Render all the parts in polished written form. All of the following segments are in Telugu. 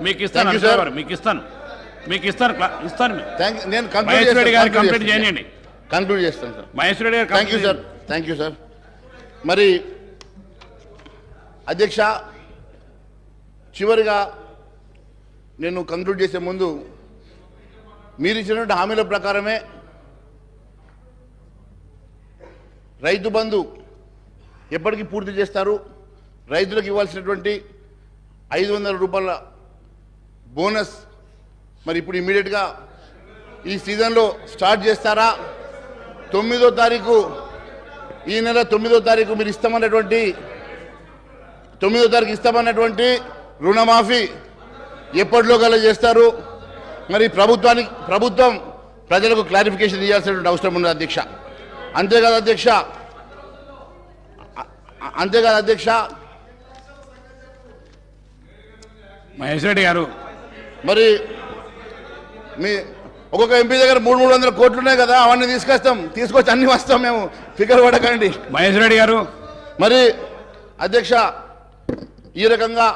మీకు ఇస్తాను నేను కంప్లీట్ చేయండి. కంక్లూడ్ చేస్తాను సార్. మహేశ్వర రెడ్డి గారు థ్యాంక్ యూ సార్. మరి అధ్యక్ష, చివరిగా నేను కంక్లూడ్ చేసే ముందు మీరు ఇచ్చినటువంటి హామీల ప్రకారమే రైతు బంధు ఎప్పటికీ పూర్తి చేస్తారు, రైతులకు ఇవ్వాల్సినటువంటి 500 రూపాయల బోనస్ మరి ఇప్పుడు ఇమీడియట్గా ఈ సీజన్లో స్టార్ట్ చేస్తారా? 9వ తారీఖు, ఈ నెల 9వ తారీఖు మీరు ఇస్తామన్నటువంటి 9వ తారీఖు ఇస్తామన్నటువంటి రుణమాఫీ ఎప్పటిలో గల చేస్తారు? మరి ప్రభుత్వం ప్రజలకు క్లారిఫికేషన్ ఇవ్వాల్సినటువంటి అవసరం ఉన్నది అధ్యక్ష. అంతేకాదు అధ్యక్ష మహేశ్వర రెడ్డి గారు, మరి మీ ఒక్కొక్క ఎంపీ దగ్గర 300 కోట్లు ఉన్నాయి కదా, అవన్నీ తీసుకొచ్చి అన్ని వస్తాం మేము, ఫిగర్ పడకండి. మహేశ్వర రెడ్డి గారు, మరి అధ్యక్ష ఈ రకంగా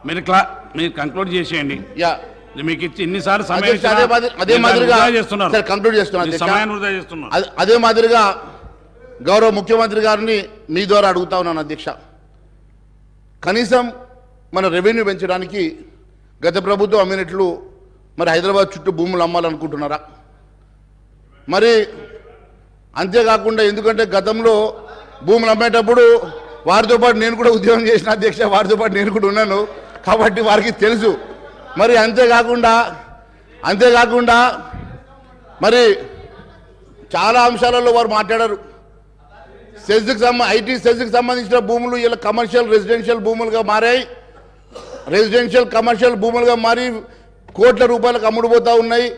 మీరు కంక్లూడ్ చేసేయండి. యా, మీకు ఇచ్చి ఇన్నిసార్లు అదే మాదిరిగా కంక్లూడ్ చేస్తున్నాను. అదే మాదిరిగా గౌరవ ముఖ్యమంత్రి గారిని మీ ద్వారా అడుగుతా ఉన్నాను అధ్యక్ష. కనీసం మన రెవెన్యూ పెంచడానికి గత ప్రభుత్వం అమ్మినట్లు మరి హైదరాబాద్ చుట్టూ భూములు అమ్మాలనుకుంటున్నారా? మరి అంతేకాకుండా ఎందుకంటే గతంలో భూములు అమ్మేటప్పుడు వారితో పాటు నేను కూడా ఉద్యోగం చేసిన అధ్యక్ష, వారితో పాటు నేను కూడా ఉన్నాను కాబట్టి వారికి తెలుసు. మరి అంతేకాకుండా మరి చాలా అంశాలలో వారు మాట్లాడారు. ఐటీ సెజ్కి సంబంధించిన భూములు ఇలా కమర్షియల్ రెసిడెన్షియల్ భూములుగా మారాయి, కమర్షియల్ భూములుగా మారి కోట్ల రూపాయలకు అమ్ముడుపోతూ ఉన్నాయి.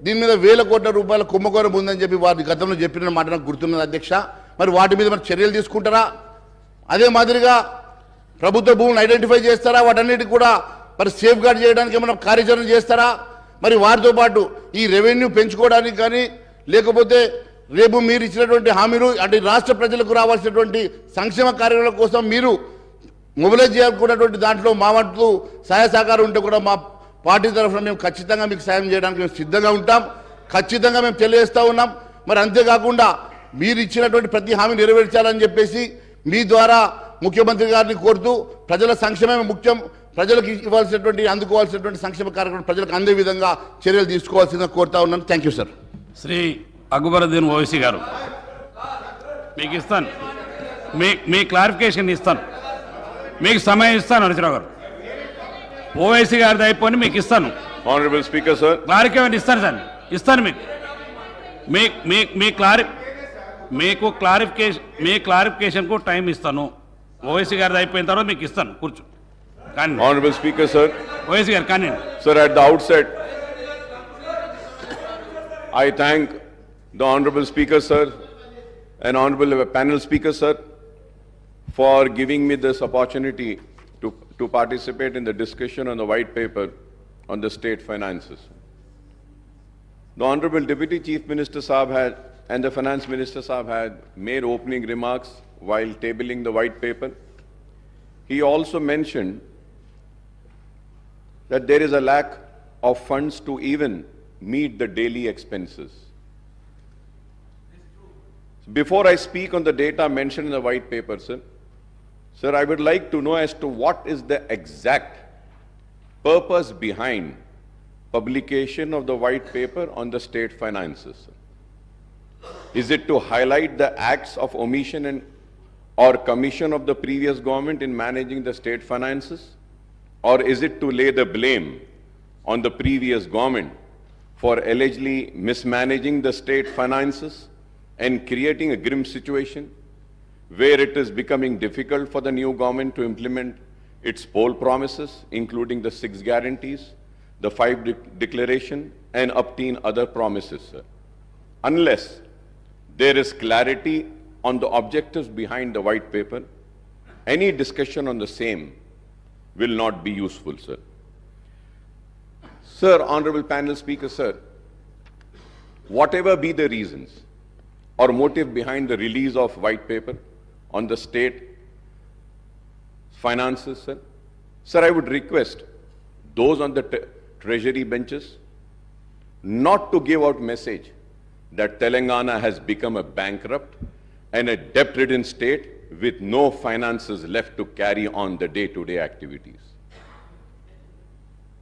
దీని మీద వేల కోట్ల రూపాయల కుంభకోణం ఉందని చెప్పి వారి గతంలో చెప్పిన మాట నాకు గుర్తున్నది అధ్యక్ష. మరి వాటి మీద మరి చర్యలు తీసుకుంటారా? అదే మాదిరిగా ప్రభుత్వ భూములను ఐడెంటిఫై చేస్తారా? వాటన్నిటికి కూడా మరి సేఫ్ గార్డ్ చేయడానికి ఏమైనా కార్యాచరణ చేస్తారా? మరి వారితో పాటు ఈ రెవెన్యూ పెంచుకోవడానికి కానీ లేకపోతే రేపు మీరు ఇచ్చినటువంటి హామీలు అంటే రాష్ట్ర ప్రజలకు రావాల్సినటువంటి సంక్షేమ కార్యక్రమాల కోసం మీరు మొబిలైజ్ చేయాలనుకున్నటువంటి దాంట్లో మా వంతు సహాయ సహకారం ఉంటే కూడా మా పార్టీ తరఫున మేము ఖచ్చితంగా మీకు సాయం చేయడానికి మేము సిద్ధంగా ఉంటాం, ఖచ్చితంగా మేము తెలియజేస్తూ ఉన్నాం. మరి అంతేకాకుండా మీరు ఇచ్చినటువంటి ప్రతి హామీ నెరవేర్చాలని చెప్పేసి మీ ద్వారా ముఖ్యమంత్రి గారిని కోరుతూ ప్రజల సంక్షేమమే ముఖ్యం, ప్రజలకు అందుకోవాల్సినటువంటి సంక్షేమ కార్యక్రమం ప్రజలకు అందే విధంగా చర్యలు తీసుకోవాల్సిందిగా కోరుతా ఉన్నాను. Thank you sir. Shri Akbaruddin Owaisi గారు, మీకు ఇస్తాను, మీ క్లారిఫికేషన్ ఇస్తాను, మీకు సమయం ఇస్తాను. హరీశ్రావు గారు, ఓవైసీ గారిది అయిపోయి మీకు ఇస్తాను. ఆనరబుల్ స్పీకర్ సార్, క్లారిఫికేషన్ ఇస్తాను సార్, ఇస్తాను మీకు క్లారిఫికేషన్కు టైం ఇస్తాను. ఓవైసీ గారిది అయిపోయిన తర్వాత మీకు ఇస్తాను, కూర్చో. కానీ ఆనరబుల్ స్పీకర్ సార్, ఓవైసీ గారు కానీ sir, at the outset I thank the honorable speaker sir and honorable panel speaker sir for giving me this opportunity to participate in the discussion on the white paper on the state finances. The honorable deputy chief minister Saab and the finance minister Saab had made opening remarks while tabling the white paper. He also mentioned that there is a lack of funds to even meet the daily expenses. Before I speak on the data mentioned in the white paper, sir, I would like to know as to what is the exact purpose behind publication of the white paper on the state finances. Is it to highlight the acts of omission or commission of the previous government in managing the state finances? Or is it to lay the blame on the previous government for allegedly mismanaging the state finances and creating a grim situation where it is becoming difficult for the new government to implement its poll promises, including the 6 guarantees, the 5 declaration and obtain other promises, sir? Unless there is clarity on the objectives behind the white paper, any discussion on the same will not be useful, sir. Sir, honorable panel speaker, sir, whatever be the reasons or motive behind the release of white paper on the state finances, sir. Sir, I would request those on the treasury benches not to give out message that Telangana has become a bankrupt and a debt-ridden state with no finances left to carry on the day-to-day activities.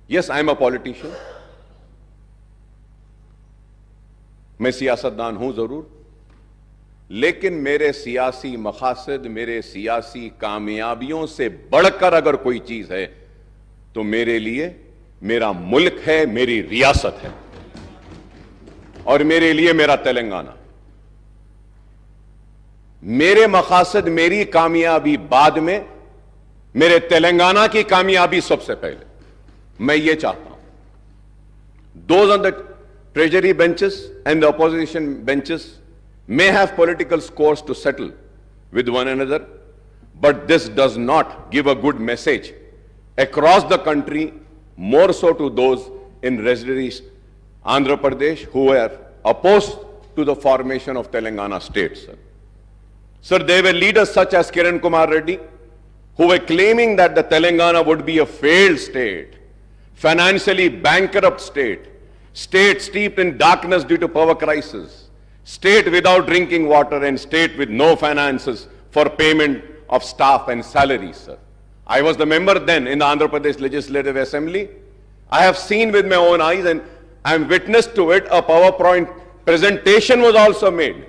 Yes, I am a politician. मैं सियासतदान हूं जरूर, लेकिन मेरे सियासी मकासद, मेरे सियासी कामयाबियों से बढ़कर अगर कोई चीज है तो मेरे लिए मेरा मुल्क है, मेरी रियासत है और मेरे लिए मेरा तेलंगाना। मेरे मकासद, मेरी कामयाबी बाद में, मेरे तेलंगाना की कामयाबी सबसे पहले। मैं ये चाहता हूं those on the treasury benches and the opposition benches may have political scores to settle with one another, but this does not give a good message across the country, more so to those in residencies Andhra Pradesh who were opposed to the formation of Telangana state, sir. Sir, there were leaders such as Kiran Kumar Reddy who were claiming that the Telangana would be a failed state, financially bankrupt state, state steeped in darkness due to power crisis, state without drinking water and state with no finances for payment of staff and salaries, sir. I was the member then in the Andhra Pradesh Legislative Assembly. I have seen with my own eyes and I am witness to it. A PowerPoint presentation was also made.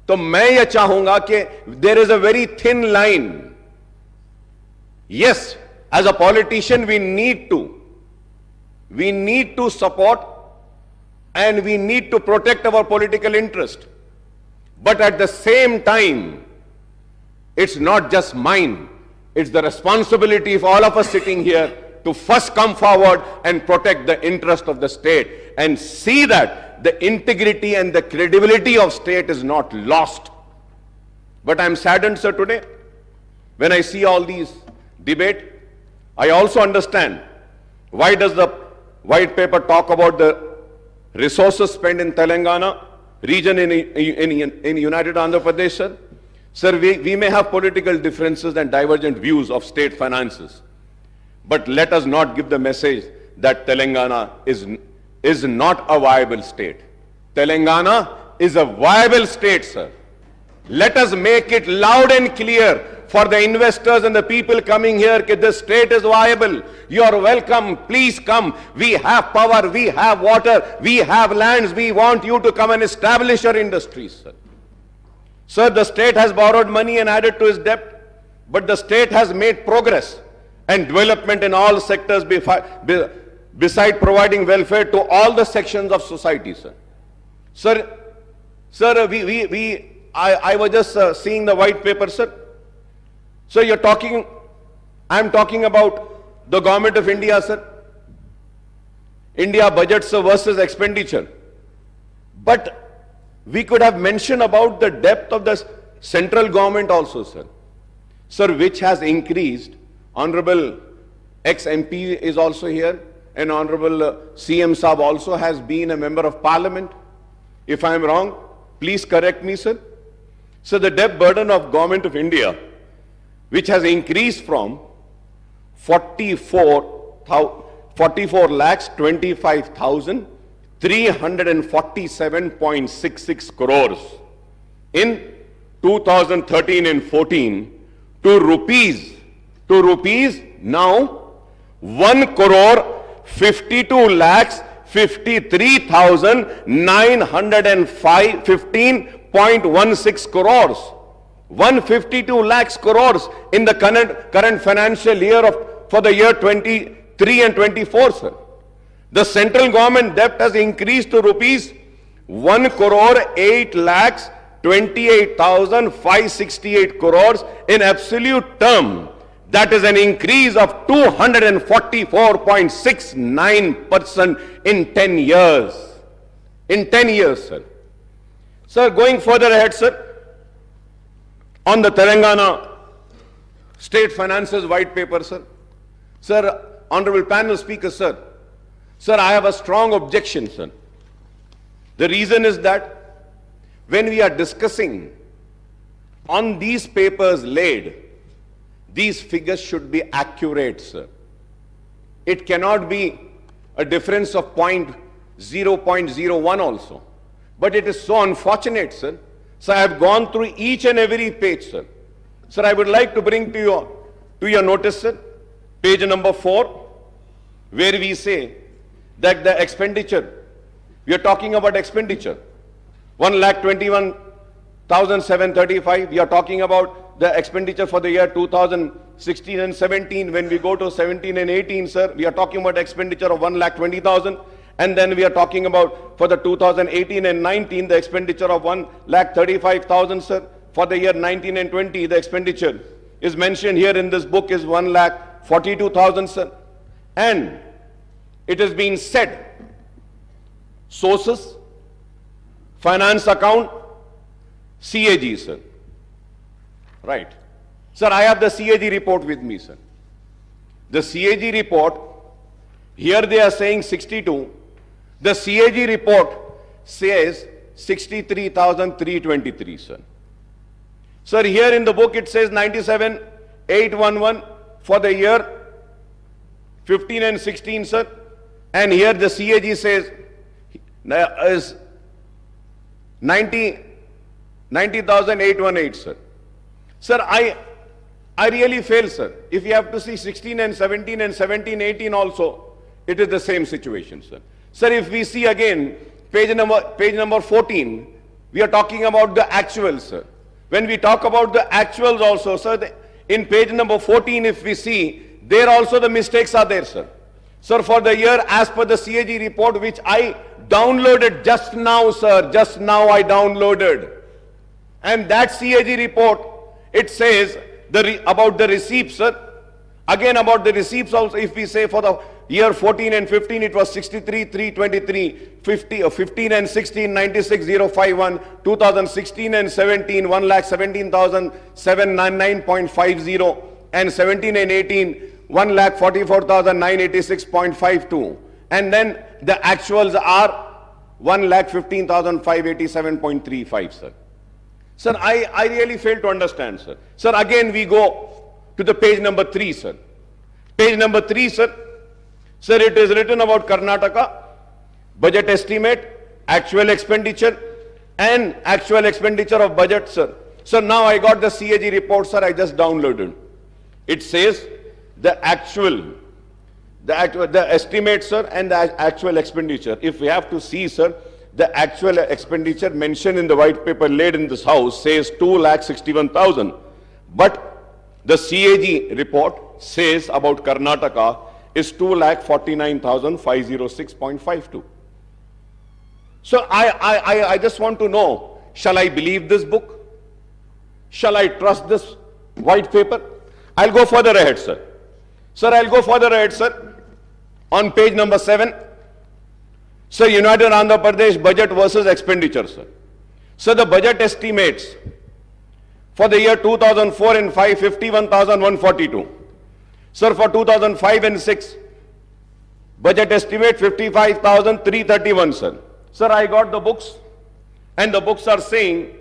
तो मैं ये चाहूंगा कि there is a very thin line. Yes, as a politician we need to support and we need to protect our political interest. But at the same time, it's not just mine. It's the responsibility of all of us sitting here to first come forward and protect the interest of the state and see that the integrity and the credibility of state is not lost. But I'm saddened, sir, today when I see all these debate. I also understand why does the white paper talk about the resources spent in Telangana region in United Andhra Pradesh, sir. Sir, we may have political differences and divergent views of state finances, but let us not give the message that Telangana is not a viable state. Telangana is a viable state, sir. Let us make it loud and clear for the investors and the people coming here that this state is viable. You are welcome. Please come. We have power. We have water. We have lands. We want you to come and establish your industries, sir. Sir, the state has borrowed money and added to its debt, but the state has made progress and development in all sectors beside providing welfare to all the sections of society, sir. Sir, I was just seeing the white paper, sir. So I'm talking about the government of India, sir. India budgets versus expenditure. But we could have mentioned about the depth of the central government also, sir. Sir, which has increased. Honorable ex-MP is also here, and Honorable CM Saab also has been a member of parliament. If I am wrong, please correct me, sir. So the debt burden of government of India, which has increased from 44,25,347.66 crores in 2013 and 14 to rupees now 1 crore 52 lakhs 53,915.16 crores. 152 lakhs crores in the current financial year for the year 23 and 24, sir. The central government debt has increased to rupees 1 crore 8 lakhs 28,568 crores in absolute term. That is an increase of 244.69% in 10 years. In 10 years, sir. Sir, going further ahead, sir, on the Telangana State Finances White Paper, sir. Sir, Honorable Panel Speaker, sir. Sir, I have a strong objection, sir. The reason is that when we are discussing on these papers laid, these figures should be accurate, sir. It cannot be a difference of 0.01 also. But it is so unfortunate, sir. So I have gone through each and every page, sir. Sir, I would like to bring to your notice, sir, page number 4, where we say that the expenditure, we are talking about expenditure, 1,21,735. We are talking about the expenditure for the year 2016 and 17. When we go to 17 and 18, sir, we are talking about expenditure of 1,20,000. And then we are talking about for the 2018 and 19, the expenditure of 1,35,000, sir. For the year 19 and 20, the expenditure is mentioned here in this book is 1,42,000, sir. And it has been said, sources, finance account, CAG, sir. Right. Sir, I have the CAG report with me, sir. The CAG report, here they are saying 62. The CAG report says 63,323, sir. Sir, here in the book it says 97,811 for the year 15 and 16, sir. And here the CAG says is 90,818, sir. Sir, I really fail, sir. If you have to see 16 and 17 and 17, 18 also, it is the same situation, sir. Sir, if we see again page number 14, we are talking about the actuals, sir. When we talk about the actuals also, sir, in page number 14, if we see, there also the mistakes are there, sir. Sir, for the year as per the CAG report, which I downloaded just now, sir, just now I downloaded. And that CAG report, it says about the receipts, sir. Again about the receipts also, if we say for the year 14 and 15, it was 63,323, 15 and 16, 96,051, 2016 and 17, 1,17,799.50, and 17 and 18, 1,44,986.52. And then the actuals are 1,15,587.35, sir. Sir, I really fail to understand, sir. Sir, again we go to the page number 3, sir. Page number 3, sir. Sir, it is written about Karnataka, budget estimate, actual expenditure, and actual expenditure of budget, sir. So now I got the CAG report, sir, I just downloaded. It says the estimate, sir, and the actual expenditure. If we have to see, sir, the actual expenditure mentioned in the white paper laid in this house says 2,61,000. But the CAG report says about Karnataka is 2,49,506.52. So I just want to know, shall I believe this book? Shall I trust this white paper? I'll go further ahead, sir. Sir, I'll go further ahead, sir. On page number 7, sir, United Andhra Pradesh budget versus expenditure, sir. So the budget estimates for the year 2004 and 5, 51,142. Sir, for 2005 and 6, budget estimate 55,331, sir. Sir, I got the books, and the books are saying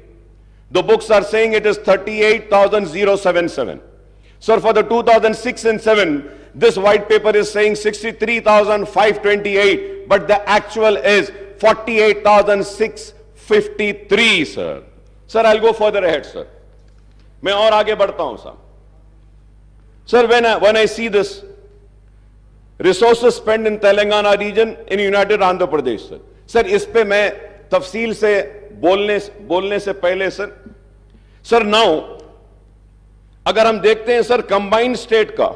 it is 38,077. Sir, for the 2006 and 7, this white paper is saying 63,528, but the actual is 48,653, sir. Sir, I'll go further ahead, sir. मैं और आगे बढ़ता हूं, साहब. Sir, when I see this, resources spent in Telangana region in United Andhra Pradesh, sir. Sir, इस पे मैं तफसील से बोलने से पहले, sir, now, अगर हम देखते हैं, sir, combined state का,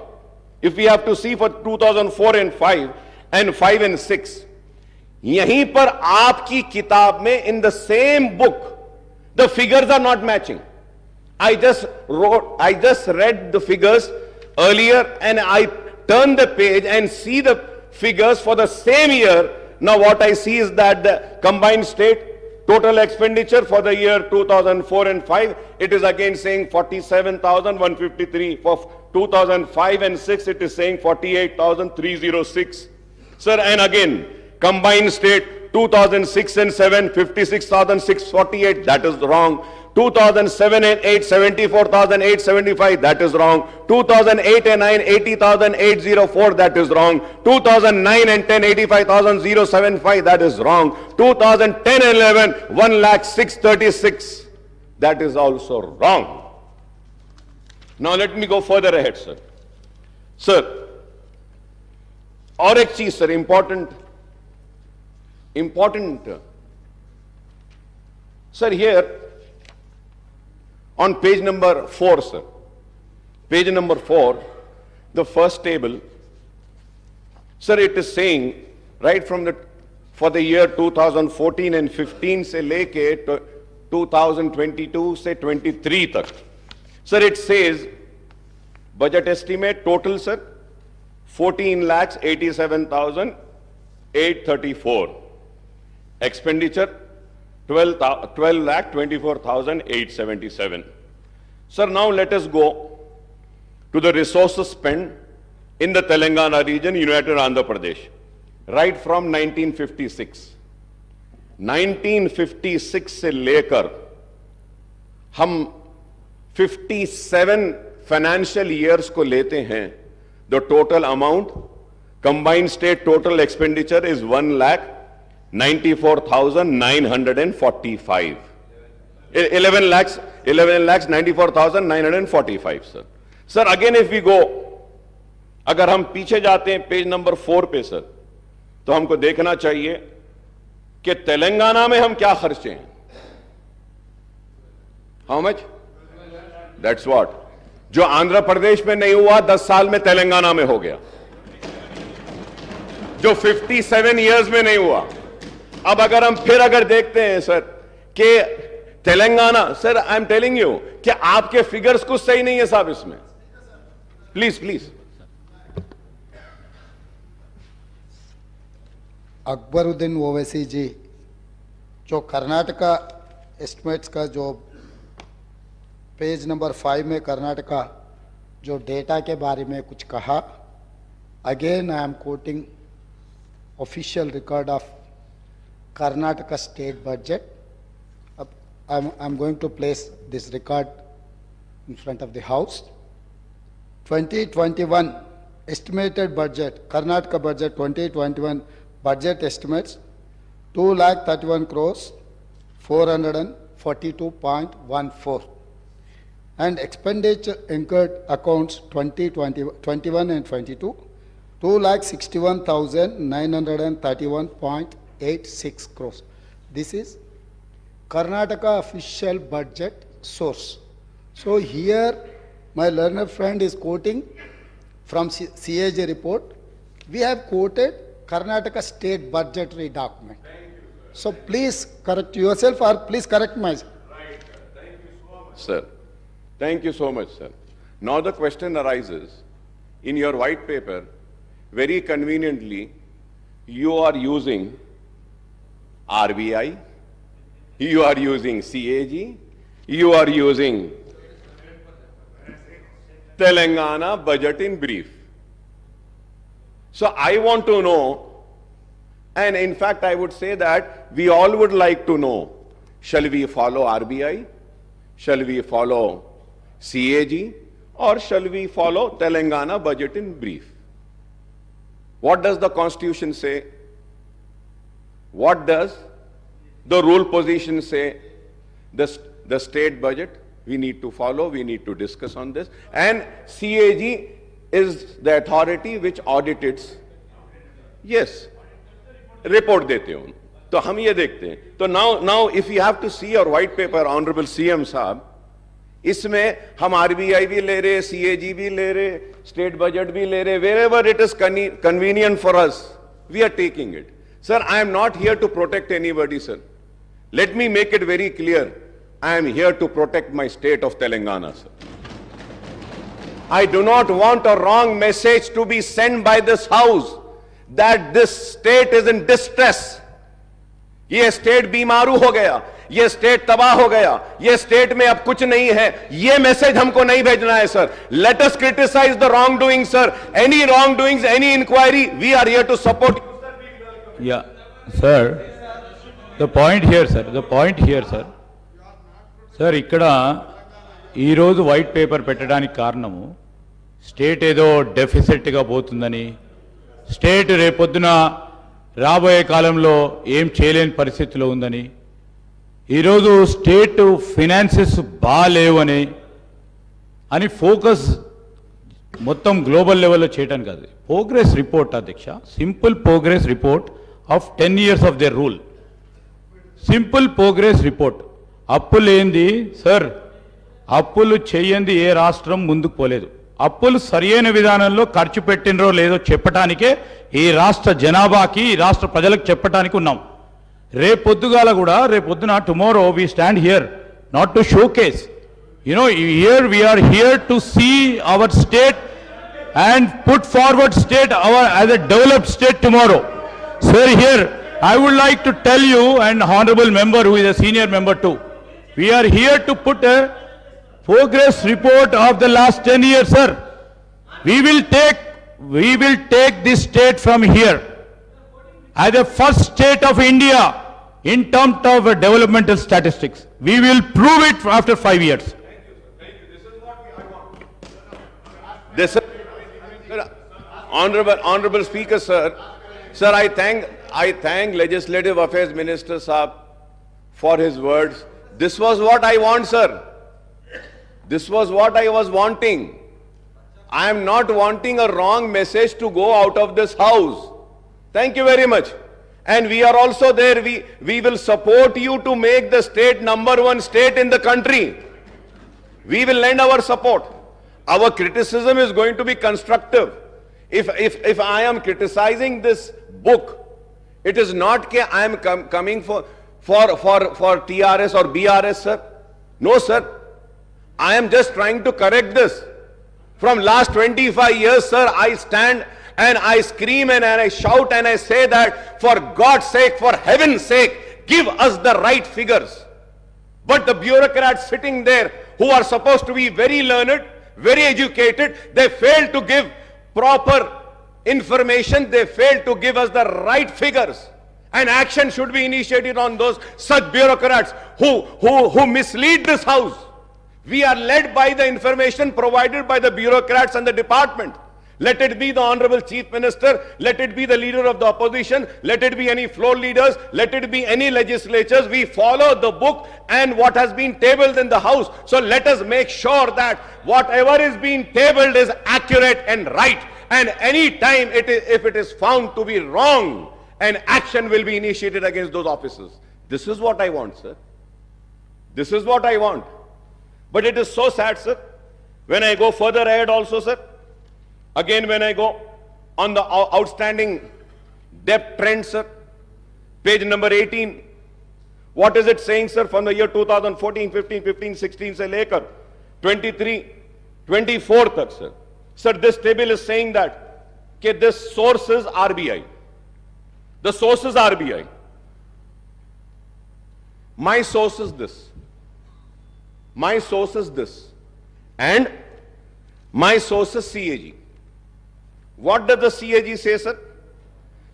if we have to see for 2004 and 5 and 5 and 6, यहीं पर आपकी किताब में in the same book, the figures are not matching. I just read the figures earlier and I turned the page and see the figures for the same year. Now what I see is that the combined state total expenditure for the year 2004 and 5, it is again saying 47,153. For 2005 and 6, it is saying 48,306. Sir, and again, combined state 2006 and 7, 56,648. That is wrong. 2007 and 8, 74,875, that is wrong. 2008 and 9, 80,804, that is wrong. 2009 and 10, 85,075, that is wrong. 2010 and 11, 1,06,36, that is also wrong. Now let me go further ahead, sir. Sir, और एक चीज sir important, sir, here on page number 4, sir, page number 4, the first table, sir, it is saying right from for the year 2014 and 15 se leke 2022 se 23 tak, sir, it says budget estimate total, sir, 14,87,834. Expenditure 12,24,877. Sir, now let us go to the resources spent in the Telangana region, United Andhra Pradesh, right from 1956. 1956 से लेकर हम 57 financial years को लेते हैं, the total amount, combined state total expenditure is 1,94,945. 11,94,945, sir. Sir, again if we go, अगर हम पीछे जाते हैं पेज नंबर 4 पे सर, तो हमको देखना चाहिए कि तेलंगाना में हम क्या खर्चे हैं. How much? That's what. जो आंध्र प्रदेश में नहीं हुआ 10 साल में तेलंगाना में हो गया, जो 57 इयर्स में नहीं हुआ. अब अगर हम फिर देखते हैं सर कि Telangana, sir I am telling you कि आपके फिगर्स कुछ सही नहीं है साहब इसमें. प्लीज अकबरुद्दीन ओवैसी जी जो कर्नाटका एस्टिमेट्स का जो पेज नंबर 5 में कर्नाटका जो डेटा के बारे में कुछ कहा, again I am quoting official record of Karnataka state budget. I am going to place this record in front of the house. 2021 estimated budget, Karnataka budget 2021 budget estimates 2,31 crores 442.14, and expenditure incurred accounts 2021 and 22 2,61,931.86 crores. This is Karnataka official budget source. So here my learned friend is quoting from CAG report. We have quoted Karnataka state budgetary document. So please correct yourself or please correct myself. Right, sir. Thank you so much, sir. Now the question arises, in your white paper, very conveniently, you are using RBI, you are using CAG, you are using Telangana budget in brief. So I want to know, and in fact I would say that we all would like to know, shall we follow RBI, shall we follow CAG, or shall we follow Telangana budget in brief? What does the constitution say? What does the rule position say? The state budget we need to follow, we need to discuss on this, and CAG is the authority which audits. Yes, report देते हो, तो हम ये देखते हैं. तो now if you have to see your white paper, honorable CM साहब, इसमें हम RBI भी ले रहे, CAG भी ले रहे, state budget भी ले रहे, wherever it is convenient for us, we are taking it. Sir, I am not here to protect anybody, sir. Let me make it very clear. I am here to protect my state of Telangana, sir. I do not want a wrong message to be sent by this house that this state is in distress. ये स्टेट बीमारू हो गया, ये स्टेट तबाह हो गया, ये स्टेट में अब कुछ नहीं है, ये मैसेज हमको नहीं भेजना है, sir. Let us criticize the wrongdoing, sir. Any wrongdoings, any inquiry, we are here to support. Yeah, sir. The point here, sir. Sir ఇక్కడ ఈరోజు వైట్ పేపర్ పెట్టడానికి కారణము స్టేట్ ఏదో డెఫిసిట్గా పోతుందని, స్టేట్ రేపొద్దున రాబోయే కాలంలో ఏం చేయలేని పరిస్థితిలో ఉందని, ఈరోజు స్టేట్ ఫినాన్సెస్ బాగాలేవు అని ఫోకస్ మొత్తం గ్లోబల్ లెవెల్లో చేయడానికి కాదు. ప్రోగ్రెస్ రిపోర్ట్ అధ్యక్ష, simple progress report of 10 years of their rule. Simple progress report. అప్పులు ఏంది సార్? అప్పులు చేయండి ఏ రాష్ట్రం ముందుకు పోలేదు. అప్పులు సరియైన విధానంలో ఖర్చు పెట్టినరో లేదో చెప్పటానికే ఈ రాష్ట్ర జనాభాకి, ఈ రాష్ట్ర ప్రజలకు చెప్పటానికి ఉన్నాం. రేపొద్దుగాల కూడా, రేపొద్దున tomorrow we stand here not to showcase. Here we are here to see our state and put forward state as a developed state tomorrow. Sir, here I would like to tell you, and honorable member who is a senior member too, we are here to put a progress report of the last 10 years, sir. We will take this state from here as the first state of India in terms of developmental statistics. We will prove it after 5 years. This, Honorable Speaker, sir. Sir, I thank Legislative Affairs Minister Saab for his words. This was what I want, sir. This was what I was wanting. I am not wanting a wrong message to go out of this house. Thank you very much. And we are also there. We will support you to make the state #1 state in the country. We will lend our support. Our criticism is going to be constructive. If I am criticizing this book, it is not that I am coming for TRS or BRS, sir. No, sir. I am just trying to correct this. From last 25 years, sir, I stand and I scream and I shout and I say that, for God's sake, for heaven's sake, give us the right figures. But the bureaucrats sitting there, who are supposed to be very learned, very educated, they fail to give proper information. They fail to give us the right figures, and action should be initiated on those such bureaucrats who mislead this house. We are led by the information provided by the bureaucrats and the department. Let it be the Honorable Chief Minister, let it be the leader of the opposition, let it be any floor leaders, let it be any legislatures. We follow the book and what has been tabled in the house. So let us make sure that whatever is being tabled is accurate and right. And any time if it is found to be wrong, an action will be initiated against those officers. This is what I want, sir. This is what I want. But it is so sad, sir. When I go further ahead also, sir, again when I go on the outstanding debt trend, sir, page number 18, what is it saying, sir, from the year 2014, 15, 15, 16 se lekar 23, 24 tak, sir. Sir, this table is saying that this source is RBI. The source is RBI. My source is this. My source is this. And my source is CAG. What does the CAG say, sir?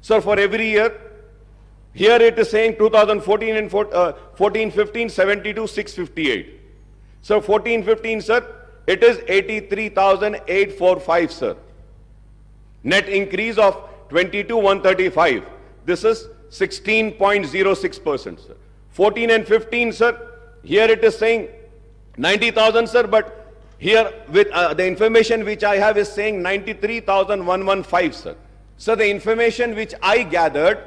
Sir, for every year, here it is saying 2014 and 14-15, 72, 658. So 14-15, sir, it is 83,845, sir. Net increase of 22,135. This is 16.06%, sir. 14 and 15, sir, here it is saying 90,000, sir, but here with the information which I have is saying 93,115, sir. So the information which I gathered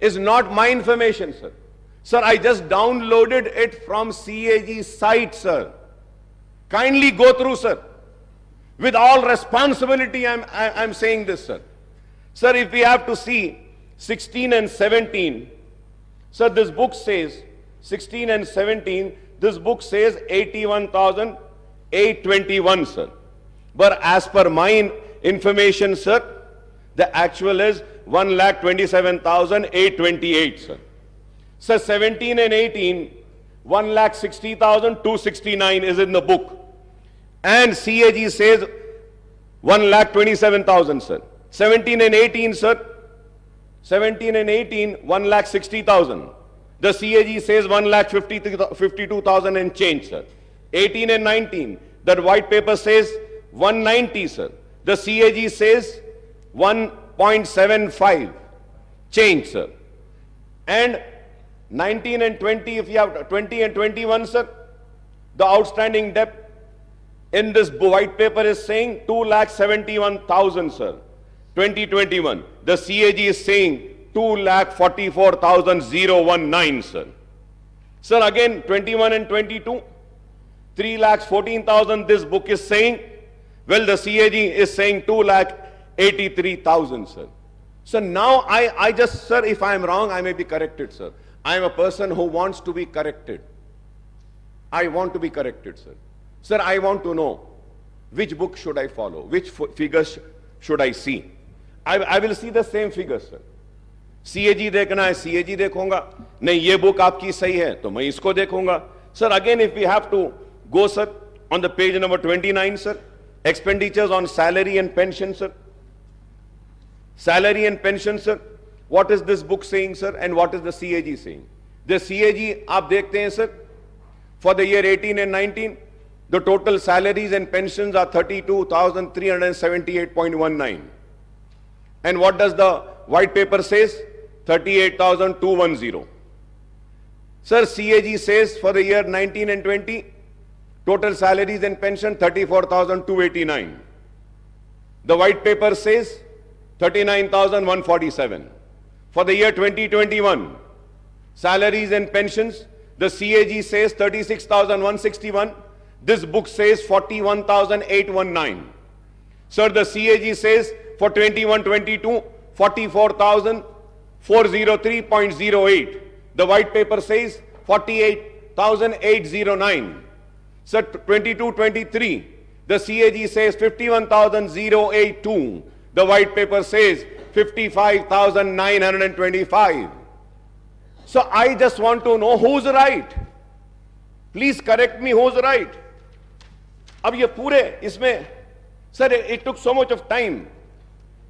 is not my information, sir. Sir, I just downloaded it from CAG site, sir. Kindly go through, sir. With all responsibility, I'm saying this, sir. Sir, if we have to see 16 and 17, sir, this book says 16 and 17, this book says 81,821, sir. But as per my information, sir, the actual is 1,27,828, sir. Sir, 17 and 18, 1,60,269 is in the book. And CAG says 1,27,000, sir. 17 and 18, sir. 17 and 18, 1,60,000. The CAG says 1,52,000 and change, sir. 18 and 19, that white paper says 190, sir. The CAG says 1.75 change, sir. And 19 and 20, if you have 20 and 21, sir, the outstanding debt in this white paper is saying 2,71,000, sir. 2021. The CAG is saying 2,44,019, sir. Sir, again, 21 and 22, 3,14,000 this book is saying. Well, the CAG is saying 2,83,000, sir. So now I just, sir, if I am wrong, I may be corrected, sir. I am a person who wants to be corrected. I want to be corrected, sir. Sir, I want to know which book should I follow, which figures should I see. I will see the same figures, sir. CAG देखना है, CAG देखूंगा. नहीं, ये book आपकी सही है, तो मैं इसको देखूंगा. Sir, again, if we have to go, sir, on the page number 29, sir, expenditures on salary and pension, sir. Salary and pension, sir. What is this book saying, sir, and what is the CAG saying? The CAG, आप देखते हैं, sir, for the year 18 and 19, the total salaries and pensions are 32,378.19. And what does the white paper says? 38,210. Sir, CAG says for the year 19 and 20, total salaries and pension 34,289. The white paper says 39,147. For the year 2021, salaries and pensions, the CAG says 36,161. This book says 41,819. Sir, the CAG says for 21-22, 44,403.08. The white paper says 48,809. Sir, 22-23, the CAG says 51,082. The white paper says 55,925. So I just want to know who's right. Please correct me, who's right. अब ये पूरे इसमें, sir, it took so much of time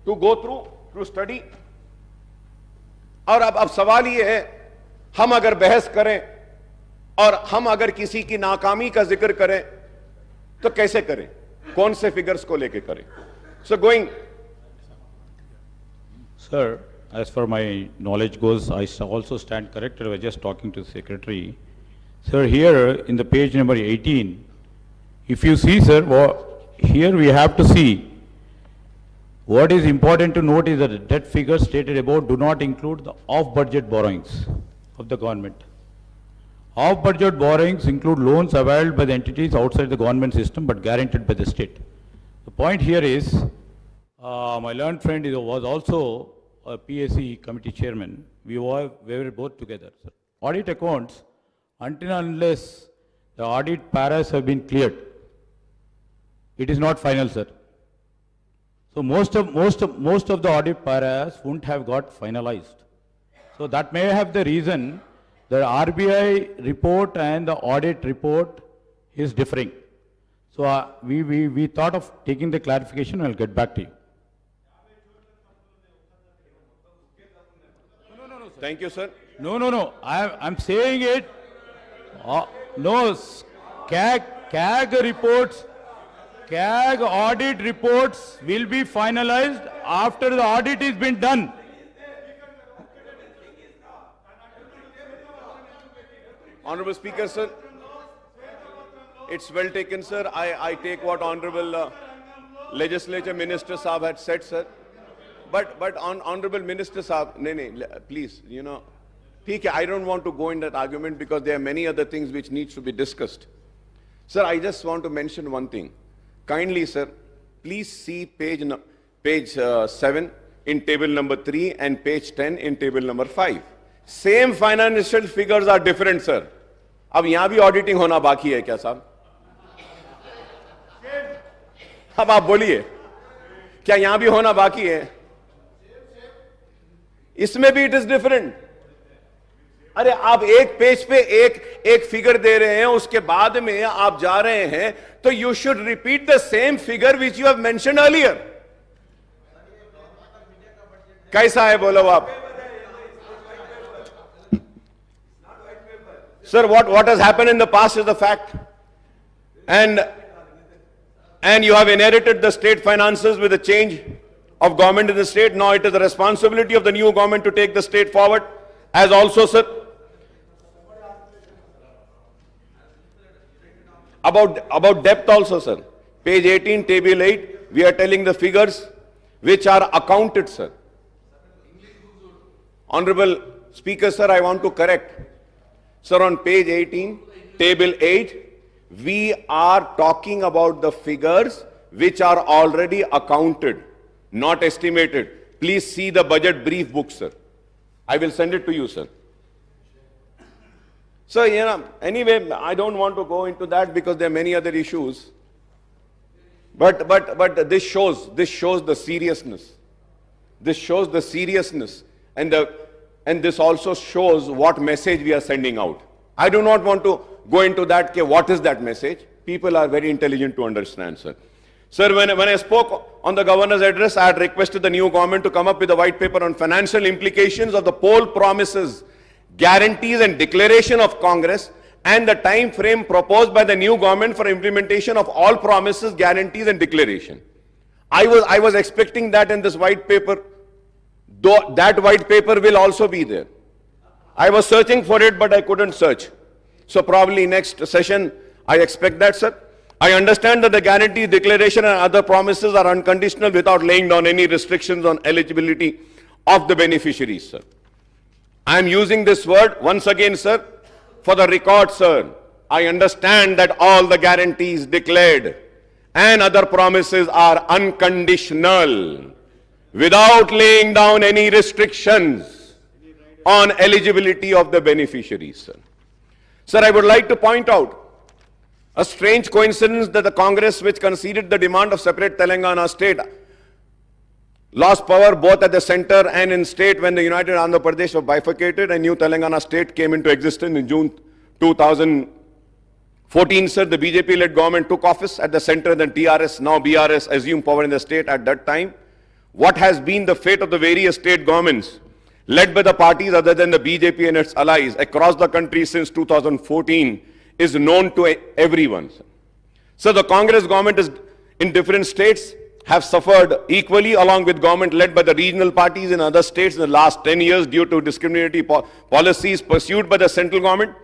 to go through, to study. और अब सवाल ये है, हम अगर बहस करें और हम अगर किसी की नाकामी का जिक्र करें तो कैसे करें, कौन से फिगर्स को लेके करें? So going. Sir, as far my knowledge goes, I also stand corrected. I was just talking to the secretary. Sir, here in the page number 18, if you see, sir, here we have to see what is important to note is that the debt figures stated above do not include the off-budget borrowings of the government. Off-budget borrowings include loans availed by the entities outside the government system but guaranteed by the state. The point here is, my learned friend was also a PAC committee chairman. We were both together, sir. Audit accounts, until and unless the audit paras have been cleared, it is not final, sir. So most of the audit paras wouldn't have got finalized. So that may have the reason the RBI report and the audit report is differing. So we thought of taking the clarification. I'll get back to you. Thank you, sir. No. I'm saying it. No, CAG reports, CAG audit reports will be finalized after the audit has been done. Honorable Speaker, sir. It's well taken, sir. I take what Honorable Legislature Minister Saab had said, sir. But Honorable Minister Saab, please, I don't want to go in that argument because there are many other things which needs to be discussed. Sir, I just want to mention one thing. Kindly, sir, please see page 7 in table number 3 and page 10 in table number 5. Same financial figures are different, sir. अब यहाँ भी auditing होना बाकी है क्या साहब? अब आप बोलिए, क्या यहाँ भी होना बाकी है? इसमें भी it is different. अरे आप एक पेज पे एक फिगर दे रहे हैं, उसके बाद में आप जा रहे हैं, तो you should repeat the same figure which you have mentioned earlier. कैसा है बोलो आप? Sir, what has happened in the past is the fact. And you have inherited the state finances with a change of government in the state. Now it is the responsibility of the new government to take the state forward. As also, sir, about depth also, sir. Page 18, table 8, we are telling the figures which are accounted, sir. Honorable Speaker, sir, I want to correct. Sir, on page 18, table 8, we are talking about the figures which are already accounted, not estimated. Please see the budget brief book, sir. I will send it to you, sir. So, anyway, I don't want to go into that because there are many other issues. But this shows the seriousness. This shows the seriousness, and this also shows what message we are sending out. I do not want to go into that. What is that message? People are very intelligent to understand, sir. Sir, when I spoke on the governor's address, I had requested the new government to come up with a white paper on financial implications of the poll promises, guarantees and declaration of Congress, and the time frame proposed by the new government for implementation of all promises, guarantees and declaration. I was expecting that in this white paper, though that white paper will also be there. I was searching for it, but I couldn't search. So probably next session, I expect that, sir. I understand that the guarantee, declaration and other promises are unconditional without laying down any restrictions on eligibility of the beneficiaries, sir. I am using this word once again, sir, for the record, sir. I understand that all the guarantees declared and other promises are unconditional without laying down any restrictions on eligibility of the beneficiaries, sir. Sir, I would like to point out a strange coincidence that the Congress, which conceded the demand of separate Telangana state, lost power both at the center and in state when the United Andhra Pradesh was bifurcated and new Telangana state came into existence in June 2014, sir. The BJP-led government took office at the center, then TRS, now BRS, assumed power in the state at that time. What has been the fate of the various state governments led by the parties other than the BJP and its allies across the country since 2014 is known to everyone. So the Congress government is in different states have suffered equally along with government led by the regional parties in other states in the last 10 years due to discriminatory policies pursued by the central government.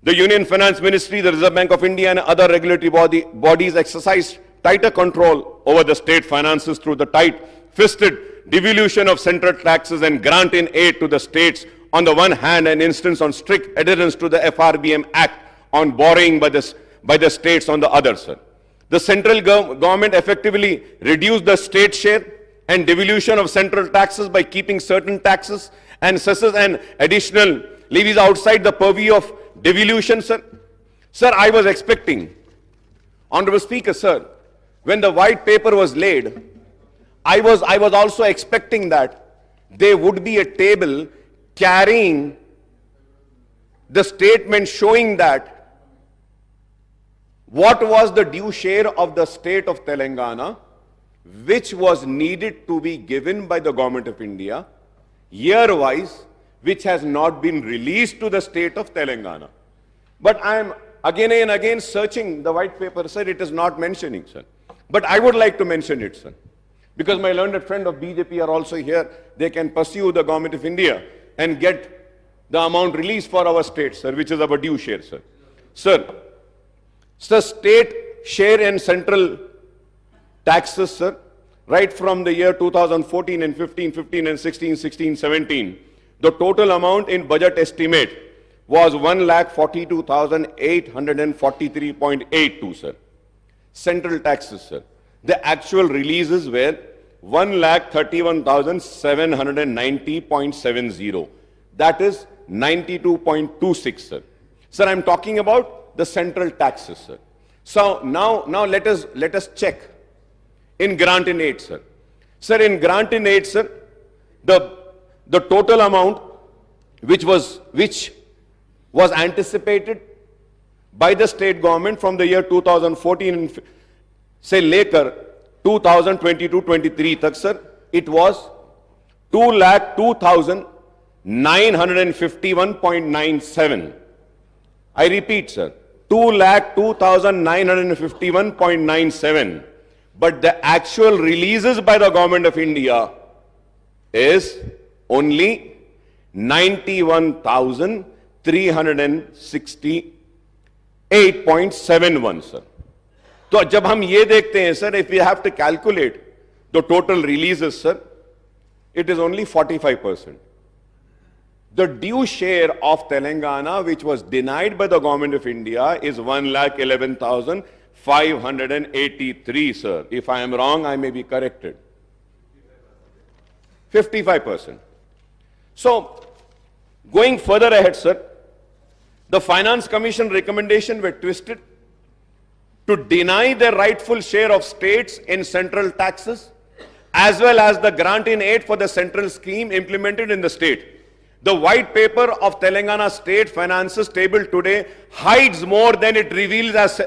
The Union Finance Ministry, the Reserve Bank of India and other regulatory bodies exercised tighter control over the state finances through the tight-fisted devolution of central taxes and grant in aid to the states on the one hand and instance on strict adherence to the FRBM Act on borrowing by the states on the other, sir. The central government effectively reduced the state share and devolution of central taxes by keeping certain taxes and cesses and additional levies outside the purview of devolution, sir. Sir, I was expecting, Honorable Speaker, sir, when the white paper was laid, I was also expecting that there would be a table carrying the statement showing that what was the due share of the state of Telangana, which was needed to be given by the government of India, year-wise, which has not been released to the state of Telangana. But I am again and again searching the white paper, sir, it is not mentioning, sir. But I would like to mention it, sir. Because my learned friend of BJP are also here, they can pursue the government of India and get the amount released for our state, sir, which is our due share, sir. Sir, state share and central taxes, sir, right from the year 2014 and 15 and 16, 17, the total amount in budget estimate was 1,42,843.82, sir. Central taxes, sir. The actual releases were 1,31,790.70. That is 92.26, sir. Sir, I'm talking about the central taxes, sir. So now let us check in grant in aid, sir. Sir, in grant in aid, sir, the total amount which was anticipated by the state government from the year 2014 and say later 2022-23 tak, sir, it was 2,02,951.97. I repeat, sir, 2,02,951.97. But the actual releases by the government of India is only 91,368.71, sir. तो जब हम ये देखते हैं, sir, if we have to calculate the total releases, sir, it is only 45%. The due share of Telangana, which was denied by the government of India, is 1,11,583, sir. If I am wrong, I may be corrected. 55%. So, going further ahead, sir, the Finance Commission recommendation were twisted to deny the rightful share of states in central taxes, as well as the grant in aid for the central scheme implemented in the state. The white paper of Telangana state finances table today hides more than it reveals as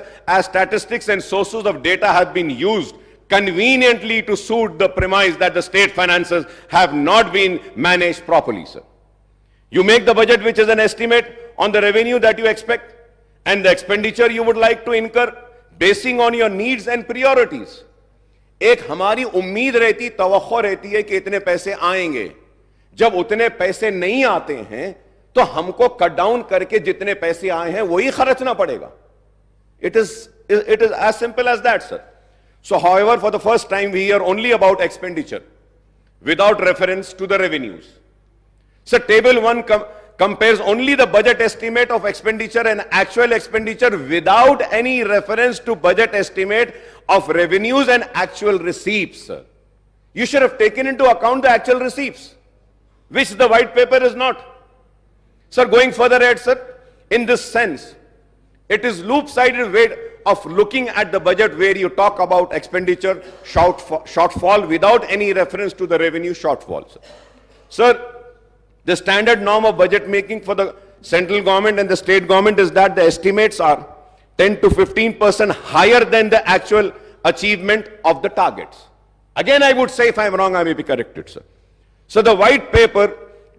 statistics and sources of data have been used conveniently to suit the premise that the state finances have not been managed properly, sir. You make the budget, which is an estimate on the revenue that you expect and the expenditure you would like to incur, basing on your needs and priorities. एक हमारी उम्मीद रहती, तवक्को रहती है कि इतने पैसे आएंगे. जब उतने पैसे नहीं आते हैं तो हमको कट डाउन करके जितने पैसे आए हैं वही खर्चना पड़ेगा. It is as simple as that, sir. So, however, for the first time we hear only about expenditure without reference to the revenues. So, table 1 compares only the budget estimate of expenditure and actual expenditure without any reference to budget estimate of revenues and actual receipts, sir. You should have taken into account the actual receipts, which the white paper is not. Sir, going further ahead, sir, in this sense, it is loop-sided way of looking at the budget where you talk about expenditure shortfall without any reference to the revenue shortfall, sir. Sir, the standard norm of budget making for the central government and the state government is that the estimates are 10 to 15% higher than the actual achievement of the targets. Again, I would say, if I am wrong, I may be corrected, sir. So the white paper,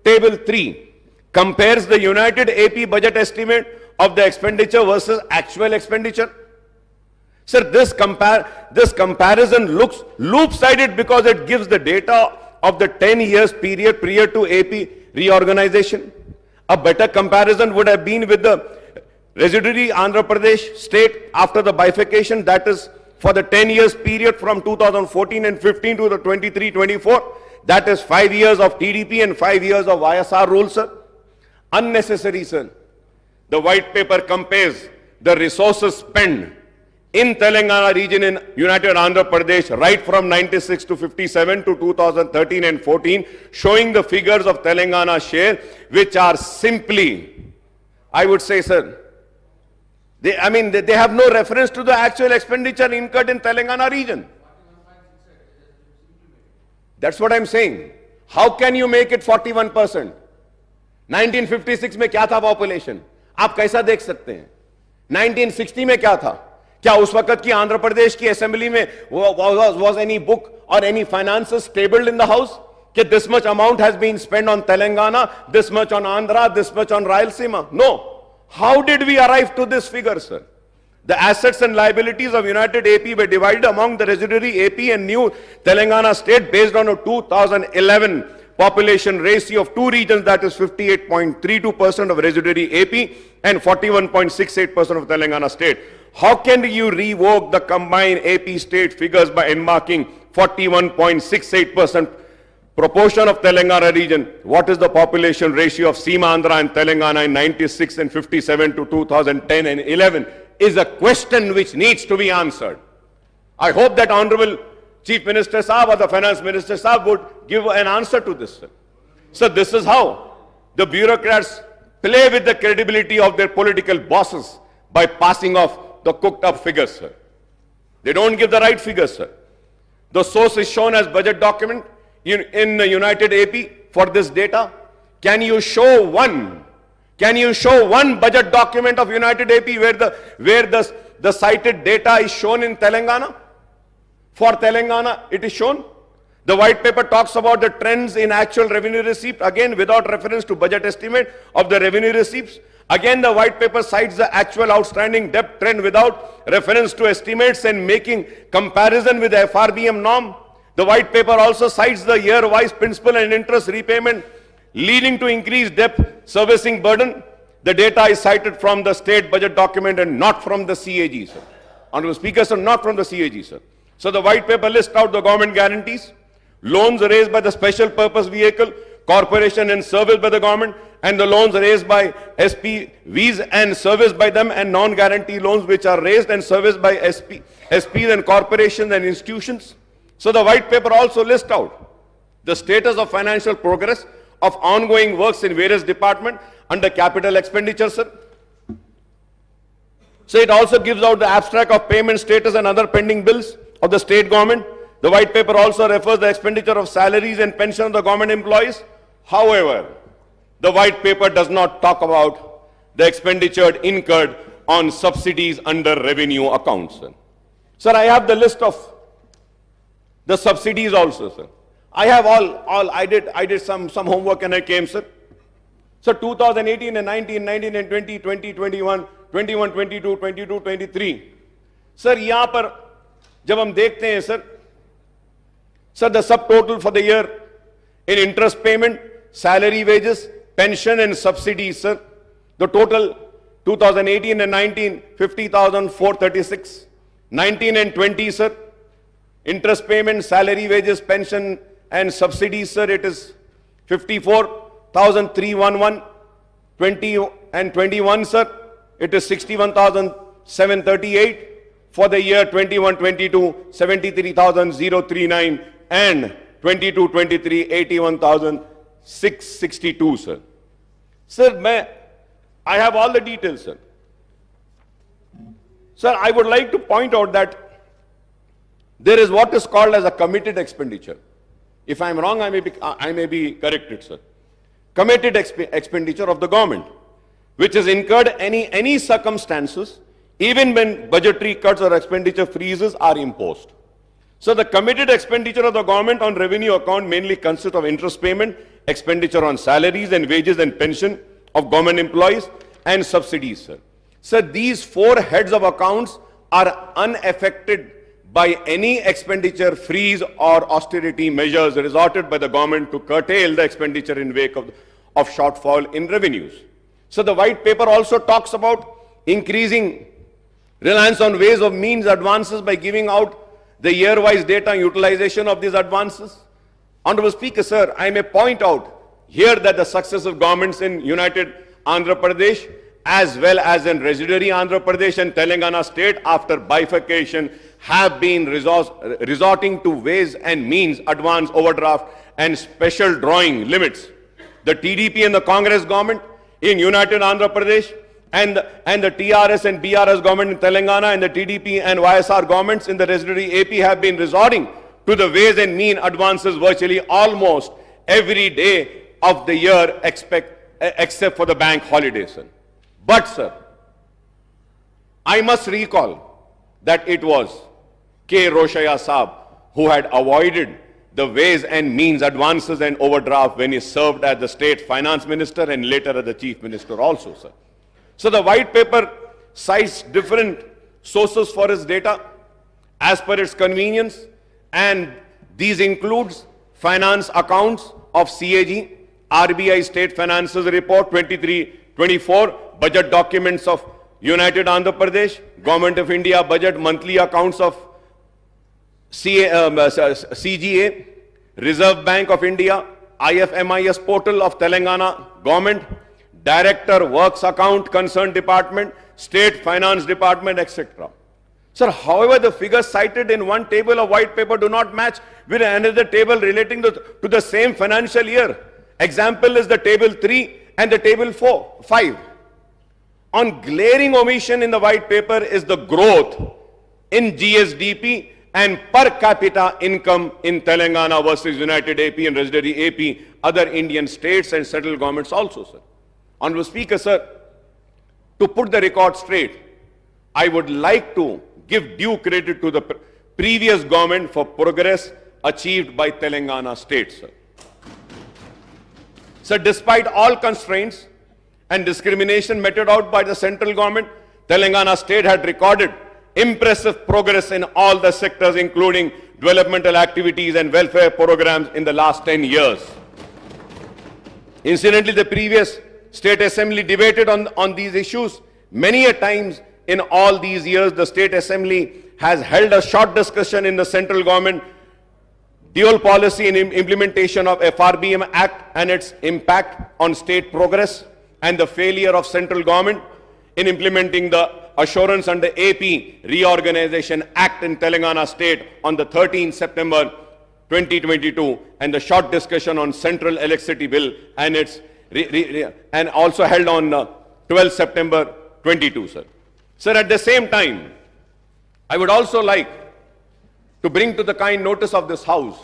table 3, compares the United AP budget estimate of the expenditure versus actual expenditure. Sir, this comparison looks loop-sided because it gives the data of the 10 years period prior to AP reorganization. A better comparison would have been with the residuary Andhra Pradesh state after the bifurcation, that is for the 10 years period from 2014 and 15 to the 23-24. That is 5 years of TDP and 5 years of YSR rule, sir. Unnecessary, sir. The white paper compares the resources spent in Telangana region in United Andhra Pradesh right from 96 to 57 to 2013 and 14, showing the figures of Telangana share, which are simply, I would say, sir, they have no reference to the actual expenditure incurred in Telangana region. That's what I'm saying. How can you make it 41%? 1956 में क्या था population? आप कैसा देख सकते हैं? 1960 में क्या था? क्या उस वक्त की आंध्र प्रदेश की असेंबली में was any book or any finances tabled in the house? कि this much amount has been spent on Telangana, this much on Andhra, this much on Rayalaseema? No. How did we arrive to this figure, sir? The assets and liabilities of United AP were divided among the residuary AP and new Telangana state based on a 2011 population ratio of two regions, that is 58.32% of residuary AP and 41.68% of Telangana state. How can you revoke the combined AP state figures by enmarking 41.68% proportion of Telangana region? What is the population ratio of Seema Andhra and Telangana in 96 and 57 to 2010 and 11 is a question which needs to be answered. I hope that Honorable Chief Minister Saab or the Finance Minister Saab would give an answer to this, sir. So this is how the bureaucrats play with the credibility of their political bosses by passing off the cooked up figures, sir. They don't give the right figures, sir. The source is shown as budget document in the United AP for this data. Can you show one budget document of United AP where the cited data is shown in Telangana? For Telangana, it is shown. The white paper talks about the trends in actual revenue receipt, again without reference to budget estimate of the revenue receipts. Again, the white paper cites the actual outstanding debt trend without reference to estimates and making comparison with the FRBM norm. The white paper also cites the year-wise principal and interest repayment leading to increased debt servicing burden. The data is cited from the state budget document and not from the CAG, sir. Honorable Speaker, sir, not from the CAG, sir. So the white paper lists out the government guarantees, loans raised by the special purpose vehicle, corporation and serviced by the government, and the loans raised by SPVs and serviced by them, and non-guarantee loans which are raised and serviced by SPs and corporations and institutions. So the white paper also lists out the status of financial progress of ongoing works in various departments under capital expenditure, sir. So it also gives out the abstract of payment status and other pending bills of the state government. The white paper also refers the expenditure of salaries and pension of the government employees. However, the white paper does not talk about the expenditure incurred on subsidies under revenue accounts, sir. Sir, I have the list of the subsidies also, sir. I have I did some homework and I came, sir. So 2018 and 19, 19 and 20, 20, 21, 21, 22, 22, 23. Sir, यहाँ पर जब हम देखते हैं, sir, the subtotal for the year in interest payment, salary, wages, pension and subsidies, sir, the total 2018 and 19, 50,436. 19 and 20, sir, interest payment, salary, wages, pension and subsidies, sir, it is 54,311. 20 and 21, sir, it is 61,738. For the year 21-22, 73,039, and 22-23, 81,662, sir. Sir, I have all the details, sir. Sir, I would like to point out that there is what is called as a committed expenditure. If I am wrong, I may be corrected, sir. Committed expenditure of the government, which is incurred any circumstances, even when budgetary cuts or expenditure freezes are imposed. So the committed expenditure of the government on revenue account mainly consists of interest payment, expenditure on salaries and wages and pension of government employees, and subsidies, sir. Sir, these four heads of accounts are unaffected by any expenditure freeze or austerity measures resorted by the government to curtail the expenditure in wake of shortfall in revenues. So the white paper also talks about increasing reliance on ways of means advances by giving out the year-wise data utilization of these advances. Honorable Speaker, sir, I may point out here that the successive governments in United Andhra Pradesh as well as in residuary Andhra Pradesh and Telangana state after bifurcation have been resorting to ways and means advance overdraft and special drawing limits. The TDP and the Congress government in United Andhra Pradesh and the TRS and BRS government in Telangana and the TDP and YSR governments in the residuary AP have been resorting to the ways and mean advances virtually almost every day of the year except for the bank holidays, sir. But, sir, I must recall that it was K. Roshaya Saab who had avoided the ways and means advances and overdraft when he served as the state finance minister and later as the chief minister also, sir. So the white paper cites different sources for its data as per its convenience, and these includes finance accounts of CAG, RBI State Finances Report 23-24, budget documents of United Andhra Pradesh, Government of India budget monthly accounts of CGA, Reserve Bank of India, IFMIS portal of Telangana government, Director Works Account Concerned Department, State Finance Department, etc. Sir, however, the figures cited in one table of white paper do not match with another table relating to the same financial year. Example is the table 3 and the table 5. On glaring omission in the white paper is the growth in GSDP and per capita income in Telangana versus United AP and residuary AP, other Indian states and central governments also, sir. Honorable Speaker, sir, to put the record straight, I would like to give due credit to the previous government for progress achieved by Telangana state, sir. So despite all constraints and discrimination meted out by the central government, Telangana state had recorded impressive progress in all the sectors, including developmental activities and welfare programs in the last 10 years. Incidentally, the previous State Assembly debated on these issues. Many a times in all these years, the State Assembly has held a short discussion in the central government dual policy in implementation of FRBM Act and its impact on state progress, and the failure of central government in implementing the Assurance under AP Reorganization Act in Telangana state on the 13th September 2022, and the short discussion on Central Electricity Bill and its and also held on 12th September 22, sir. Sir, at the same time, I would also like to bring to the kind notice of this House,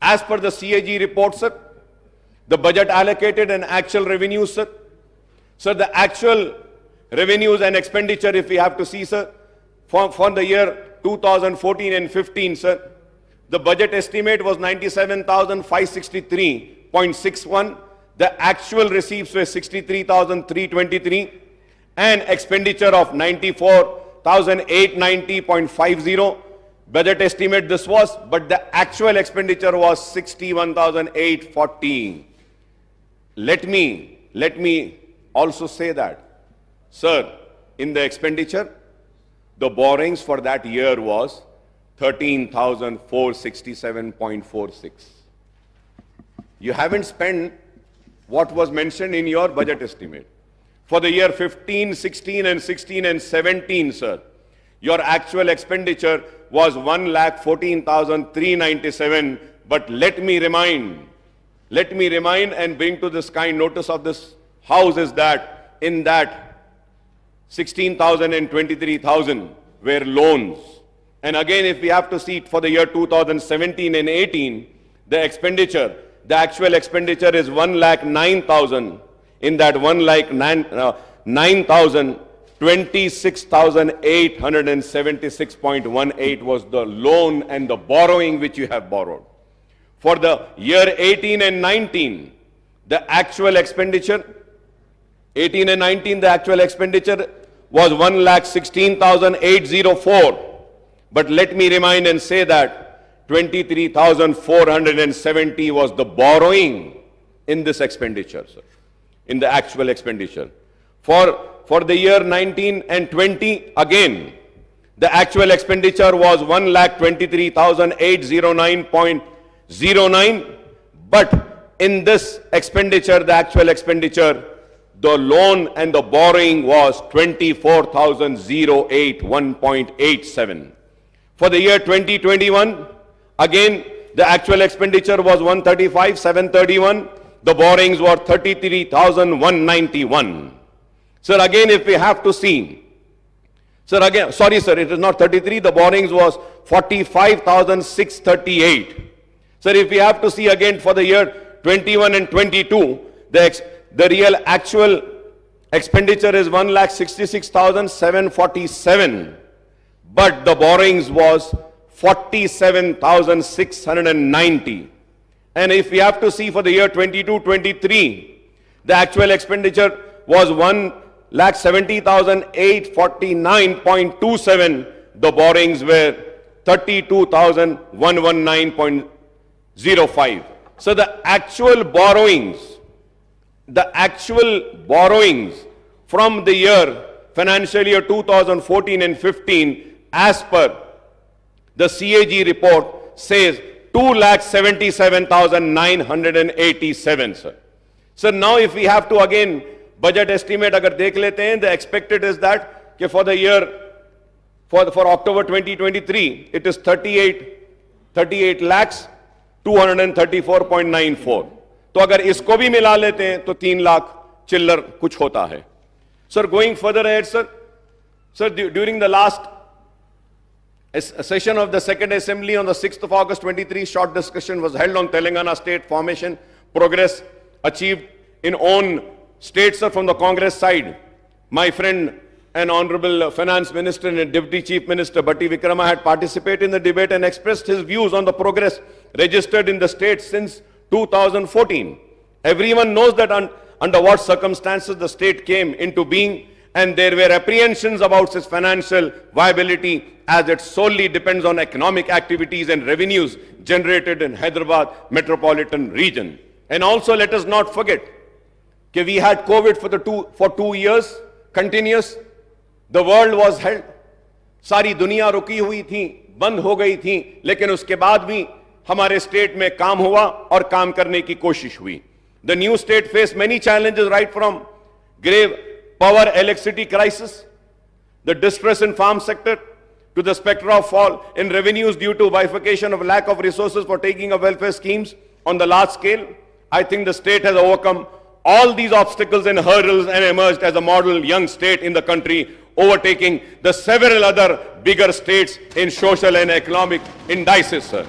as per the CAG report, sir, the budget allocated and actual revenues, sir. Sir, the actual revenues and expenditure, if we have to see, sir, for the year 2014 and 15, sir, the budget estimate was 97,563.61. The actual receipts were 63,323, and expenditure of 94,890.50. Budget estimate this was, but the actual expenditure was 61,840. Let me also say that, sir, in the expenditure, the borrowings for that year was 13,467.46. You haven't spent what was mentioned in your budget estimate. For the year 15, 16 and 16 and 17, sir, your actual expenditure was 1,14,397. But let me remind and bring to this kind notice of this House is that in that 16,000 and 23,000 were loans. And again, if we have to see it for the year 2017 and 18, the actual expenditure is 1,09,000. In that 1,09,000, 26,876.18 was the loan and the borrowing which you have borrowed. For the year 18 and 19, the actual expenditure, 18 and 19, the actual expenditure was 1,16,804. But let me remind and say that 23,470 was the borrowing in this expenditure, sir, in the actual expenditure. For the year 19 and 20, again, the actual expenditure was 1,23,809.09. But in this expenditure, the actual expenditure, the loan and the borrowing was 24,081.87. For the year 2021, again, the actual expenditure was 135,731. The borrowings were 33,191. Sir, again, if we have to see, sir, again, sorry, sir, it is not 33. The borrowings was 45,638. Sir, if we have to see again for the year 21 and 22, the real actual expenditure is 1,66,747. But the borrowings was 47,690. And if we have to see for the year 22-23, the actual expenditure was 1,70,849.27. The borrowings were 32,119.05. So the actual borrowings from the year financial year 2014 and 15, as per the CAG report, says 2,77,987, sir. So now if we have to again budget estimate agar dekh lete hain, the expected is that for the year, for October 2023, it is 38 lakhs 234.94. तो अगर इसको भी मिला लेते हैं तो 3 लाख चिल्लर कुछ होता है. Sir, going further ahead, sir, during the last session of the Second Assembly on the 6th of August 23, short discussion was held on Telangana state formation, progress achieved in own states, sir, from the Congress side. My friend and Honorable Finance Minister and Deputy Chief Minister Bhatti Vikrama had participated in the debate and expressed his views on the progress registered in the states since 2014. Everyone knows that under what circumstances the state came into being, and there were apprehensions about its financial viability as it solely depends on economic activities and revenues generated in Hyderabad metropolitan region. And also let us not forget that we had COVID for 2 years continuous. The world was held. सारी दुनिया रुकी हुई थी, बंद हो गई थी, लेकिन उसके बाद भी हमारे स्टेट में काम हुआ और काम करने की कोशिश हुई. The new state faced many challenges, right from grave power electricity crisis, the distress in farm sector, to the specter of fall in revenues due to bifurcation of lack of resources for taking of welfare schemes on the large scale. I think the state has overcome all these obstacles and hurdles and emerged as a model young state in the country, overtaking the several other bigger states in social and economic indices, sir.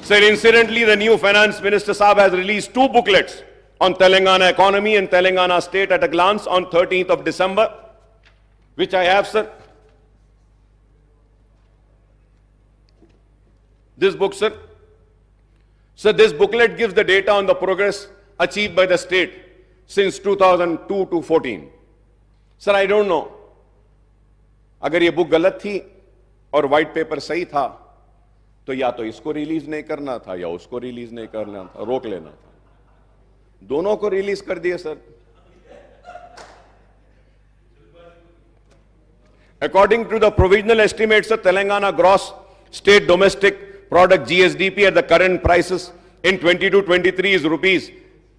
Sir, incidentally, the new Finance Minister Saab has released 2 booklets on Telangana economy and Telangana state at a glance on 13th of December, which I have, sir. This book, sir. So this booklet gives the data on the progress achieved by the state since 2002 to 14. Sir, I don't know. अगर ये बुक गलत थी और व्हाइट पेपर सही था, तो या तो इसको रिलीज नहीं करना था या उसको रिलीज नहीं करना था, रोक लेना था. दोनों को रिलीज कर दिए, sir. According to the provisional estimates of Telangana gross state domestic product GSDP at the current prices in 22-23 is rupees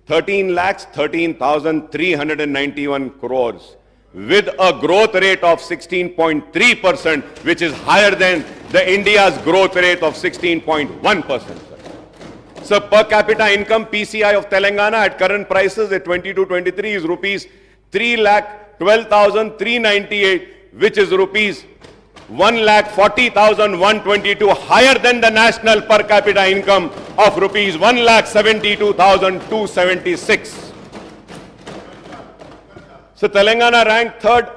13,13,391 crores with a growth rate of 16.3%, which is higher than the India's growth rate of 16.1%. So per capita income PCI of Telangana at current prices at 22-23 is rupees 3,12,398, which is rupees 1,40,122, higher than the national per capita income of rupees 1,72,276. So Telangana ranked third.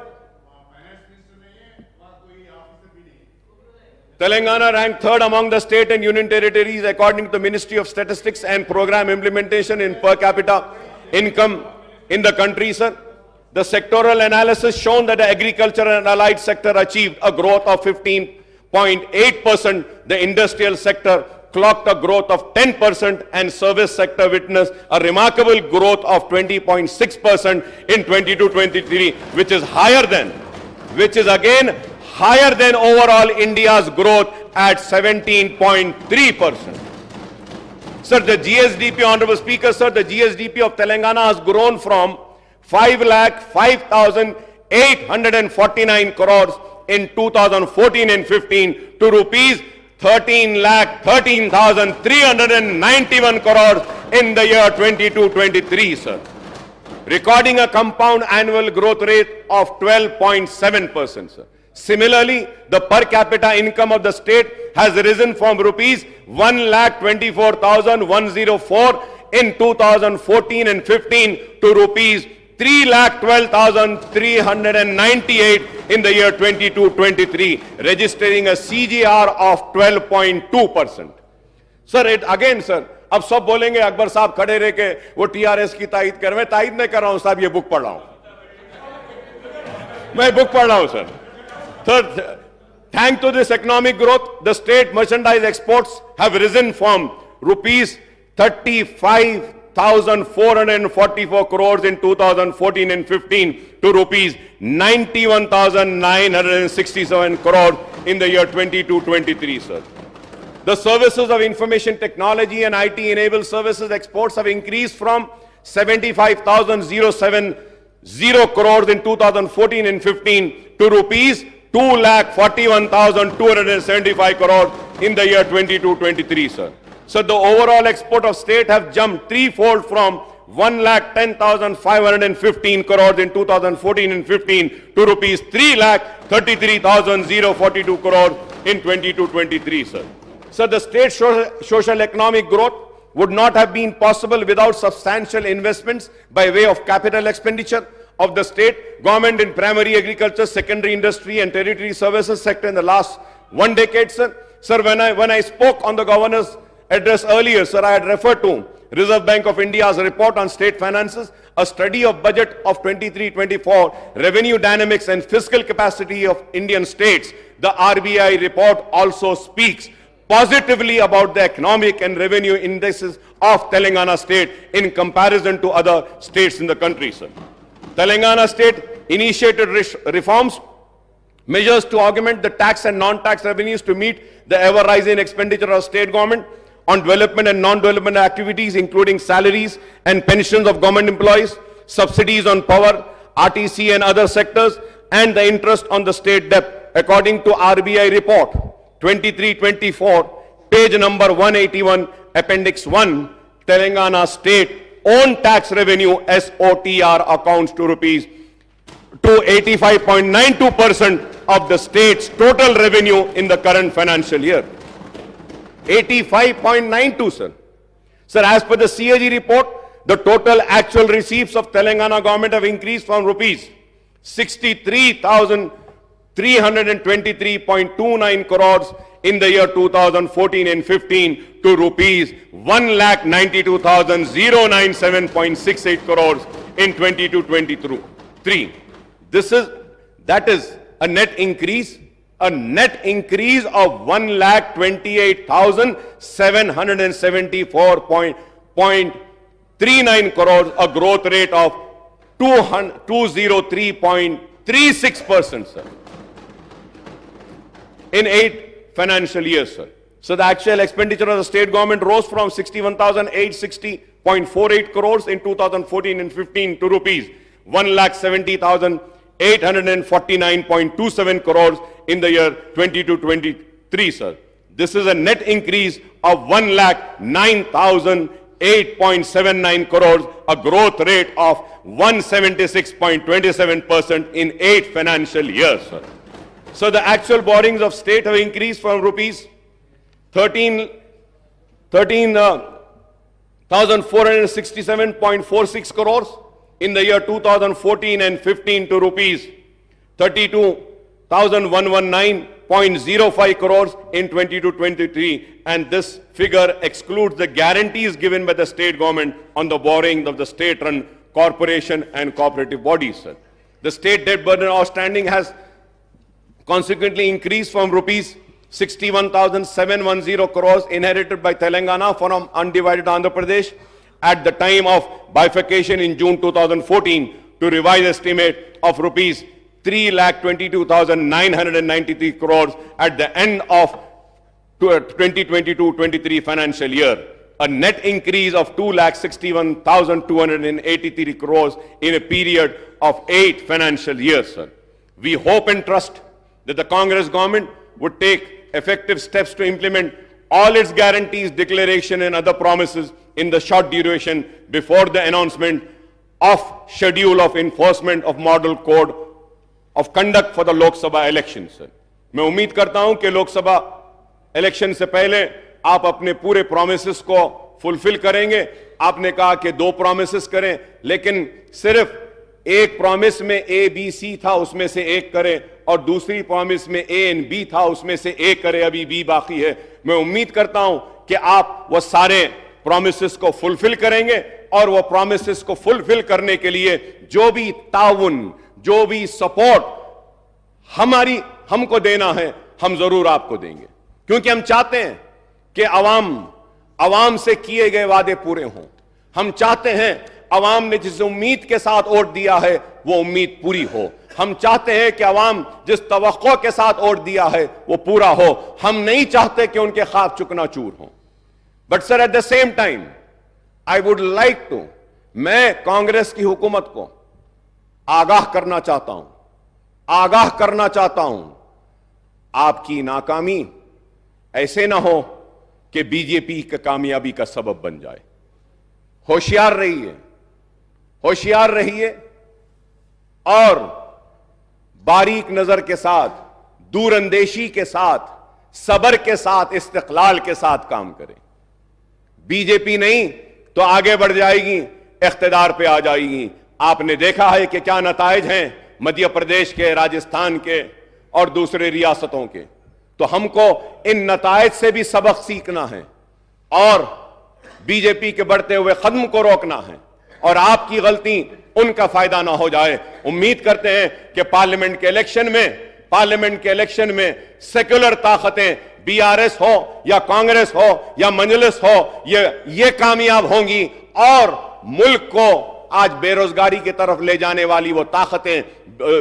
Telangana ranked third among the state and union territories according to the Ministry of Statistics and Program Implementation in per capita income in the country, sir. The sectoral analysis shown that the agriculture and allied sector achieved a growth of 15.8%, the industrial sector clocked a growth of 10%, and service sector witnessed a remarkable growth of 20.6% in 22-23, which is again higher than overall India's growth at 17.3%. Sir, the GSDP, Honorable Speaker, sir, the GSDP of Telangana has grown from 5,05,849 crores in 2014 and 15 to rupees 13,13,391 crores in the year 22-23, sir, recording a compound annual growth rate of 12.7%, sir. Similarly, the per capita income of the state has risen from rupees 1,24,104 in 2014 and 15 to rupees 3,12,398 in the year 22-23, registering a CGR of 12.2%. Sir, it again, sir, अब सब बोलेंगे अकबर साहब खड़े रह के वो टीआरएस की तायद कर, मैं तायद नहीं कर रहा हूं साहब, ये बुक पढ़ रहा हूं, मैं बुक पढ़ रहा हूं sir. Third, thanks to this economic growth, the state merchandise exports have risen from rupees 35,444 crores in 2014 and 15 to rupees 91,967 crores in the year 22-23, sir. The services of information technology and IT enabled services exports have increased from 75,070 crores in 2014 and 15 to rupees 2,41,275 crores in the year 22-23, sir. So the overall export of state have jumped threefold from 1,10,515 crores in 2014 and 15 to rupees 3,33,042 crores in 22-23, sir. So the state social economic growth would not have been possible without substantial investments by way of capital expenditure of the state government in primary agriculture, secondary industry and territory services sector in the last 1 decade, sir. Sir, when I spoke on the governor's address earlier, sir, I had referred to Reserve Bank of India's report on state finances, a study of budget of 23-24, revenue dynamics and fiscal capacity of Indian states, the RBI report also speaks positively about the economic and revenue indices of Telangana state in comparison to other states in the country, sir. Telangana state initiated reforms, measures to augment the tax and non-tax revenues to meet the ever-rising expenditure of state government on development and non-development activities, including salaries and pensions of government employees, subsidies on power, RTC and other sectors, and the interest on the state debt. According to RBI report 23-24, page number 181, appendix 1, Telangana state own tax revenue SOTR accounts to rupees to 85.92% of the state's total revenue in the current financial year. 85.92, sir. Sir, as per the CAG report, the total actual receipts of Telangana government have increased from rupees 63,323.29 crores in the year 2014 and 15 to rupees 1,92,097.68 crores in 22-23. That is a net increase of 1,28,774.39 crores, a growth rate of 203.36%, sir, in 8 financial years, sir. So the actual expenditure of the state government rose from 61,860.48 crores in 2014 and 15 to rupees 1,70,849.27 crores in the year 22-23, sir. This is a net increase of 1,09,008.79 crores, a growth rate of 176.27% in 8 financial years, sir. So the actual borrowings of state have increased from rupees 13,467.46 crores in the year 2014 and 15 to rupees 32,119.05 crores in 22-23, and this figure excludes the guarantees given by the state government on the borrowing of the state-run corporation and cooperative bodies, sir. The state debt burden outstanding has consequently increased from rupees 61,710 crores inherited by Telangana from undivided Andhra Pradesh at the time of bifurcation in June 2014 to revised estimate of rupees 3,22,993 crores at the end of 2022-23 financial year, a net increase of 2,61,283 crores in a period of 8 financial years, sir. We hope and trust that the Congress government would take effective steps to implement all its guarantees, declaration and other promises in the short duration before the announcement of schedule of enforcement of model code of conduct for the Lok Sabha elections, sir. मैं उम्मीद करता हूं कि लोकसभा इलेक्शन से पहले आप अपने पूरे प्रोमिसेस को फुलफिल करेंगे। आपने कहा कि 2 प्रोमिसेस करें, लेकिन सिर्फ एक प्रॉमिस में ए बी सी था, उसमें से एक करें, और दूसरी प्रॉमिस में ए एंड बी था, उसमें से एक करें, अभी बी बाकी है। मैं उम्मीद करता हूं कि आप वो सारे प्रॉमिसेस को फुलफिल करेंगे और वो प्रॉमिसेस को फुलफिल करने के लिए जो भी ताउन, जो भी सपोर्ट हमको देना है, हम जरूर आपको देंगे, क्योंकि हम चाहते हैं कि अवाम से किए गए वादे पूरे हों। हम चाहते हैं अवाम ने जिस उम्मीद के साथ वोट दिया है वो उम्मीद पूरी हो। हम चाहते हैं कि अवाम जिस तवक्को के साथ वोट दिया है वो पूरा हो। हम नहीं चाहते कि उनके ख्वाब चुकनाचूर हो। But sir, at the same time I would like to, मैं कांग्रेस की हुकूमत को आगाह करना चाहता हूं, आपकी नाकामी ऐसे ना हो कि बीजेपी की कामयाबी का सबब बन जाए। होशियार रहिए और बारीक नजर के साथ, दूरंदेशी के साथ, सब्र के साथ, इस्तिक़लाल के साथ काम करें। बीजेपी नहीं तो आगे बढ़ जाएगी, इख्तिदार पे आ जाएगी। आपने देखा है कि क्या नताइज हैं मध्य प्रदेश के, राजस्थान के और दूसरे रियासतों के। तो हमको इन नताइज से भी सबक सीखना है और बीजेपी के बढ़ते हुए कदम को रोकना है और आपकी गलती उनका फायदा ना हो जाए। उम्मीद करते हैं कि पार्लियामेंट के इलेक्शन में सेक्युलर ताकतें बीआरएस हो या कांग्रेस हो या मजलिस हो ये कामयाब होंगी और मुल्क को आज बेरोजगारी की तरफ ले जाने वाली वो ताकतें,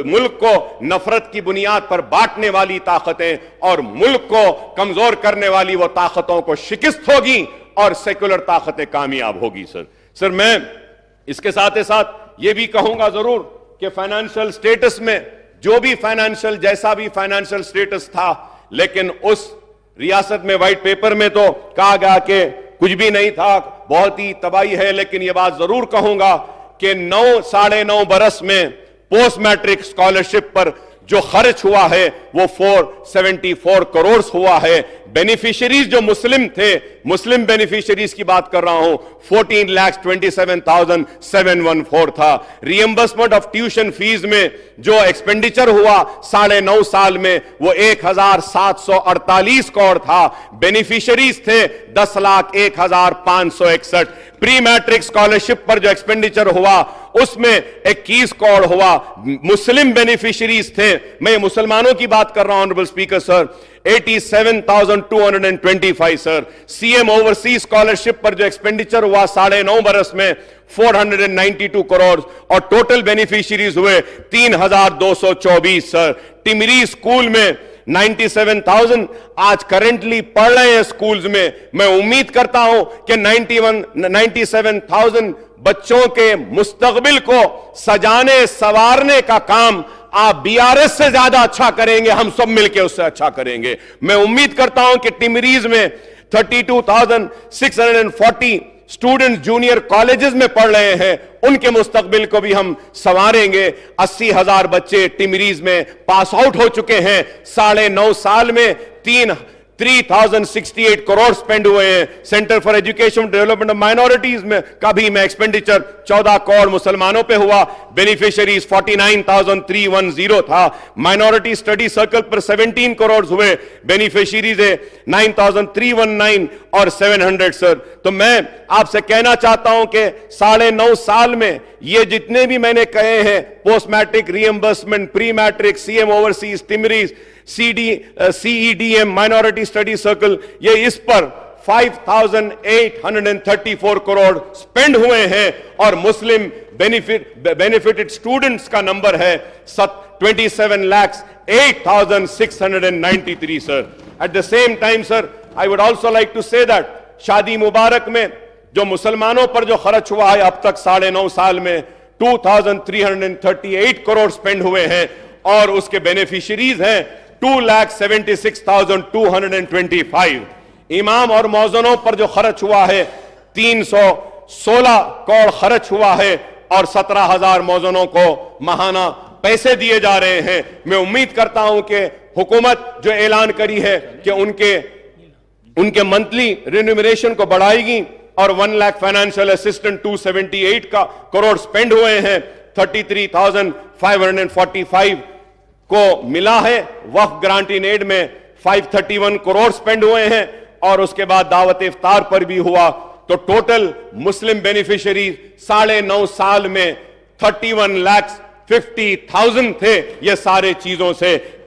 मुल्क को नफरत की बुनियाद पर बांटने वाली ताकतें और मुल्क को कमजोर करने वाली वो ताकतों को शिकस्त होगी और सेक्युलर ताकतें कामयाब होगी। सर मैं इसके साथ ही साथ ये भी कहूंगा जरूर कि फाइनेंशियल स्टेटस में जो भी जैसा भी फाइनेंशियल स्टेटस था, लेकिन उस रियासत में व्हाइट पेपर में तो कहा गया कि कुछ भी नहीं था, बहुत ही तबाही है। लेकिन यह बात जरूर कहूंगा कि 9-9.5 बरस में पोस्ट मैट्रिक स्कॉलरशिप पर जो खर्च हुआ है वो 474 करोड़ हुआ है। बेनिफिशियरीज जो मुस्लिम थे, मुस्लिम बेनिफिशियरीज की बात कर रहा हूं, 14,27,714 था। रीएम्बर्समेंट ऑफ ट्यूशन फीस में जो एक्सपेंडिचर हुआ 9.5 साल में वो 1,748 करोड़ था। बेनिफिशियरीज थे 10,01,561। प्री मैट्रिक स्कॉलरशिप पर जो एक्सपेंडिचर हुआ उसमें 21 करोड़ हुआ। मुस्लिम बेनिफिशियरीज थे, मैं मुसलमानों की बात कर रहा हूं honourable speaker sir, 87,225 sir. CM overseas scholarship पर जो एक्सपेंडिचर हुआ 9.5 बरस में 492 करोड़ और टोटल बेनिफिशियरीज हुए 3,224 सर। टिमरी स्कूल में 97,000 आज करेंटली पढ़ रहे हैं स्कूल्स में। मैं उम्मीद करता हूं कि 97,000 बच्चों के मुस्तकबिल को सजाने संवारने का काम आप बीआरएस से ज्यादा अच्छा करेंगे, हम सब मिलकर उससे अच्छा करेंगे। मैं उम्मीद करता हूं कि टिमरीज में 32,640 स्टूडेंट्स जूनियर कॉलेजेस में पढ़ रहे हैं, उनके मुस्तकबिल को भी हम संवारेंगे। 80,000 बच्चे टिमरीज में पास आउट हो चुके हैं। 9.5 साल में 3,068 करोड़ स्पेंड हुए हैं। Centre for education development of minorities में का भी मैं एक्सपेंडिचर 14 करोड़ मुसलमानों पे हुआ। बेनिफिशियरीज 49,310 था। माइनॉरिटी स्टडी सर्कल पर 17 करोड़ हुए। बेनिफिशियरीज है 9,319 और 700 सर। तो मैं आपसे कहना चाहता हूं कि 9.5 साल में ये जितने भी मैंने कहे हैं, post matric reimbursement, pre matric, CM overseas, टिमरीज, CEDM माइनॉरिटी स्टडी सर्कल, ये इस पर 5,834 करोड़ स्पेंड हुए हैं और मुस्लिम बेनिफिटेड स्टूडेंट्स का नंबर है 27,08,693 sir. At the same time sir, I would also like to say that Shaadi Mubarak में जो मुसलमानों पर जो खर्च हुआ है अब तक 9.5 साल में 2,338 करोड़ स्पेंड हुए हैं और उसके बेनिफिशियरीज हैं 2,76,225। इमाम और मौजनों पर जो खर्च हुआ है 316 करोड़ खर्च हुआ है और 17,000 मौजनों को माहाना पैसे दिए जा रहे हैं। मैं उम्मीद करता हूं कि हुकूमत जो ऐलान करी है कि उनके मंथली रिन्यूमरेशन को बढ़ाएगी और 1 lakh financial assistant 278 crore spend हुए हैं। 33,545 को मिला है। वक्फ ग्रांट इन एड में 531 करोड़ स्पेंड हुए हैं और उसके बाद दावत इफ्तार पर भी हुआ। तो टोटल मुस्लिम बेनिफिशियरी 9.5 साल में 31,50,000 थे ये सारे चीजों से।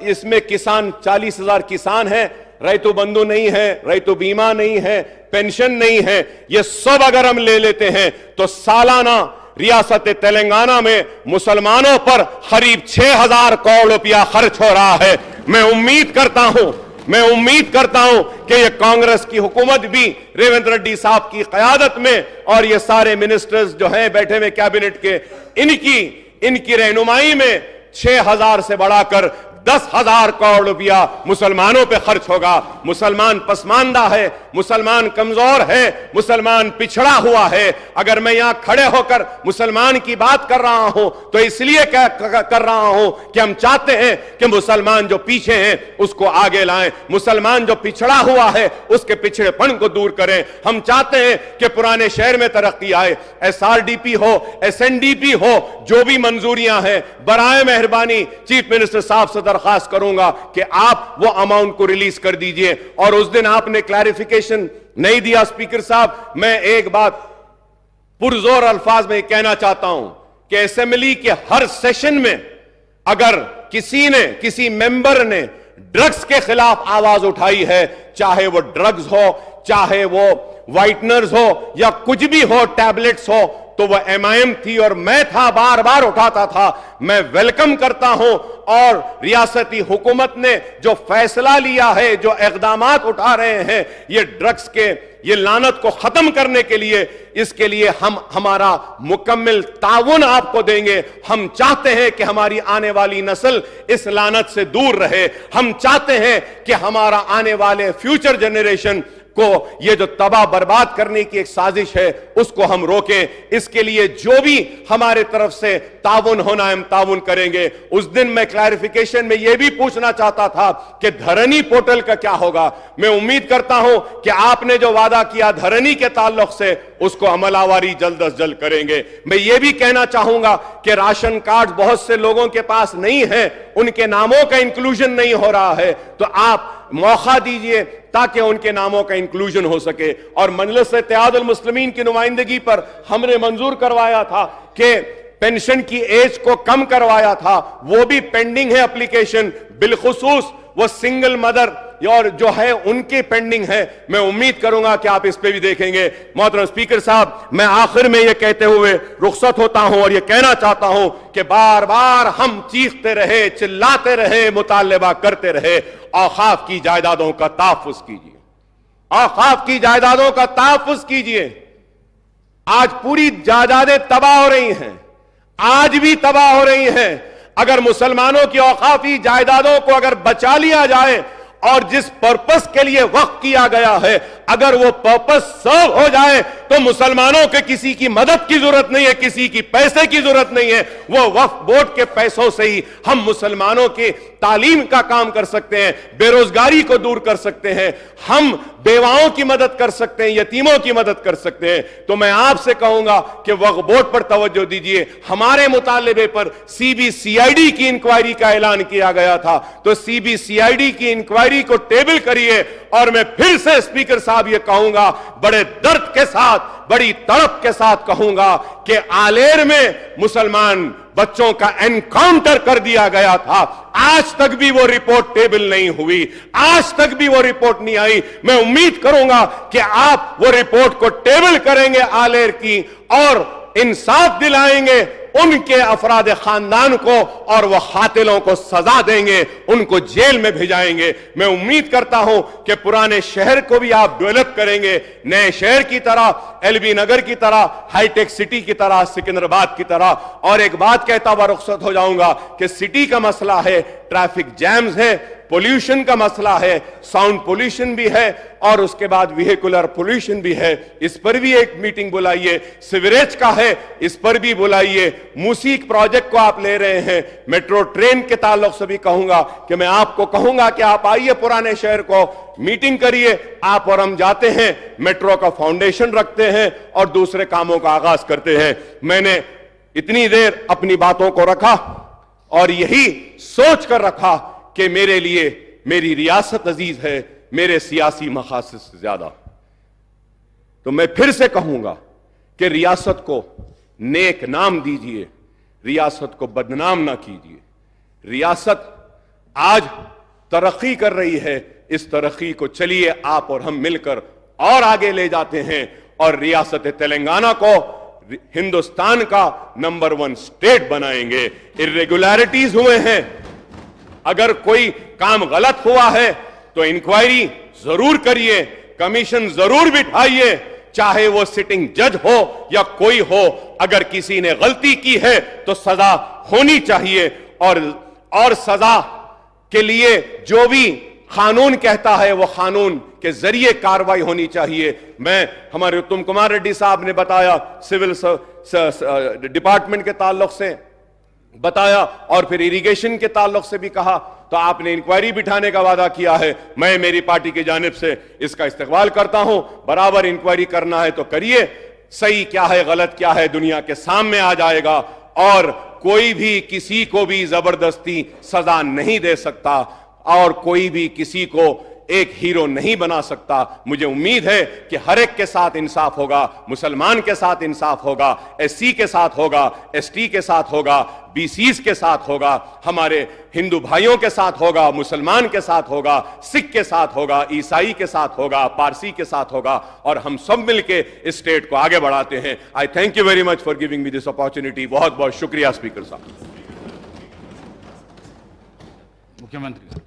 इसमें किसान 40,000 किसान है, रैतु बंधु नहीं है, रैतु बीमा नहीं है, पेंशन नहीं है। ये सब अगर हम ले लेते हैं तो सालाना रियासत तेलंगाना में मुसलमानों पर करीब 6,000 करोड़ रुपया खर्च हो रहा है। मैं उम्मीद करता हूं कि ये कांग्रेस की हुकूमत भी रेवंत रेड्डी साहब की क़यादत में और ये सारे मिनिस्टर्स जो हैं बैठे हुए कैबिनेट के, इनकी रहनुमाई में 6,000 से बढ़ाकर 10,000 करोड़ रुपया मुसलमानों पे खर्च होगा। मुसलमान पसमानदा है, मुसलमान कमजोर है, मुसलमान पिछड़ा हुआ है। अगर मैं यहां खड़े होकर मुसलमान की बात कर रहा हूं तो इसलिए कर रहा हूं कि हम चाहते हैं कि मुसलमान जो पीछे हैं उसको आगे लाएं, मुसलमान जो पिछड़ा हुआ है उसके पिछड़ेपन को दूर करें। हम चाहते हैं कि पुराने शहर में तरक्की आए, SRDP हो, SNDP हो, जो भी मंजूरियां हैं बराए मेहरबानी चीफ मिनिस्टर साहब से दरख्वास्त करूंगा कि आप वो अमाउंट को रिलीज कर दीजिए। और उस दिन आपने क्लैरिफिकेशन नहीं दिया स्पीकर साहब। मैं एक बात पुरजोर अल्फाज में कहना चाहता हूं कि असेंबली के हर सेशन में अगर किसी मेंबर ने ड्रग्स के खिलाफ आवाज उठाई है, चाहे वो ड्रग्स हो, चाहे वो वाइटनर्स हो, या कुछ भी हो, टैबलेट्स हो, तो वह एमआईएम थी और मैं था, बार बार उठाता था। मैं वेलकम करता हूं और रियासती हुकूमत ने जो फैसला लिया है, जो इक़दामात उठा रहे हैं ये ड्रग्स के ये लानत को खत्म करने के लिए, इसके लिए हम हमारा मुकम्मल ताउन आपको देंगे। हम चाहते हैं कि हमारी आने वाली नस्ल इस लानत से दूर रहे। हम चाहते हैं कि हमारा आने वाले फ्यूचर जनरेशन को ये जो तबाह बर्बाद करने की एक साजिश है उसको हम रोकें। इसके लिए जो भी हमारे तरफ से ताउन होना हम ताउन करेंगे। उस दिन मैं क्लैरिफिकेशन में यह भी पूछना चाहता था कि धरनी पोर्टल का क्या होगा। मैं उम्मीद करता हूं कि आपने जो वादा किया धरनी के ताल्लुक से उसको अमलावारी जल्द अज जल्द करेंगे। मैं ये भी कहना चाहूंगा कि राशन कार्ड बहुत से लोगों के पास नहीं है, उनके नामों का इंक्लूजन नहीं हो रहा है, तो आप मौका दीजिए ताकि उनके नामों का इंक्लूजन हो सके। और मजलिस इत्तेहादुल मुस्लिमीन की नुमाइंदगी पर हमने मंजूर करवाया था कि पेंशन की एज को कम करवाया था, वो भी पेंडिंग है एप्लीकेशन, बिलखुसूस वो सिंगल मदर और जो है उनकी पेंडिंग है। मैं उम्मीद करूंगा कि आप इस पे भी देखेंगे। मोहतरम स्पीकर साहब, मैं आखिर में यह कहते हुए रुखसत होता हूं और यह कहना चाहता हूं कि बार बार हम चीखते रहे, चिल्लाते रहे, मुतालबा करते रहे, औकाफ की जायदादों का तहफ्फुज कीजिए, औकाफ की जायदादों का तहफ्फुज कीजिए। आज पूरी जायदादें तबाह हो रही हैं, आज भी तबाह हो रही हैं। अगर मुसलमानों की औकाफी जायदादों को अगर बचा लिया जाए और जिस पर्पस के लिए वक्फ किया गया है, अगर वो पर्पस सर्व हो जाए तो मुसलमानों के किसी की मदद की जरूरत नहीं है, किसी की पैसे की जरूरत नहीं है। वो वक्फ बोर्ड के पैसों से ही हम मुसलमानों की तालीम का काम कर सकते हैं, बेरोजगारी को दूर कर सकते हैं, हम बेवाओं की मदद कर सकते हैं, यतीमों की मदद कर सकते हैं। तो मैं आपसे कहूंगा कि वक्फ बोर्ड पर तवज्जो दीजिए। हमारे मुतालिबे पर सीबीसीआईडी की इंक्वायरी का ऐलान किया गया था, तो सीबीसीआईडी की इंक्वायरी को टेबल करिए। और मैं फिर से स्पीकर साहब ये कहूंगा, बड़े दर्द के साथ, बड़ी तड़प के साथ कहूंगा कि आलेर में मुसलमान बच्चों का एनकाउंटर कर दिया गया था, आज तक भी वो रिपोर्ट टेबल नहीं हुई, आज तक भी वो रिपोर्ट नहीं आई। मैं उम्मीद करूंगा कि आप वो रिपोर्ट को टेबल करेंगे आलेर की और इंसाफ दिलाएंगे उनके अफराद खानदान को और वह कातिलों को सजा देंगे, उनको जेल में भेजाएंगे। मैं उम्मीद करता हूं कि पुराने शहर को भी आप डेवलप करेंगे, नए शहर की तरह, एलबी नगर की तरह, हाईटेक सिटी की तरह, सिकंदराबाद की तरह। और एक बात कहता हुआ रुखसत हो जाऊंगा कि सिटी का मसला है, ट्रैफिक जैम्स है, पोल्यूशन का मसला है, साउंड पोल्यूशन भी है और उसके बाद व्हीकुलर पोल्यूशन भी है। इस पर भी एक मीटिंग बुलाइए। सिवरेज का है, इस पर भी बुलाइए। मूसीक प्रोजेक्ट को आप ले रहे हैं, मेट्रो ट्रेन के ताल्लुक से भी कहूंगा कि मैं आपको कहूंगा कि आप आइए पुराने शहर को, मीटिंग करिए। आप और हम जाते हैं, मेट्रो का फाउंडेशन रखते हैं और दूसरे कामों का आगाज करते हैं। मैंने इतनी देर अपनी बातों को रखा और यही सोच कर रखा कि मेरे लिए मेरी रियासत अजीज है मेरे सियासी मकासद से ज्यादा। तो मैं फिर से कहूंगा कि रियासत को नेक नाम दीजिए, रियासत को बदनाम ना कीजिए। रियासत आज तरक्की कर रही है, इस तरक्की को चलिए आप और हम मिलकर और आगे ले जाते हैं और रियासत तेलंगाना को हिंदुस्तान का नंबर 1 स्टेट बनाएंगे। इर्रेगुलरिटीज हुए हैं, अगर कोई काम गलत हुआ है तो इंक्वायरी जरूर करिए, कमीशन जरूर बिठाइए, चाहे वो सिटिंग जज हो या कोई हो। अगर किसी ने गलती की है तो सजा होनी चाहिए और सजा के लिए जो भी कानून कहता है वो कानून के जरिए कार्रवाई होनी चाहिए। मैं हमारे उत्तम कुमार रेड्डी साहब ने बताया, सिविल डिपार्टमेंट के ताल्लुक से बताया और फिर इरिगेशन के ताल्लुक से भी कहा, तो आपने इंक्वायरी बिठाने का वादा किया है। मैं मेरी पार्टी की जानिब से इसका इस्तकबाल करता हूं। बराबर इंक्वायरी करना है तो करिए, सही क्या है गलत क्या है दुनिया के सामने आ जाएगा और कोई भी किसी को भी जबरदस्ती सजा नहीं दे सकता और कोई भी किसी को एक हीरो नहीं बना सकता। मुझे उम्मीद है कि हर एक के साथ इंसाफ होगा, मुसलमान के साथ इंसाफ होगा, एससी के साथ होगा, एसटी के साथ होगा, बीसीज के साथ होगा, हमारे हिंदू भाइयों के साथ होगा, मुसलमान के साथ होगा, सिख के साथ होगा, ईसाई के साथ होगा, पारसी के साथ होगा और हम सब मिलके इस स्टेट को आगे बढ़ाते हैं। आई thank you very much for giving me this opportunity. बहुत बहुत शुक्रिया स्पीकर साहब। ముఖ్యమంత్రి గారు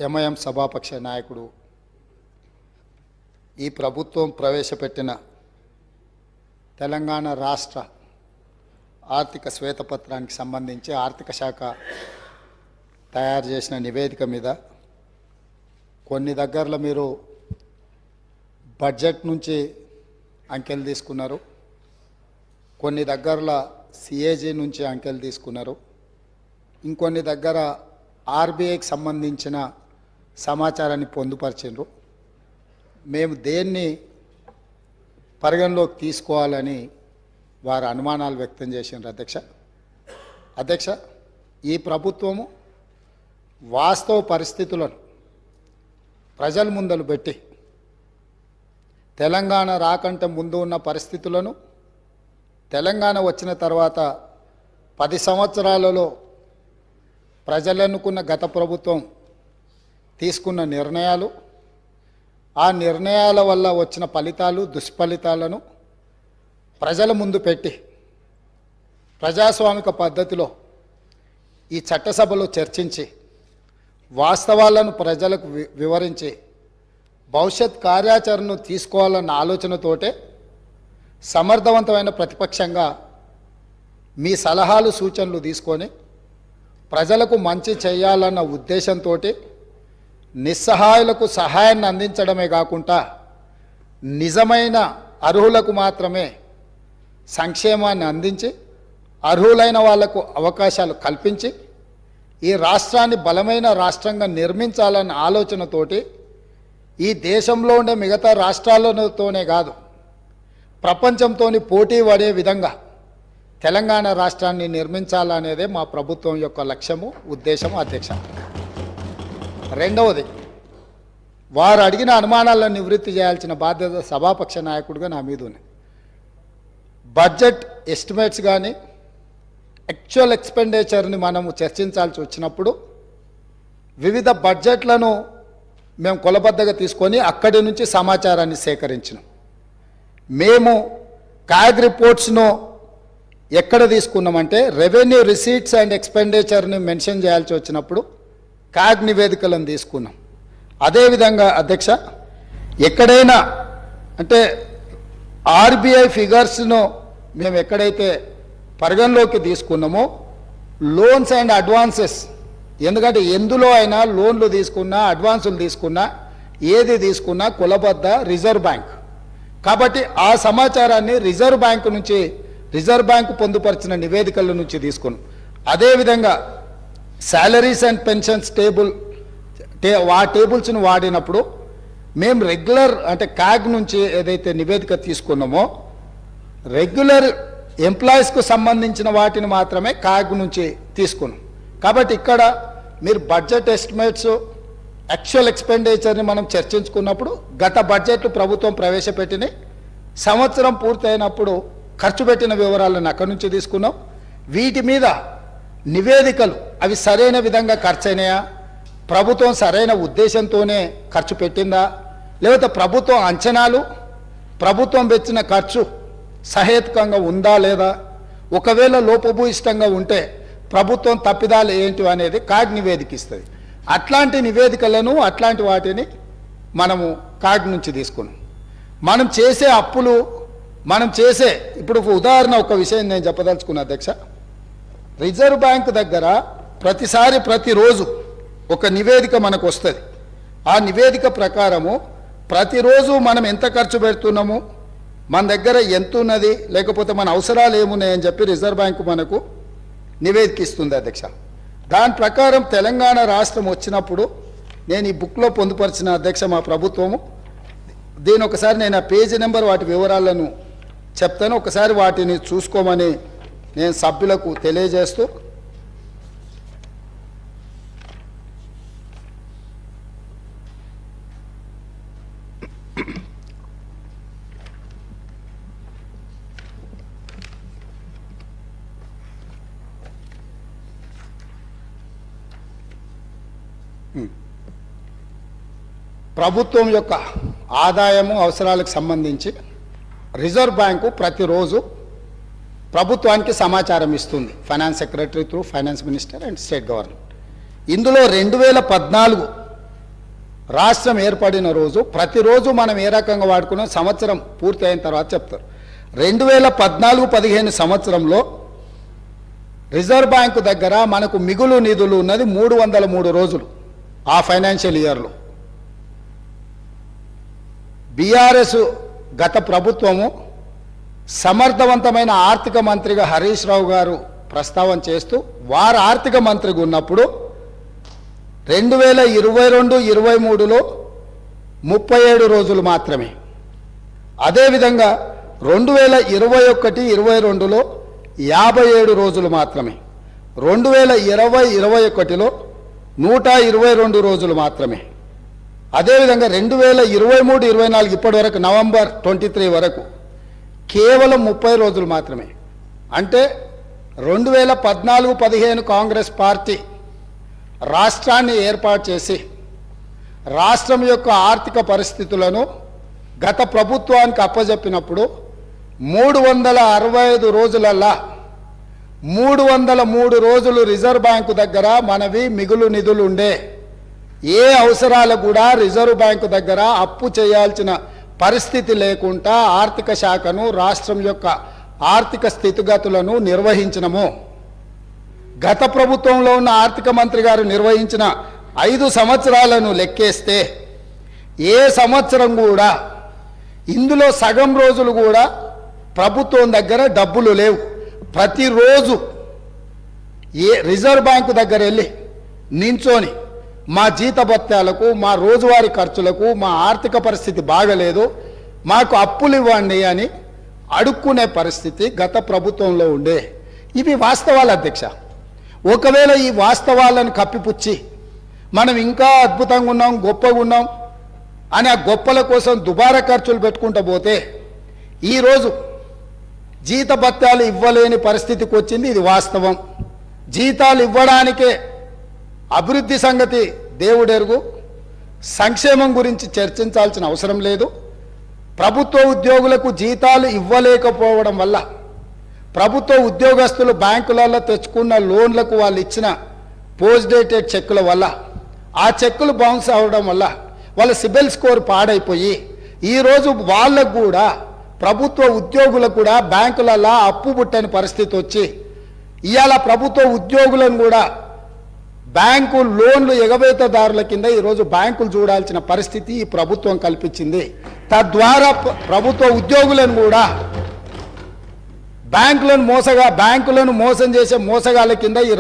ఎంఐఎం సభాపక్ష నాయకుడు ఈ ప్రభుత్వం ప్రవేశపెట్టిన తెలంగాణ రాష్ట్ర ఆర్థిక శ్వేతపత్రానికి సంబంధించి ఆర్థిక శాఖ తయారు చేసిన నివేదిక మీద కొన్ని దగ్గరలో మీరు బడ్జెట్ నుంచి అంకెలు తీసుకున్నారు, కొన్ని దగ్గరలో సిఏజీ నుంచి అంకెలు తీసుకున్నారు, ఇంకొన్ని దగ్గర ఆర్బీఐకి సంబంధించిన సమాచారాన్ని పొందుపరిచిండ్రు. మేము దేన్ని పరిగణలోకి తీసుకోవాలని వారు అనుమానాలు వ్యక్తం చేసిండ్రు. అధ్యక్ష ఈ ప్రభుత్వము వాస్తవ పరిస్థితులను ప్రజల ముందలు పెట్టి తెలంగాణ రాకంటే ముందు ఉన్న పరిస్థితులను, తెలంగాణ వచ్చిన తర్వాత 10 సంవత్సరాలలో ప్రజలనుకున్న గత ప్రభుత్వం తీసుకున్న నిర్ణయాలు, ఆ నిర్ణయాల వల్ల వచ్చిన ఫలితాలు, దుష్ఫలితాలను ప్రజల ముందు పెట్టి ప్రజాస్వామిక పద్ధతిలో ఈ చట్టసభలో చర్చించి వాస్తవాలను ప్రజలకు వివరించి భవిష్యత్ కార్యాచరణను తీసుకోవాలన్న ఆలోచనతోటే సమర్థవంతమైన ప్రతిపక్షంగా మీ సలహాలు సూచనలు తీసుకొని ప్రజలకు మంచి చేయాలన్న ఉద్దేశంతో నిస్సహాయులకు సహాయాన్ని అందించడమే కాకుండా నిజమైన అర్హులకు మాత్రమే సంక్షేమాన్ని అందించి అర్హులైన వాళ్లకు అవకాశాలు కల్పించి ఈ రాష్ట్రాన్ని బలమైన రాష్ట్రంగా నిర్మించాలన్న ఆలోచనతోటి ఈ దేశంలో ఉండే మిగతా రాష్ట్రాలతోనే కాదు ప్రపంచంతో పోటీ పడే విధంగా తెలంగాణ రాష్ట్రాన్ని నిర్మించాలనేదే మా ప్రభుత్వం యొక్క లక్ష్యము, ఉద్దేశము. అధ్యక్ష, రెండవది, వారు అడిగిన అనుమానాలను నివృత్తి చేయాల్సిన బాధ్యత సభాపక్ష నాయకుడిగా నా మీద ఉంది. బడ్జెట్ ఎస్టిమేట్స్ కానీ యాక్చువల్ ఎక్స్పెండిచర్ని మనము చర్చించాల్సి వచ్చినప్పుడు వివిధ బడ్జెట్లను మేము కొలబద్దగా తీసుకొని అక్కడి నుంచి సమాచారాన్ని సేకరించినాం. మేము క్యాగ్ రిపోర్ట్స్ను ఎక్కడ తీసుకున్నామంటే రెవెన్యూ రిసీట్స్ అండ్ ఎక్స్పెండిచర్ని మెన్షన్ చేయాల్సి వచ్చినప్పుడు క్యాగ్ నివేదికలను తీసుకున్నాం. అదేవిధంగా అధ్యక్ష, ఎక్కడైనా అంటే ఆర్బీఐ ఫిగర్స్ను మేము ఎక్కడైతే పరిగణలోకి తీసుకున్నామో లోన్స్ అండ్ అడ్వాన్సెస్, ఎందుకంటే ఎందులో అయినా లోన్లు తీసుకున్నా అడ్వాన్సులు తీసుకున్నా ఏది తీసుకున్నా కులబద్ద రిజర్వ్ బ్యాంక్ కాబట్టి ఆ సమాచారాన్ని రిజర్వ్ బ్యాంకు పొందుపరిచిన నివేదికల నుంచి తీసుకున్నాం. అదేవిధంగా శాలరీస్ అండ్ పెన్షన్స్ ఆ టేబుల్స్ను వాడినప్పుడు మేము రెగ్యులర్ అంటే క్యాగ్ నుంచి ఏదైతే నివేదిక తీసుకున్నామో రెగ్యులర్ ఎంప్లాయీస్కు సంబంధించిన వాటిని మాత్రమే క్యాగ్ నుంచి తీసుకున్నాం. కాబట్టి ఇక్కడ మీరు బడ్జెట్ ఎస్టిమేట్స్ యాక్చువల్ ఎక్స్పెండిచర్ని మనం చర్చించుకున్నప్పుడు గత బడ్జెట్లు ప్రభుత్వం ప్రవేశపెట్టిన సంవత్సరం పూర్తయినప్పుడు ఖర్చు పెట్టిన వివరాలను అక్కడి నుంచి తీసుకున్నాం. వీటి మీద నివేదికలు అవి సరైన విధంగా ఖర్చు అయినాయా, ప్రభుత్వం సరైన ఉద్దేశంతోనే ఖర్చు పెట్టిందా, లేకపోతే ప్రభుత్వం అంచనాలు ప్రభుత్వం పెట్టిన ఖర్చు సహేతుకంగా ఉందా లేదా, ఒకవేళ లోపభూయిష్టంగా ఉంటే ప్రభుత్వం తప్పిదాలు ఏంటి అనేది కాగ్ నివేదిక ఇస్తుంది. అట్లాంటి నివేదికలను అట్లాంటి వాటిని మనము కాగ్ నుంచి తీసుకున్నాం. మనం చేసే అప్పులు ఇప్పుడు ఉదాహరణ ఒక విషయం నేను చెప్పదలుచుకున్నా అధ్యక్ష. రిజర్వ్ బ్యాంక్ దగ్గర ప్రతిరోజు ఒక నివేదిక మనకు వస్తుంది. ఆ నివేదిక ప్రకారము ప్రతిరోజు మనం ఎంత ఖర్చు పెడుతున్నాము, మన దగ్గర ఎంత ఉన్నది, లేకపోతే మన అవసరాలు ఏమున్నాయని చెప్పి రిజర్వ్ బ్యాంకు మనకు నివేదిక ఇస్తుంది అధ్యక్ష. దాని ప్రకారం తెలంగాణ రాష్ట్రం వచ్చినప్పుడు నేను ఈ బుక్లో పొందుపరిచిన అధ్యక్ష మా ప్రభుత్వము దీని ఒకసారి నేను ఆ పేజీ నెంబర్ వాటి వివరాలను చెప్తాను, ఒకసారి వాటిని చూసుకోమని నేను సభ్యులకు తెలియజేస్తూ ప్రభుత్వం యొక్క ఆదాయము అవసరాలకు సంబంధించి రిజర్వ్ బ్యాంకు ప్రతిరోజు ప్రభుత్వానికి సమాచారం ఇస్తుంది, finance secretary through finance minister and state government. ఇందులో 2014 రాష్ట్రం ఏర్పడిన రోజు ప్రతిరోజు మనం ఏ రకంగా వాడుకున్నాం సంవత్సరం పూర్తి అయిన తర్వాత చెప్తారు. 2014-15 సంవత్సరంలో రిజర్వ్ బ్యాంకు దగ్గర మనకు మిగులు నిధులు ఉన్నది 303 రోజులు. ఆ ఫైనాన్షియల్ ఇయర్లో బీఆర్ఎస్ గత ప్రభుత్వము సమర్థవంతమైన ఆర్థిక మంత్రిగా హరీష్ రావు గారు ప్రస్తావన చేస్తూ వారు ఆర్థిక మంత్రిగా ఉన్నప్పుడు 2022-23లో 37 రోజులు మాత్రమే. అదేవిధంగా 2021-22లో 57 రోజులు మాత్రమే. 2020-21లో 122 రోజులు మాత్రమే. అదేవిధంగా 2023-24 ఇప్పటి వరకు నవంబర్ 23 వరకు కేవలం 30 రోజులు మాత్రమే. అంటే 2014-15 కాంగ్రెస్ పార్టీ రాష్ట్రాన్ని ఏర్పాటు చేసి రాష్ట్రం యొక్క ఆర్థిక పరిస్థితులను గత ప్రభుత్వానికి అప్పజెప్పినప్పుడు 365 రోజులల్లా 303 రోజులు రిజర్వ్ బ్యాంకు దగ్గర మనవి మిగులు నిధులు ఉండే. ఏ అవసరాలు కూడా రిజర్వ్ బ్యాంకు దగ్గర అప్పు చేయాల్సిన పరిస్థితి లేకుండా ఆర్థిక శాఖను రాష్ట్రం యొక్క ఆర్థిక స్థితిగతులను నిర్వహించినము. గత ప్రభుత్వంలో ఉన్న ఆర్థిక మంత్రి గారు నిర్వహించిన 5 సంవత్సరాలను లెక్కేస్తే ఏ సంవత్సరం కూడా ఇందులో సగం రోజులు కూడా ప్రభుత్వం దగ్గర డబ్బులు లేవు. ప్రతిరోజు రిజర్వ్ బ్యాంకు దగ్గర వెళ్ళి నించొని మా జీతభత్యాలకు, మా రోజువారీ ఖర్చులకు, మా ఆర్థిక పరిస్థితి బాగలేదు, మాకు అప్పులు ఇవ్వండి అని అడుక్కునే పరిస్థితి గత ప్రభుత్వంలో ఉండే. ఇవి వాస్తవాలు అధ్యక్ష. ఒకవేళ ఈ వాస్తవాలను కప్పిపుచ్చి మనం ఇంకా అద్భుతంగా ఉన్నాం, గొప్పగా ఉన్నాం అని ఆ గొప్పల కోసం దుబారా ఖర్చులు పెట్టుకుంటూ పోతే ఈరోజు జీతభత్యాలు ఇవ్వలేని పరిస్థితికి వచ్చింది. ఇది వాస్తవం. జీతాలు ఇవ్వడానికే అభివృద్ధి సంగతి దేవుడెరుగు, సంక్షేమం గురించి చర్చించాల్సిన అవసరం లేదు. ప్రభుత్వ ఉద్యోగులకు జీతాలు ఇవ్వలేకపోవడం వల్ల ప్రభుత్వ ఉద్యోగస్తులు బ్యాంకులలో తెచ్చుకున్న లోన్లకు వాళ్ళు ఇచ్చిన పోస్ట్ డేటెడ్ చెక్కుల వల్ల ఆ చెక్కులు బౌన్స్ అవ్వడం వల్ల వాళ్ళ సిబిల్ స్కోర్ పాడైపోయి ఈరోజు వాళ్ళకు కూడా ప్రభుత్వ ఉద్యోగులకు కూడా బ్యాంకులలో అప్పు పుట్టని పరిస్థితి వచ్చి ఇవాళ ప్రభుత్వ ఉద్యోగులను కూడా బ్యాంకు లోన్లు ఎగవేతదారుల కింద ఈరోజు బ్యాంకులు చూడాల్సిన పరిస్థితి ఈ ప్రభుత్వం కల్పించింది. తద్వారా ప్రభుత్వ ఉద్యోగులను కూడా బ్యాంకులను మోసం చేసే మోసగాళ్ళ కింద ఈ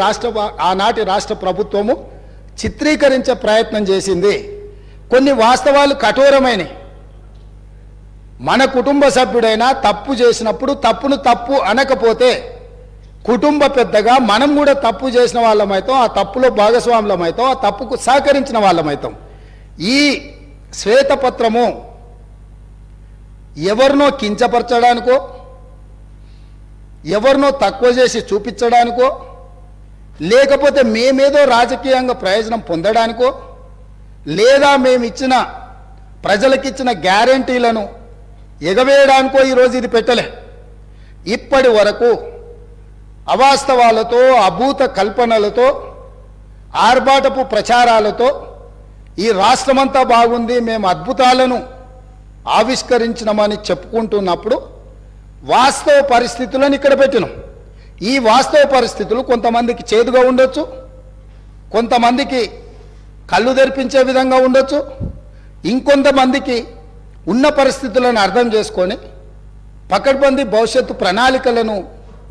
ఆనాటి రాష్ట్ర ప్రభుత్వము చిత్రీకరించే ప్రయత్నం చేసింది. కొన్ని వాస్తవాలు కఠోరమైనవి. మన కుటుంబ సభ్యుడైనా తప్పు చేసినప్పుడు తప్పును తప్పు అనకపోతే కుటుంబ పెద్దగా మనం కూడా తప్పు చేసిన వాళ్ళమైతాం, ఆ తప్పులో భాగస్వాములమైతాం, ఆ తప్పుకు సహకరించిన వాళ్ళమైతాం. ఈ శ్వేతపత్రము ఎవరినో కించపరచడానికో, ఎవరినో తక్కువ చేసి చూపించడానికో, లేకపోతే మేమేదో రాజకీయంగా ప్రయోజనం పొందడానికో, లేదా మేమిచ్చిన ప్రజలకిచ్చిన గ్యారంటీలను ఎగవేయడానికో ఈరోజు ఇది పెట్టలే. ఇప్పటి వరకు అవాస్తవాలతో, అభూత కల్పనలతో, ఆర్భాటపు ప్రచారాలతో ఈ రాష్ట్రమంతా బాగుంది, మేము అద్భుతాలను ఆవిష్కరించినామని చెప్పుకుంటున్నప్పుడు వాస్తవ పరిస్థితులను ఇక్కడ పెట్టినాం. ఈ వాస్తవ పరిస్థితులు కొంతమందికి చేదుగా ఉండొచ్చు, కొంతమందికి కళ్ళు తెరిపించే విధంగా ఉండొచ్చు, ఇంకొంతమందికి ఉన్న పరిస్థితులను అర్థం చేసుకొని పకడ్బందీ భవిష్యత్తు ప్రణాళికలను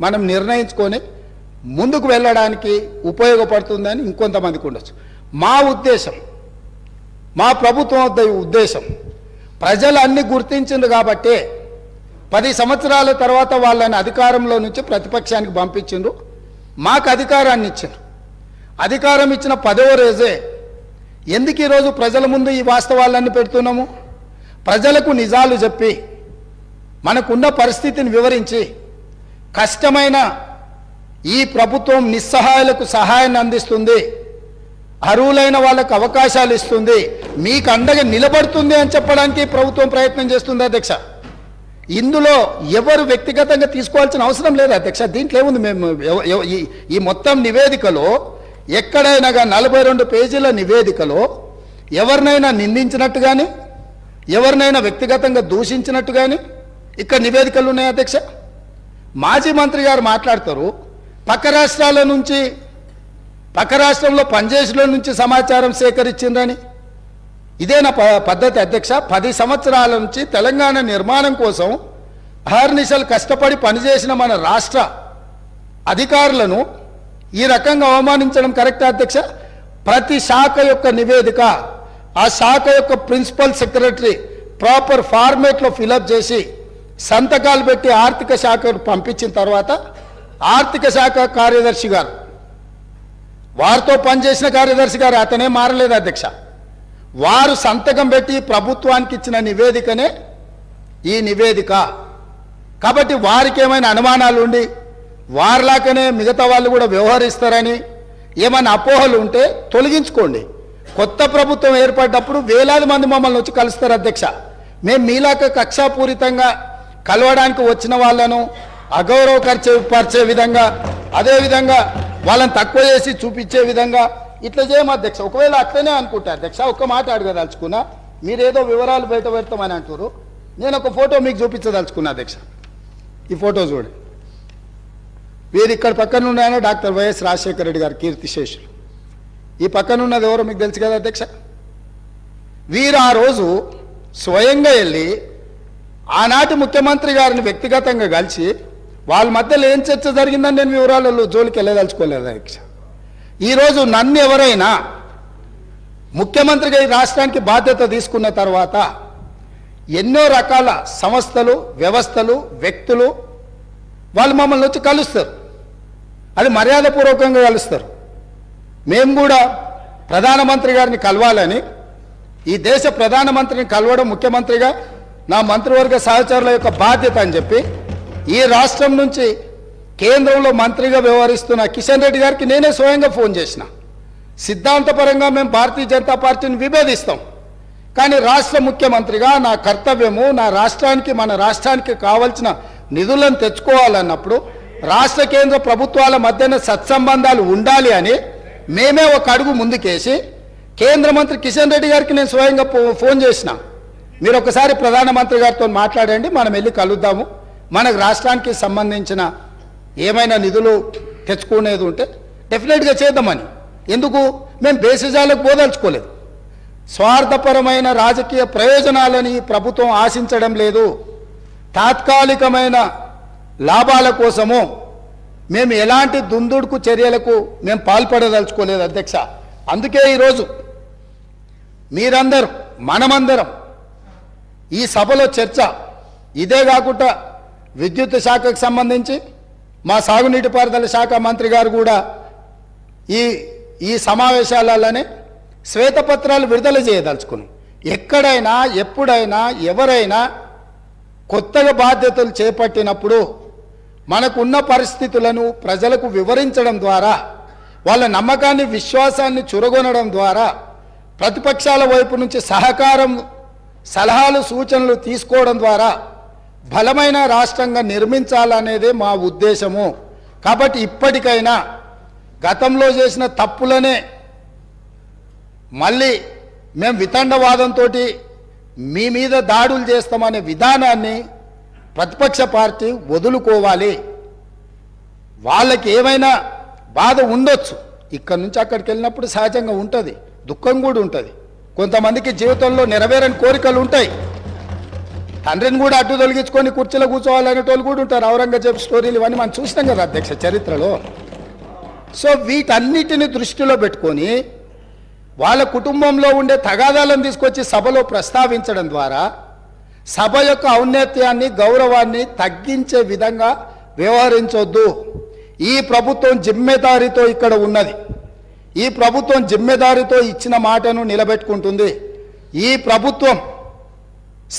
మనం నిర్ణయించుకొని ముందుకు వెళ్ళడానికి ఉపయోగపడుతుందని ఇంకొంతమందికి ఉండొచ్చు. మా ఉద్దేశం, మా ప్రభుత్వం ఉద్దేశం ప్రజలు అన్ని గుర్తించింది కాబట్టే 10 సంవత్సరాల తర్వాత వాళ్ళని అధికారంలో నుంచి ప్రతిపక్షానికి పంపించిండ్రు, మాకు అధికారాన్ని ఇచ్చారు. అధికారం ఇచ్చిన 10వ రోజే ఎందుకు ఈరోజు ప్రజల ముందు ఈ వాస్తవాలన్నీ పెడుతున్నాము? ప్రజలకు నిజాలు చెప్పి మనకున్న పరిస్థితిని వివరించి కష్టమైన ఈ ప్రభుత్వం నిస్సహాయులకు సహాయాన్ని అందిస్తుంది, అర్హులైన వాళ్ళకు అవకాశాలు ఇస్తుంది, మీకు అండగా నిలబడుతుంది అని చెప్పడానికి ప్రభుత్వం ప్రయత్నం చేస్తుంది అధ్యక్ష. ఇందులో ఎవరు వ్యక్తిగతంగా తీసుకోవాల్సిన అవసరం లేదు అధ్యక్ష. దీంట్లో ఏముంది? మేము ఈ మొత్తం నివేదికలో ఎక్కడైనా 42 పేజీల నివేదికలో ఎవరినైనా నిందించినట్టు కానీ ఎవరినైనా వ్యక్తిగతంగా దూషించినట్టు కానీ ఇక్కడ నివేదికలు ఉన్నాయి అధ్యక్ష. మాజీ మంత్రి గారు మాట్లాడతారు పక్క రాష్ట్రాల నుంచి, పక్క రాష్ట్రంలో పనిచేసిన నుంచి సమాచారం సేకరించిందని. ఇదేనా పద్ధతి అధ్యక్ష? 10 సంవత్సరాల నుంచి తెలంగాణ నిర్మాణం కోసం అహర్నిశలు కష్టపడి పనిచేసిన మన రాష్ట్ర అధికారులను ఈ రకంగా అవమానించడం కరెక్టా అధ్యక్ష? ప్రతి శాఖ యొక్క నివేదిక ఆ శాఖ యొక్క ప్రిన్సిపల్ సెక్రటరీ ప్రాపర్ ఫార్మేట్లో ఫిలప్ చేసి సంతకాలు పెట్టి ఆర్థిక శాఖకు పంపించిన తర్వాత ఆర్థిక శాఖ కార్యదర్శి గారు, వారితో పనిచేసిన కార్యదర్శి గారు, అతనే మారలేదు అధ్యక్ష, వారు సంతకం పెట్టి ప్రభుత్వానికి ఇచ్చిన నివేదికనే ఈ నివేదిక. కాబట్టి వారికి ఏమైనా అనుమానాలు ఉండి వారిలాగానే మిగతా వాళ్ళు కూడా వ్యవహరిస్తారని ఏమైనా అపోహలు ఉంటే తొలగించుకోండి. కొత్త ప్రభుత్వం ఏర్పడ్డప్పుడు వేలాది మంది మమ్మల్ని వచ్చి కలుస్తారు అధ్యక్ష. మేము మీలాక కక్షాపూరితంగా కలవడానికి వచ్చిన వాళ్ళను అగౌరవపరిచే విధంగా, అదేవిధంగా వాళ్ళని తక్కువ చేసి చూపించే విధంగా ఇట్లా చేయము అధ్యక్ష. ఒకవేళ అట్లనే అనుకుంటా అధ్యక్ష, ఒక్క మాట అడగదలుచుకున్నా, మీరేదో వివరాలు బయట పెడతామని అంటారు, నేను ఒక ఫోటో మీకు చూపించదలుచుకున్నా అధ్యక్ష. ఈ ఫోటో చూడండి. వీరు ఇక్కడ పక్కన ఉన్నాయన డాక్టర్ వైఎస్ రాజశేఖర రెడ్డి గారు కీర్తిశేషులు. ఈ పక్కన ఉన్నది ఎవరో మీకు తెలుసు కదా అధ్యక్ష. వీరు ఆ రోజు స్వయంగా వెళ్ళి ఆనాటి ముఖ్యమంత్రి గారిని వ్యక్తిగతంగా కలిసి వాళ్ళ మధ్యలో ఏం చర్చ జరిగిందని నేను వివరాలలో జోలికి వెళ్ళదలుచుకోలేదు అధ్యక్ష. ఈరోజు నన్ను ఎవరైనా ముఖ్యమంత్రిగా ఈ రాష్ట్రానికి బాధ్యత తీసుకున్న తర్వాత ఎన్నో రకాల సంస్థలు, వ్యవస్థలు, వ్యక్తులు వాళ్ళు మమ్మల్ని వచ్చి కలుస్తారు. అది మర్యాదపూర్వకంగా కలుస్తారు. మేము కూడా ప్రధానమంత్రి గారిని కలవాలని, ఈ దేశ ప్రధానమంత్రిని కలవడం ముఖ్యమంత్రిగా నా మంత్రివర్గ సహచరుల యొక్క బాధ్యత అని చెప్పి ఈ రాష్ట్రం నుంచి కేంద్రంలో మంత్రిగా వ్యవహరిస్తున్న కిషన్ రెడ్డి గారికి నేనే స్వయంగా ఫోన్ చేసిన. సిద్ధాంతపరంగా మేము భారతీయ జనతా పార్టీని విభేదిస్తాం, కానీ రాష్ట్ర ముఖ్యమంత్రిగా నా కర్తవ్యము నా రాష్ట్రానికి, మన రాష్ట్రానికి కావాల్సిన నిధులను తెచ్చుకోవాలన్నప్పుడు రాష్ట్ర కేంద్ర ప్రభుత్వాల మధ్యన సత్సంబంధాలు ఉండాలి అని మేమే ఒక అడుగు ముందుకేసి కేంద్ర మంత్రి కిషన్ రెడ్డి గారికి నేను స్వయంగా ఫోన్ చేసిన. మీరు ఒకసారి ప్రధానమంత్రి గారితో మాట్లాడండి, మనం వెళ్ళి కలుద్దాము, మనకు రాష్ట్రానికి సంబంధించిన ఏమైనా నిధులు తెచ్చుకునేది ఉంటే డెఫినెట్గా చేద్దామని. ఎందుకు? మేము బేసిజాలకు పోదలుచుకోలేదు. స్వార్థపరమైన రాజకీయ ప్రయోజనాలని ప్రభుత్వం ఆశించడం లేదు. తాత్కాలికమైన లాభాల కోసము మేము ఎలాంటి దుందుడుకు చర్యలకు మేము పాల్పడదలుచుకోలేదు అధ్యక్ష. అందుకే ఈరోజు మీరందరూ, మనమందరం ఈ సభలో చర్చ ఇదే కాకుండా విద్యుత్ శాఖకు సంబంధించి మా సాగునీటి పారుదల శాఖ మంత్రి గారు కూడా ఈ సమావేశాలలోనే శ్వేతపత్రాలు విడుదల చేయదలుచుకున్నాం. ఎక్కడైనా ఎప్పుడైనా ఎవరైనా కొత్తగా బాధ్యతలు చేపట్టినప్పుడు మనకున్న పరిస్థితులను ప్రజలకు వివరించడం ద్వారా, వాళ్ళ నమ్మకాన్ని, విశ్వాసాన్ని చురగొనడం ద్వారా, ప్రతిపక్షాల వైపు నుంచి సహకారం, సలహాలు, సూచనలు తీసుకోవడం ద్వారా బలమైన రాష్ట్రంగా నిర్మించాలనేదే మా ఉద్దేశము. కాబట్టి ఇప్పటికైనా గతంలో చేసిన తప్పులనే మళ్ళీ మేము వితండవాదంతో మీ మీద దాడులు చేస్తామనే విధానాన్ని ప్రతిపక్ష పార్టీ వదులుకోవాలి. వాళ్ళకి ఏమైనా బాధ ఉండొచ్చు, ఇక్కడి నుంచి అక్కడికి వెళ్ళినప్పుడు సహజంగా ఉంటుంది, దుఃఖం కూడా ఉంటుంది. కొంతమందికి జీవితంలో నెరవేరని కోరికలు ఉంటాయి. తండ్రిని కూడా అడ్డు తొలగించుకొని కుర్చీలో కూర్చోవాలనేటోళ్ళు కూడా ఉంటారు. ఔరంగజేబ్ స్టోరీలు ఇవన్నీ మనం చూసినాం కదా అధ్యక్ష చరిత్రలో. సో వీటన్నిటిని దృష్టిలో పెట్టుకొని వాళ్ళ కుటుంబంలో ఉండే తగాదాలను తీసుకొచ్చి సభలో ప్రస్తావించడం ద్వారా సభ యొక్క ఔన్నత్యాన్ని గౌరవాన్ని తగ్గించే విధంగా వ్యవహరించొద్దు. ఈ ప్రభుత్వం జిమ్మెదారితో ఇక్కడ ఉన్నది. ఈ ప్రభుత్వం జిమ్మెదారితో ఇచ్చిన మాటను నిలబెట్టుకుంటుంది. ఈ ప్రభుత్వం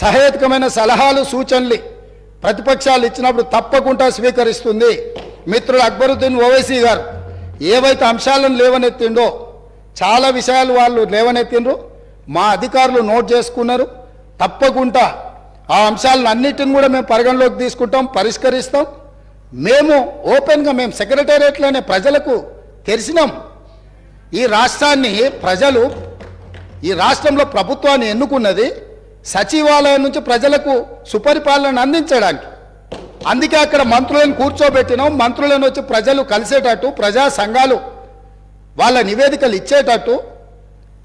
సహేతుకమైన సలహాలు సూచనలు ప్రతిపక్షాలు ఇచ్చినప్పుడు తప్పకుండా స్వీకరిస్తుంది. మిత్రుడు అక్బరుద్దీన్ ఓవైసీ గారు ఏవైతే అంశాలను లేవనెత్తిండో చాలా విషయాలు వాళ్ళు లేవనెత్తిండ్రు, మా అధికారులు నోట్ చేసుకున్నారు. తప్పకుండా ఆ అంశాలను అన్నిటిని కూడా మేము పరిగణలోకి తీసుకుంటాం, పరిష్కరిస్తాం. మేము ఓపెన్గా మేము సెక్రటేరియట్లోనే ప్రజలకు తెరిచినాం. ఈ రాష్ట్రాన్ని ప్రజలు ఈ రాష్ట్రంలో ప్రభుత్వాన్ని ఎన్నుకున్నది సచివాలయం నుంచి ప్రజలకు సుపరిపాలన అందించడానికి. అందుకే అక్కడ మంత్రులను కూర్చోబెట్టినాం. మంత్రులను వచ్చి ప్రజలు కలిసేటట్టు, ప్రజా సంఘాలు వాళ్ళ నివేదికలు ఇచ్చేటట్టు,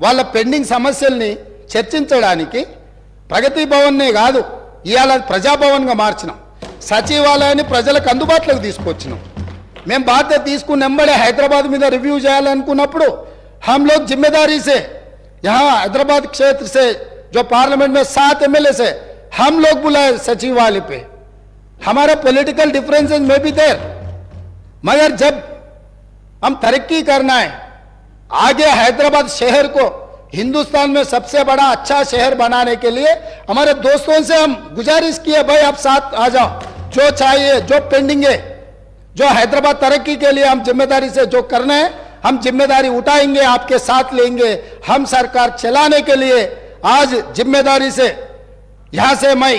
వాళ్ళ పెండింగ్ సమస్యల్ని చర్చించడానికి ప్రగతి భవన్నే కాదు ఇవాళ ప్రజాభవన్గా మార్చినాం. సచివాలయాన్ని ప్రజలకు అందుబాటులోకి తీసుకొచ్చినాం. మేము బాధ్యత తీసుకుని వెంబడే హైదరాబాద్ మీద రివ్యూ చేయాలనుకున్నప్పుడు हम लोग जिम्मेदारी से यहाँ हैदराबाद क्षेत्र से जो पार्लियामेंट में 7 एमएलए से हम लोग बुलाए सचिवालय पे. हमारा पॉलिटिकल डिफरेंसेस में भी देर, मगर जब हम तरक्की करना है आगे हैदराबाद शहर को हिंदुस्तान में सबसे बड़ा अच्छा शहर बनाने के लिए हमारे दोस्तों से हम गुजारिश किए, भाई आप साथ आ जाओ, जो चाहिए जो पेंडिंग है, जो हैदराबाद तरक्की के लिए हम जिम्मेदारी से जो करना है हम जिम्मेदारी उठाएंगे, आपके साथ लेंगे. हम सरकार चलाने के लिए आज जिम्मेदारी से यहां से मैं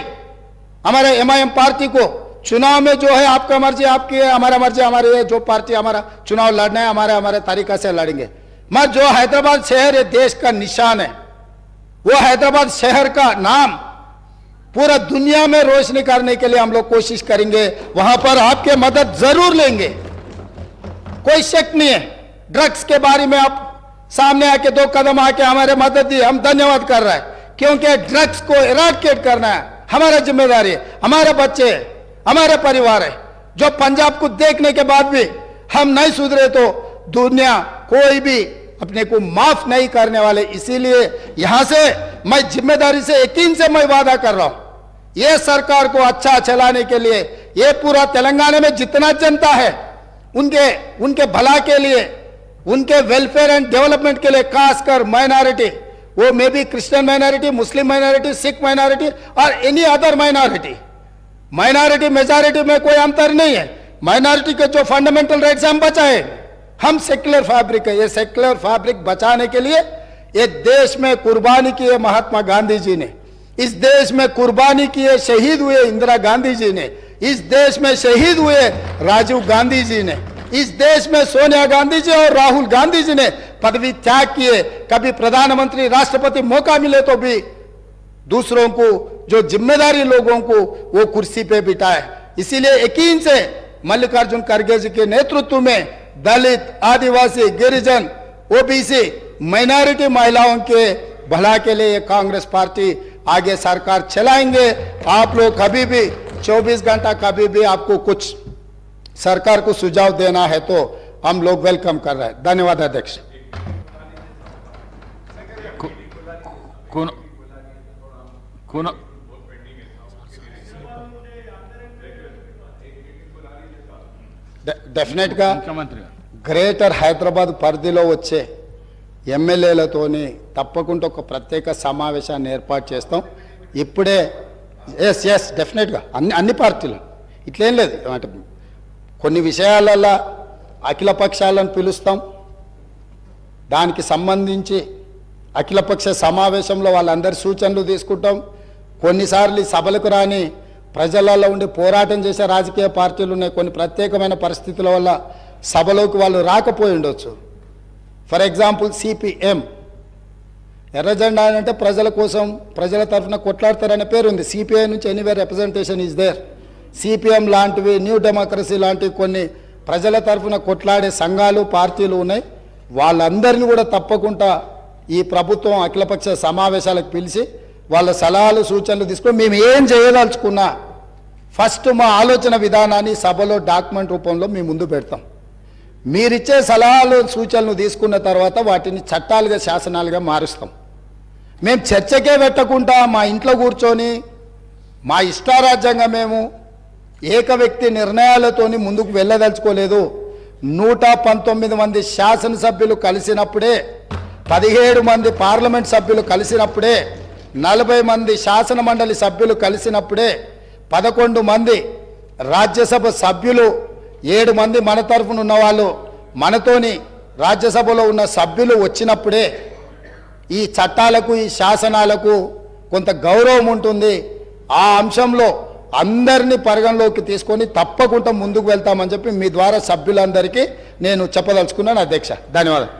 हमारे एमआईएम पार्टी को चुनाव में जो है आपका मर्जी आपकी है, हमारा मर्जी हमारी है, जो पार्टी हमारा चुनाव लड़ना है हमारे तरीका से लड़ेंगे. मैं जो हैदराबाद शहर है देश का निशान है, वो हैदराबाद शहर का नाम पूरा दुनिया में रोशनी करने के लिए हम लोग कोशिश करेंगे. वहां पर आपके मदद जरूर लेंगे, कोई शक नहीं है. ड्रग्स के बारे में आप सामने आके 2 कदम आके हमारे मदद दी, हम धन्यवाद कर रहे हैं, क्योंकि ड्रग्स को इराडिकेट करना है हमारा जिम्मेदारी है. हमारे बच्चे है, हमारे परिवार है. जो पंजाब को देखने के बाद भी हम नहीं सुधरे तो दुनिया कोई भी अपने को माफ नहीं करने वाले. इसीलिए यहां से मैं जिम्मेदारी से यकीन से मैं वादा कर रहा हूं, ये सरकार को अच्छा चलाने के लिए ये पूरा तेलंगाना में जितना जनता है उनके भला के लिए, उनके वेलफेयर एंड डेवलपमेंट के लिए, खासकर माइनॉरिटी, वो may be Christian minority, Muslim minority, Sikh minority और any other minority. Minority majority में कोई अंतर नहीं है. माइनॉरिटी के जो फंडामेंटल राइट्स हम बचाए, हम सेक्युलर फैब्रिक है. ये सेक्युलर फैब्रिक बचाने के लिए ये देश में कुर्बानी की है महात्मा गांधी जी ने, इस देश में कुर्बानी की है शहीद हुए इंदिरा गांधी जी ने, इस देश में शहीद हुए राजीव गांधी जी ने, इस देश में सोनिया गांधी जी और राहुल गांधी जी ने पदवी त्याग किए. कभी प्रधानमंत्री राष्ट्रपति मौका मिले तो भी दूसरों को जो जिम्मेदारी लोगों को वो कुर्सी पे बिठाए. इसीलिए यकीन से मल्लिकार्जुन खड़गे जी के नेतृत्व में दलित, आदिवासी, गिरिजन, ओबीसी, माइनॉरिटी महिलाओं के भला के लिए कांग्रेस पार्टी आगे सरकार चलाएंगे. आप लोग कभी भी 24 घंटा कभी भी आपको कुछ सरकार को सुझाव देना है तो हम लोग वेलकम कर रहे हैं. धन्यवाद अध्यक्ष. డెఫినెట్ గా గ్రేటర్ హైదరాబాద్ పరిధిలో వచ్చే ఎమ్మెల్యేలతోని తప్పకుండా ఒక ప్రత్యేక సమావేశాన్ని ఏర్పాటు చేస్తాం. ఇప్పుడే ఎస్ డెఫినెట్గా అన్ని పార్టీలు ఇట్లేం లేదు, అంటే కొన్ని విషయాలలో అఖిలపక్షాలను పిలుస్తాం, దానికి సంబంధించి అఖిలపక్ష సమావేశంలో వాళ్ళందరి సూచనలు తీసుకుంటాం. కొన్నిసార్లు సభలకు రాని ప్రజలలో ఉండి పోరాటం చేసే రాజకీయ పార్టీలు ఉన్నాయి, కొన్ని ప్రత్యేకమైన పరిస్థితుల వల్ల సభలోకి వాళ్ళు రాకపోయి ఉండొచ్చు. ఫర్ ఎగ్జాంపుల్ సిపిఎం, ఎర్రజెండా అంటే ప్రజల కోసం ప్రజల తరఫున కొట్లాడతారనే పేరు ఉంది. సిపిఐ నుంచి anywhere representation is there. CPM లాంటివి, న్యూ డెమోక్రసీ లాంటివి కొన్ని ప్రజల తరఫున కొట్లాడే సంఘాలు పార్టీలు ఉన్నాయి. వాళ్ళందరినీ కూడా తప్పకుండా ఈ ప్రభుత్వం అఖిలపక్ష సమావేశాలకు పిలిచి వాళ్ళ సలహాలు సూచనలు తీసుకొని మేము ఏం చేయదలుచుకున్నా ఫస్ట్ మా ఆలోచన విధానాన్ని సభలో డాక్యుమెంట్ రూపంలో మీ ముందు పెడతాం. మీరిచ్చే సలహాలు సూచనలు తీసుకున్న తర్వాత వాటిని చట్టాలుగా శాసనాలుగా మారుస్తాం. మేము చర్చకే పెట్టకుండా మా ఇంట్లో కూర్చొని మా ఇష్టారాజ్యంగా మేము ఏక వ్యక్తి నిర్ణయాలతోని ముందుకు వెళ్ళదలుచుకోలేదు. 119 మంది శాసనసభ్యులు కలిసినప్పుడే, 17 మంది పార్లమెంట్ సభ్యులు కలిసినప్పుడే, 40 మంది శాసన మండలి సభ్యులు కలిసినప్పుడే, 11 మంది రాజ్యసభ సభ్యులు, 7 మంది మన తరఫున ఉన్నవాళ్ళు, మనతోని రాజ్యసభలో ఉన్న సభ్యులు వచ్చినప్పుడే ఈ చట్టాలకు, ఈ శాసనాలకు కొంత గౌరవం ఉంటుంది. ఆ అంశంలో అందరినీ పరిగణలోకి తీసుకొని తప్పకుండా ముందుకు వెళ్తామని చెప్పి మీ ద్వారా సభ్యులందరికీ నేను చెప్పదలుచుకున్నాను అధ్యక్ష. ధన్యవాదాలు.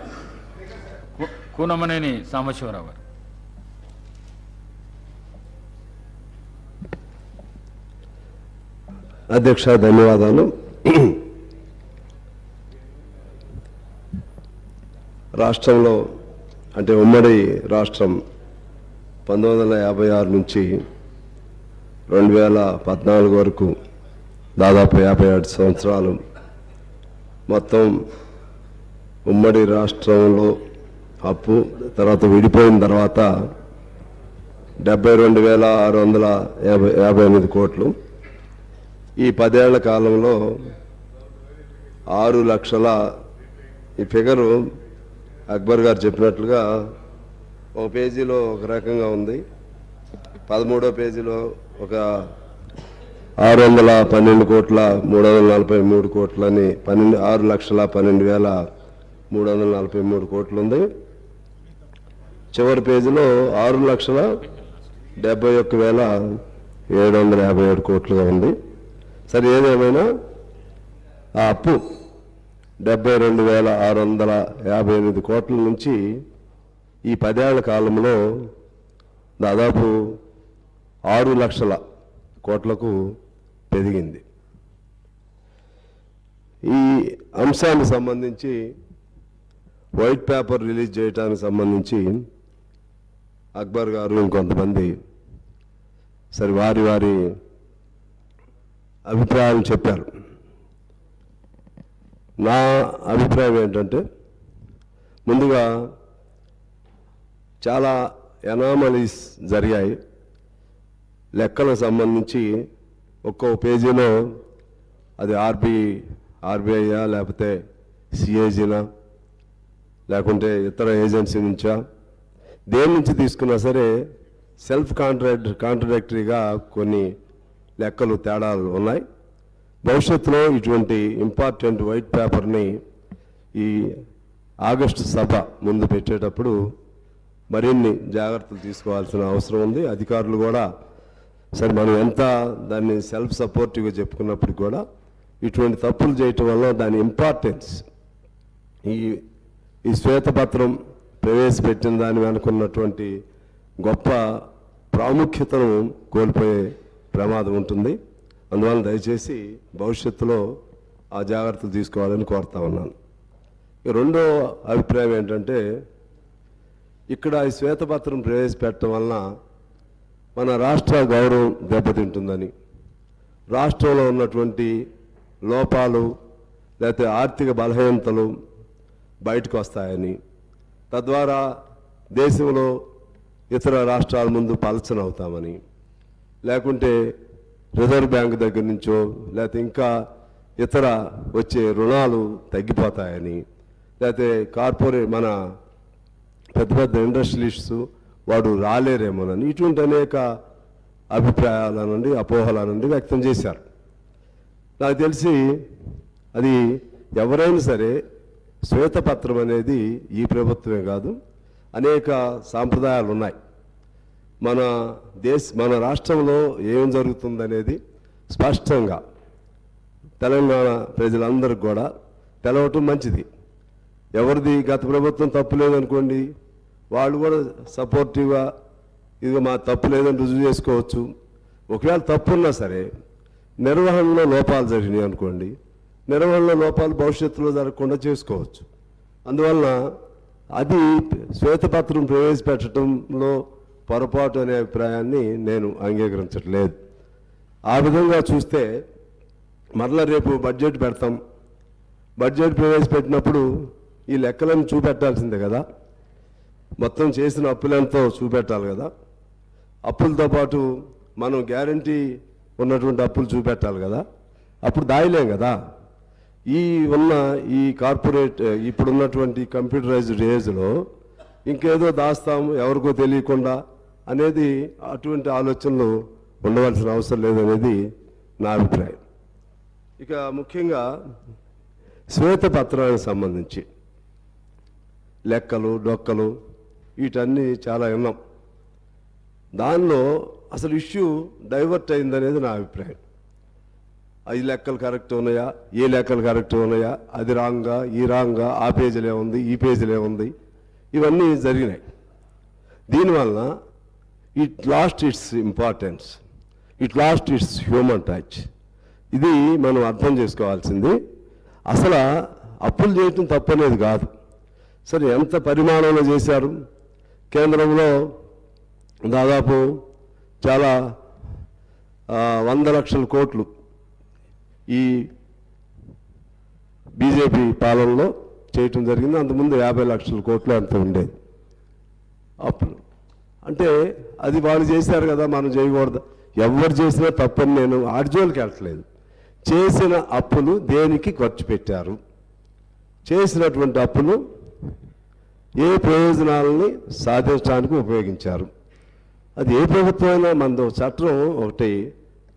కూనమనేని సాంబశివరావు గారు. అధ్యక్ష ధన్యవాదాలు. రాష్ట్రంలో అంటే ఉమ్మడి రాష్ట్రం 1956 నుంచి 2014 వరకు దాదాపు 57 సంవత్సరాలు మొత్తం ఉమ్మడి రాష్ట్రంలో అప్పు, తర్వాత విడిపోయిన తర్వాత 72,658 కోట్లు. ఈ 10 ఏళ్ల కాలంలో 6 లక్షల, ఈ ఫిగరు అక్బర్ గారు చెప్పినట్లుగా ఒక పేజీలో ఒక రకంగా ఉంది, 13వ పేజీలో ఒక 612 కోట్ల 343 కోట్లని 6,12,343 కోట్లు ఉంది. చివరి పేజీలో 6,71,757 కోట్లుగా ఉంది. సరే, ఏదేమైనా ఆ అప్పు 72,658 కోట్ల నుంచి ఈ 10 ఏళ్ల కాలంలో దాదాపు 6 లక్షల కోట్లకు పెరిగింది. ఈ అంశానికి సంబంధించి వైట్ పేపర్ రిలీజ్ చేయడానికి సంబంధించి అక్బర్ గారు ఇంకొంతమంది సరే వారి వారి అభిప్రాయాలు చెప్పారు. నా అభిప్రాయం ఏంటంటే, ముందుగా చాలా ఎనామలీస్ జరిగాయి. లెక్కలకు సంబంధించి ఒక్కో పేజీలో అది ఆర్బీఐయా లేకపోతే సిఏజీనా లేకుంటే ఇతర ఏజెన్సీ నుంచా, దేని నుంచి తీసుకున్నా సరే సెల్ఫ్ కాంట్రడిక్టరీగా కొన్ని లెక్కలు తేడాలు ఉన్నాయి. భవిష్యత్తులో ఇటువంటి ఇంపార్టెంట్ వైట్ పేపర్ని ఈ ఆగస్టు సభ ముందు పెట్టేటప్పుడు మరిన్ని జాగ్రత్తలు తీసుకోవాల్సిన అవసరం ఉంది. అధికారులు కూడా సరే మనం ఎంత దాన్ని సెల్ఫ్ సపోర్టివ్గా చెప్పుకున్నప్పుడు కూడా ఇటువంటి తప్పులు చేయటం వల్ల దాని ఇంపార్టెన్స్, ఈ శ్వేతపత్రం ప్రవేశపెట్టిన దాని వెనుకున్నటువంటి గొప్ప ప్రాముఖ్యతను కోల్పోయే ప్రమాదం ఉంటుంది. అందువల్ల దయచేసి భవిష్యత్తులో ఆ జాగ్రత్తలు తీసుకోవాలని కోరుతా ఉన్నాను. రెండో అభిప్రాయం ఏంటంటే, ఇక్కడ ఈ శ్వేతపత్రం ప్రవేశపెట్టడం వలన మన రాష్ట్ర గౌరవం దెబ్బతింటుందని, రాష్ట్రంలో ఉన్నటువంటి లోపాలు లేకపోతే ఆర్థిక బలహీనతలు బయటకు వస్తాయని, తద్వారా దేశంలో ఇతర రాష్ట్రాల ముందు పలచనవుతామని, లేకుంటే రిజర్వ్ బ్యాంక్ దగ్గర నుంచో లేకపోతే ఇంకా ఇతర వచ్చే రుణాలు తగ్గిపోతాయని, లేకపోతే మన పెద్ద పెద్ద ఇండస్ట్రియలిస్ట్స్ వాడు రాలేరేమోనని ఇటువంటి అనేక అభిప్రాయాల నుండి అపోహల నుండి వ్యక్తం చేశారు. నాకు తెలిసి అది ఎవరైనా సరే శ్వేతపత్రం అనేది ఈ ప్రభుత్వమే కాదు, అనేక సాంప్రదాయాలు ఉన్నాయి. మన రాష్ట్రంలో ఏం జరుగుతుందనేది స్పష్టంగా తెలంగాణ ప్రజలందరికీ కూడా తెలవటం మంచిది. ఎవరిది గత ప్రభుత్వం తప్పు లేదనుకోండి, వాళ్ళు కూడా సపోర్టివ్గా ఇది మా తప్పు లేదని రుజువు చేసుకోవచ్చు. ఒకవేళ తప్పు ఉన్నా సరే నిర్వహణలో లోపాలు జరిగినాయి అనుకోండి, నిర్వహణలో లోపాలు భవిష్యత్తులో జరగకుండా చేసుకోవచ్చు. అందువలన అది శ్వేతపత్రం ప్రవేశపెట్టడంలో పొరపాటు అనే అభిప్రాయాన్ని నేను అంగీకరించట్లేదు. ఆ విధంగా చూస్తే మరలా రేపు బడ్జెట్ పెడతాం, బడ్జెట్ ప్రవేశపెట్టినప్పుడు ఈ లెక్కలను చూపెట్టాల్సిందే కదా, మొత్తం చేసిన అప్పులెంతో చూపెట్టాలి కదా. అప్పులతో పాటు మనం గ్యారంటీ ఉన్నటువంటి అప్పులు చూపెట్టాలి కదా, అప్పుడు దాయలేం కదా. ఈ కార్పొరేట్ ఇప్పుడున్నటువంటి కంప్యూటరైజ్డ్ ఏజ్లో ఇంకేదో దాస్తాము ఎవరికో తెలియకుండా అనేది అటువంటి ఆలోచనలు ఉండవలసిన అవసరం లేదనేది నా అభిప్రాయం. ఇక ముఖ్యంగా శ్వేతపత్రానికి సంబంధించి లెక్కలు డొక్కలు వీటన్నీ చాలా విన్నాం. దానిలో అసలు ఇష్యూ డైవర్ట్ అయిందనేది నా అభిప్రాయం. ఈ లెక్కలు కరెక్ట్ ఉన్నాయా, ఏ లెక్కలు కరెక్ట్ ఉన్నాయా, అది రాంగా ఈ రాంగా, ఆ పేజీలే ఉంది ఈ పేజీలే ఉంది, ఇవన్నీ జరిగినాయి. దీనివలన it lost its importance, it lost its human touch. ఇది మనం అర్థం చేసుకోవాల్సింది. అసలు అప్పులు చేయటం తప్పనేది కాదు. సరే, ఎంత పరిమాణంలో చేశారు? కేంద్రంలో దాదాపు చాలా 100 లక్షల కోట్లు ఈ బీజేపీ పాలనలో చేయటం జరిగింది. అంతకుముందు 50 లక్షల కోట్లు అంత ఉండేది అప్పుడు. అంటే అది వాళ్ళు చేశారు కదా, మనం చేయకూడదు. ఎవరు చేసినా తప్పని నేను ఆర్జోలకి వెళ్ళట్లేదు. చేసిన అప్పులు దేనికి ఖర్చు పెట్టారు, చేసినటువంటి అప్పులు ఏ ప్రయోజనాలని సాధించడానికి ఉపయోగించారు. అది ఏ ప్రభుత్వమైనా మనది చట్టం ఒకటి,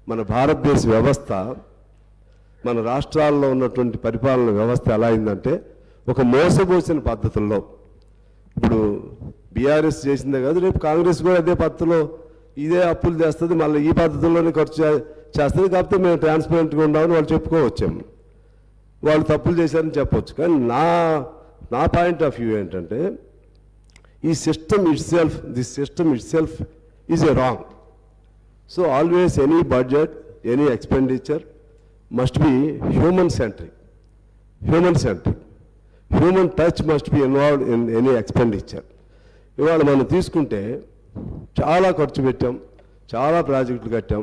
మన భారతదేశ వ్యవస్థ, మన రాష్ట్రాల్లో ఉన్నటువంటి పరిపాలన వ్యవస్థ ఎలా అయిందంటే ఒక మోసపోసిన పద్ధతుల్లో. ఇప్పుడు బీఆర్ఎస్ చేసిందే కాదు, రేపు కాంగ్రెస్ కూడా అదే పద్ధతిలో ఇదే అప్పులు చేస్తుంది, మళ్ళీ ఈ పద్ధతుల్లోనే ఖర్చు చేస్తుంది. కాకపోతే మేము ట్రాన్స్పరెంట్గా ఉండామని వాళ్ళు చెప్పుకోవచ్చాము, వాళ్ళు తప్పులు చేశారని చెప్పవచ్చు. కానీ నా పాయింట్ ఆఫ్ వ్యూ ఏంటంటే ఈ system it self is a wrong. So always any budget, any expenditure must be human-centric. Human touch must be involved in any expenditure. ఇవాళ మనం తీసుకుంటే చాలా ఖర్చు పెట్టాం, చాలా ప్రాజెక్టులు కట్టాం.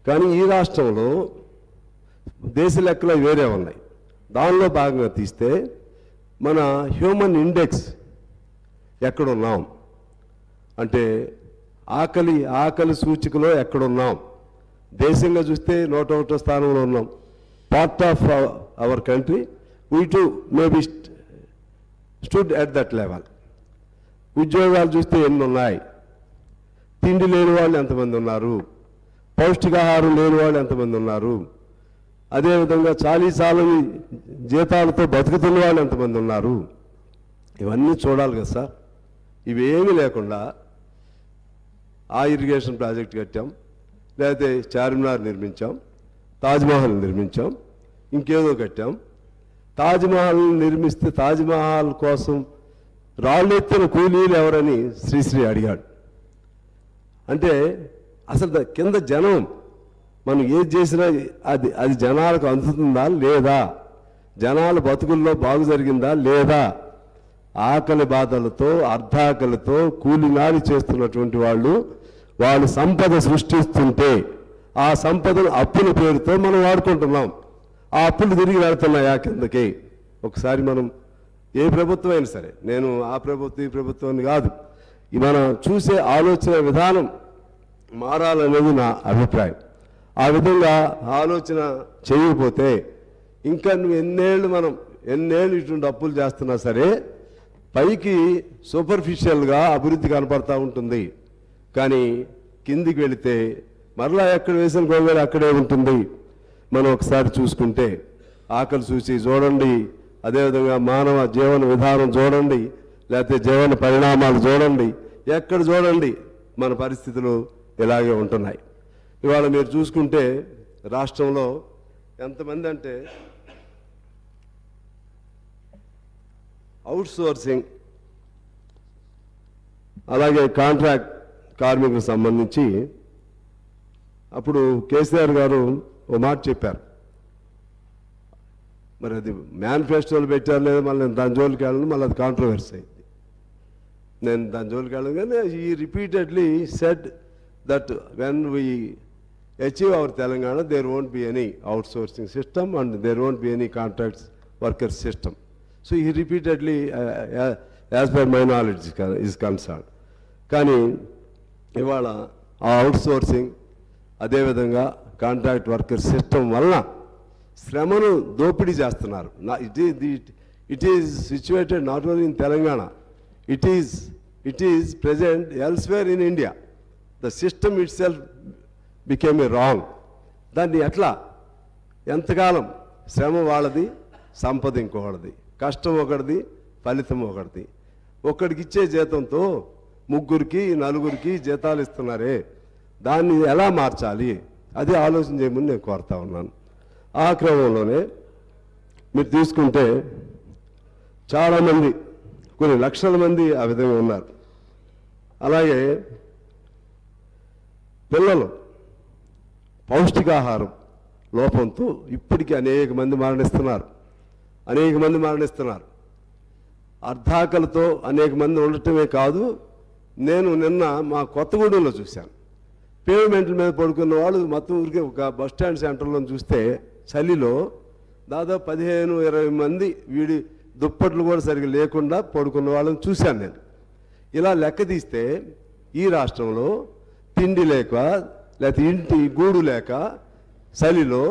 కానీ ఈ రాష్ట్రంలో దేశ లెక్కలు వేరే ఉన్నాయి. దానిలో భాగంగా తీస్తే మన హ్యూమన్ ఇండెక్స్ ఎక్కడున్నాం అంటే ఆకలి సూచికలో ఎక్కడున్నాం. దేశంగా చూస్తే 101వ స్థానంలో ఉన్నాం. Part of our country we to maybe stood at that level. ఉద్యోగాలు చూస్తే ఎన్ని ఉన్నాయి, తిండి లేని వాళ్ళు ఎంతమంది ఉన్నారు, పౌష్టికాహారం లేని వాళ్ళు ఎంతమంది ఉన్నారు, అదేవిధంగా చాలని జీతాలతో బతుకుతున్న వాళ్ళు ఎంతమంది ఉన్నారు, ఇవన్నీ చూడాలి కదా సార్. ఇవేమీ లేకుండా ఆ ఇరిగేషన్ ప్రాజెక్ట్ కట్టాం, లేకపోతే చార్మినార్ నిర్మించాం, తాజ్మహల్ నిర్మించాం, ఇంకేదో కట్టాం. తాజ్మహల్ నిర్మిస్తే తాజ్మహల్ కోసం రాళ్ళెత్తిన కూలీలు ఎవరని శ్రీశ్రీ అడిగాడు. అంటే అసలు కింద జనం మనం ఏది చేసినా అది జనాలకు అందుతుందా లేదా, జనాల బతుకుల్లో బాగు జరిగిందా లేదా, ఆకలి బాధలతో అర్ధాకలితో కూలినాలి చేస్తున్నటువంటి వాళ్ళు సంపద సృష్టిస్తుంటే ఆ సంపదను అప్పుల పేరుతో మనం వాడుకుంటున్నాం. ఆ అప్పులు తిరిగి వెళ్తున్నాయా కిందకి? ఒకసారి మనం ఏ ప్రభుత్వం అయినా సరే, నేను ఆ ప్రభుత్వం ఈ ప్రభుత్వాన్ని కాదు, మనం చూసే ఆలోచన విధానం మారాలనేది నా అభిప్రాయం. ఆ విధంగా ఆలోచన చేయకపోతే ఇంకా నువ్వు ఎన్నేళ్ళు ఇటువంటి అప్పులు చేస్తున్నా సరే పైకి సూపర్ఫిషియల్గా అభివృద్ధి కనపడతా ఉంటుంది. కానీ కిందికి వెళితే మరలా ఎక్కడ వేసిన గొంగళి అక్కడే ఉంటుంది. మనం ఒకసారి చూసుకుంటే ఆకలి చూసి చూడండి, అదేవిధంగా మానవ జీవన విధానం చూడండి, లేకపోతే జీవన పరిణామాలు చూడండి, ఎక్కడ చూడండి మన పరిస్థితులు ఇలాగే ఉంటున్నాయి. ఇవాళ మీరు చూసుకుంటే రాష్ట్రంలో ఎంతమంది అంటే అవుట్సోర్సింగ్, అలాగే కాంట్రాక్ట్ కార్మికులకు సంబంధించి అప్పుడు కేసీఆర్ గారు ఓ మాట చెప్పారు. మరి అది మేనిఫెస్టోలు పెట్టారు లేదా, మళ్ళీ నేను దాని జోలికి వెళ్ళను, మళ్ళీ అది కాంట్రవర్సీ అయింది. నేను దాని జోలికి వెళ్ళను. కానీ ఈ repeatedly said that when we achieve our Telangana there won't be any outsourcing system and there won't be any contracts workers system. So ఈ repeatedly as per my knowledge is concern. కానీ ఇవాళ ఆ అవుట్సోర్సింగ్ అదేవిధంగా కాంట్రాక్ట్ వర్కర్ సిస్టమ్ వలన శ్రమను దోపిడీ చేస్తున్నారు. It is situated not only in Telangana, it is present elsewhere in India. The system it self became a wrong. దాన్ని ఎట్లా ఎంతకాలం శ్రమ వాళ్ళది, సంపద ఇంకొకటిది, కష్టం ఒకటిది, ఫలితం ఒకటిది. ఒక్కడికి ఇచ్చే జీతంతో ముగ్గురికి నలుగురికి జీతాలు ఇస్తున్నారే, దాన్ని ఎలా మార్చాలి అది ఆలోచన చేయమని నేను కోరుతా ఉన్నాను. ఆ క్రమంలోనే మీరు తీసుకుంటే చాలామంది, కొన్ని లక్షల మంది ఆ విధంగా ఉన్నారు. అలాగే పిల్లలు పౌష్టికాహారం లోపంతో ఇప్పటికీ అనేక మంది మరణిస్తున్నారు. అర్ధాకలతో అనేక మంది ఉండటమే కాదు, నేను నిన్న మా కొత్తగూడెంలో చూశాను. పేమెంట్ల మీద పడుకున్న వాళ్ళు మొత్తం ఊరికి ఒక బస్ స్టాండ్ సెంటర్లో చూస్తే చలిలో దాదాపు 15-20 మంది వీడి దుప్పట్లు కూడా సరిగ్గా లేకుండా పడుకున్న వాళ్ళని చూశాను నేను. ఇలా లెక్క తీస్తే ఈ రాష్ట్రంలో తిండి లేక, లేకపోతే ఇంటి గూడు లేక, చలిలో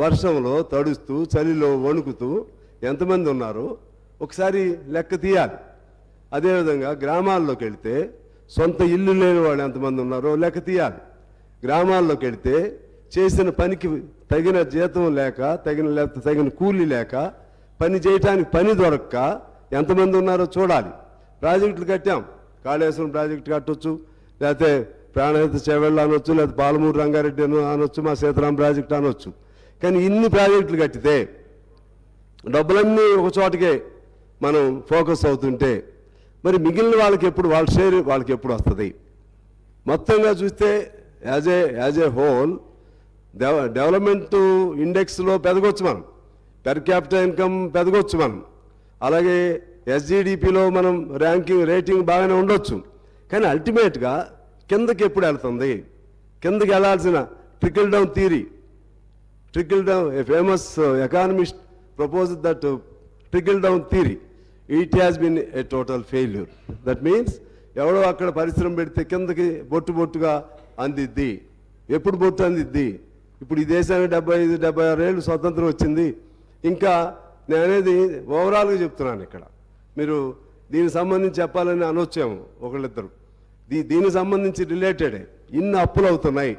వర్షంలో తడుస్తూ చలిలో వణుకుతూ ఎంతమంది ఉన్నారో ఒకసారి లెక్క తీయాలి. అదేవిధంగా గ్రామాల్లోకి వెళితే సొంత ఇల్లు లేని వాళ్ళు ఎంతమంది ఉన్నారో లెక్క తీయాలి. గ్రామాల్లోకి వెళితే చేసిన పనికి తగిన జీతం లేక, తగిన కూలీ లేక, పని చేయటానికి పని దొరక్క ఎంతమంది ఉన్నారో చూడాలి. ప్రాజెక్టులు కట్టాం, కాళేశ్వరం ప్రాజెక్టు కట్టొచ్చు, లేకపోతే ప్రాణహిత చేవెళ్ళ అనొచ్చు, లేకపోతే పాలమూరు రంగారెడ్డి అనొచ్చు, మా సీతారాం ప్రాజెక్టు అనొచ్చు. కానీ ఇన్ని ప్రాజెక్టులు కట్టితే డబ్బులన్నీ ఒక చోటకే మనం ఫోకస్ అవుతుంటే మరి మిగిలిన వాళ్ళకి ఎప్పుడు, వాళ్ళ షేర్ వాళ్ళకి ఎప్పుడు వస్తుంది? మొత్తంగా చూస్తే యాజ్ ఏ హోల్ డెవలప్మెంట్ ఇండెక్స్లో పెరగొచ్చు మనం, పెర్ క్యాపిటల్ ఇన్కమ్ పెరగొచ్చు మనం, అలాగే ఎస్జిడిపిలో మనం రేటింగ్ బాగానే ఉండొచ్చు. కానీ అల్టిమేట్గా కిందకి ఎప్పుడు వెళ్తుంది? కిందకి వెళ్ళాల్సిన trickle down theory, a famous economist proposed that trickle down theory. It has been a total failure. That means ఎవడో అక్కడ పరిశ్రమ పెడితే కిందకి బొట్టుగా అందిద్ది. ఎప్పుడు బొట్టు అందిద్ది? ఇప్పుడు ఈ దేశానికి 75-76 ఏళ్ళు స్వతంత్రం వచ్చింది. ఇంకా నేను అనేది ఓవరాల్గా చెప్తున్నాను. ఇక్కడ మీరు దీనికి సంబంధించి చెప్పాలని అనొచ్చాము ఒకళ్ళిద్దరు. దీనికి సంబంధించి రిలేటెడే ఇన్ని అప్పులు అవుతున్నాయి,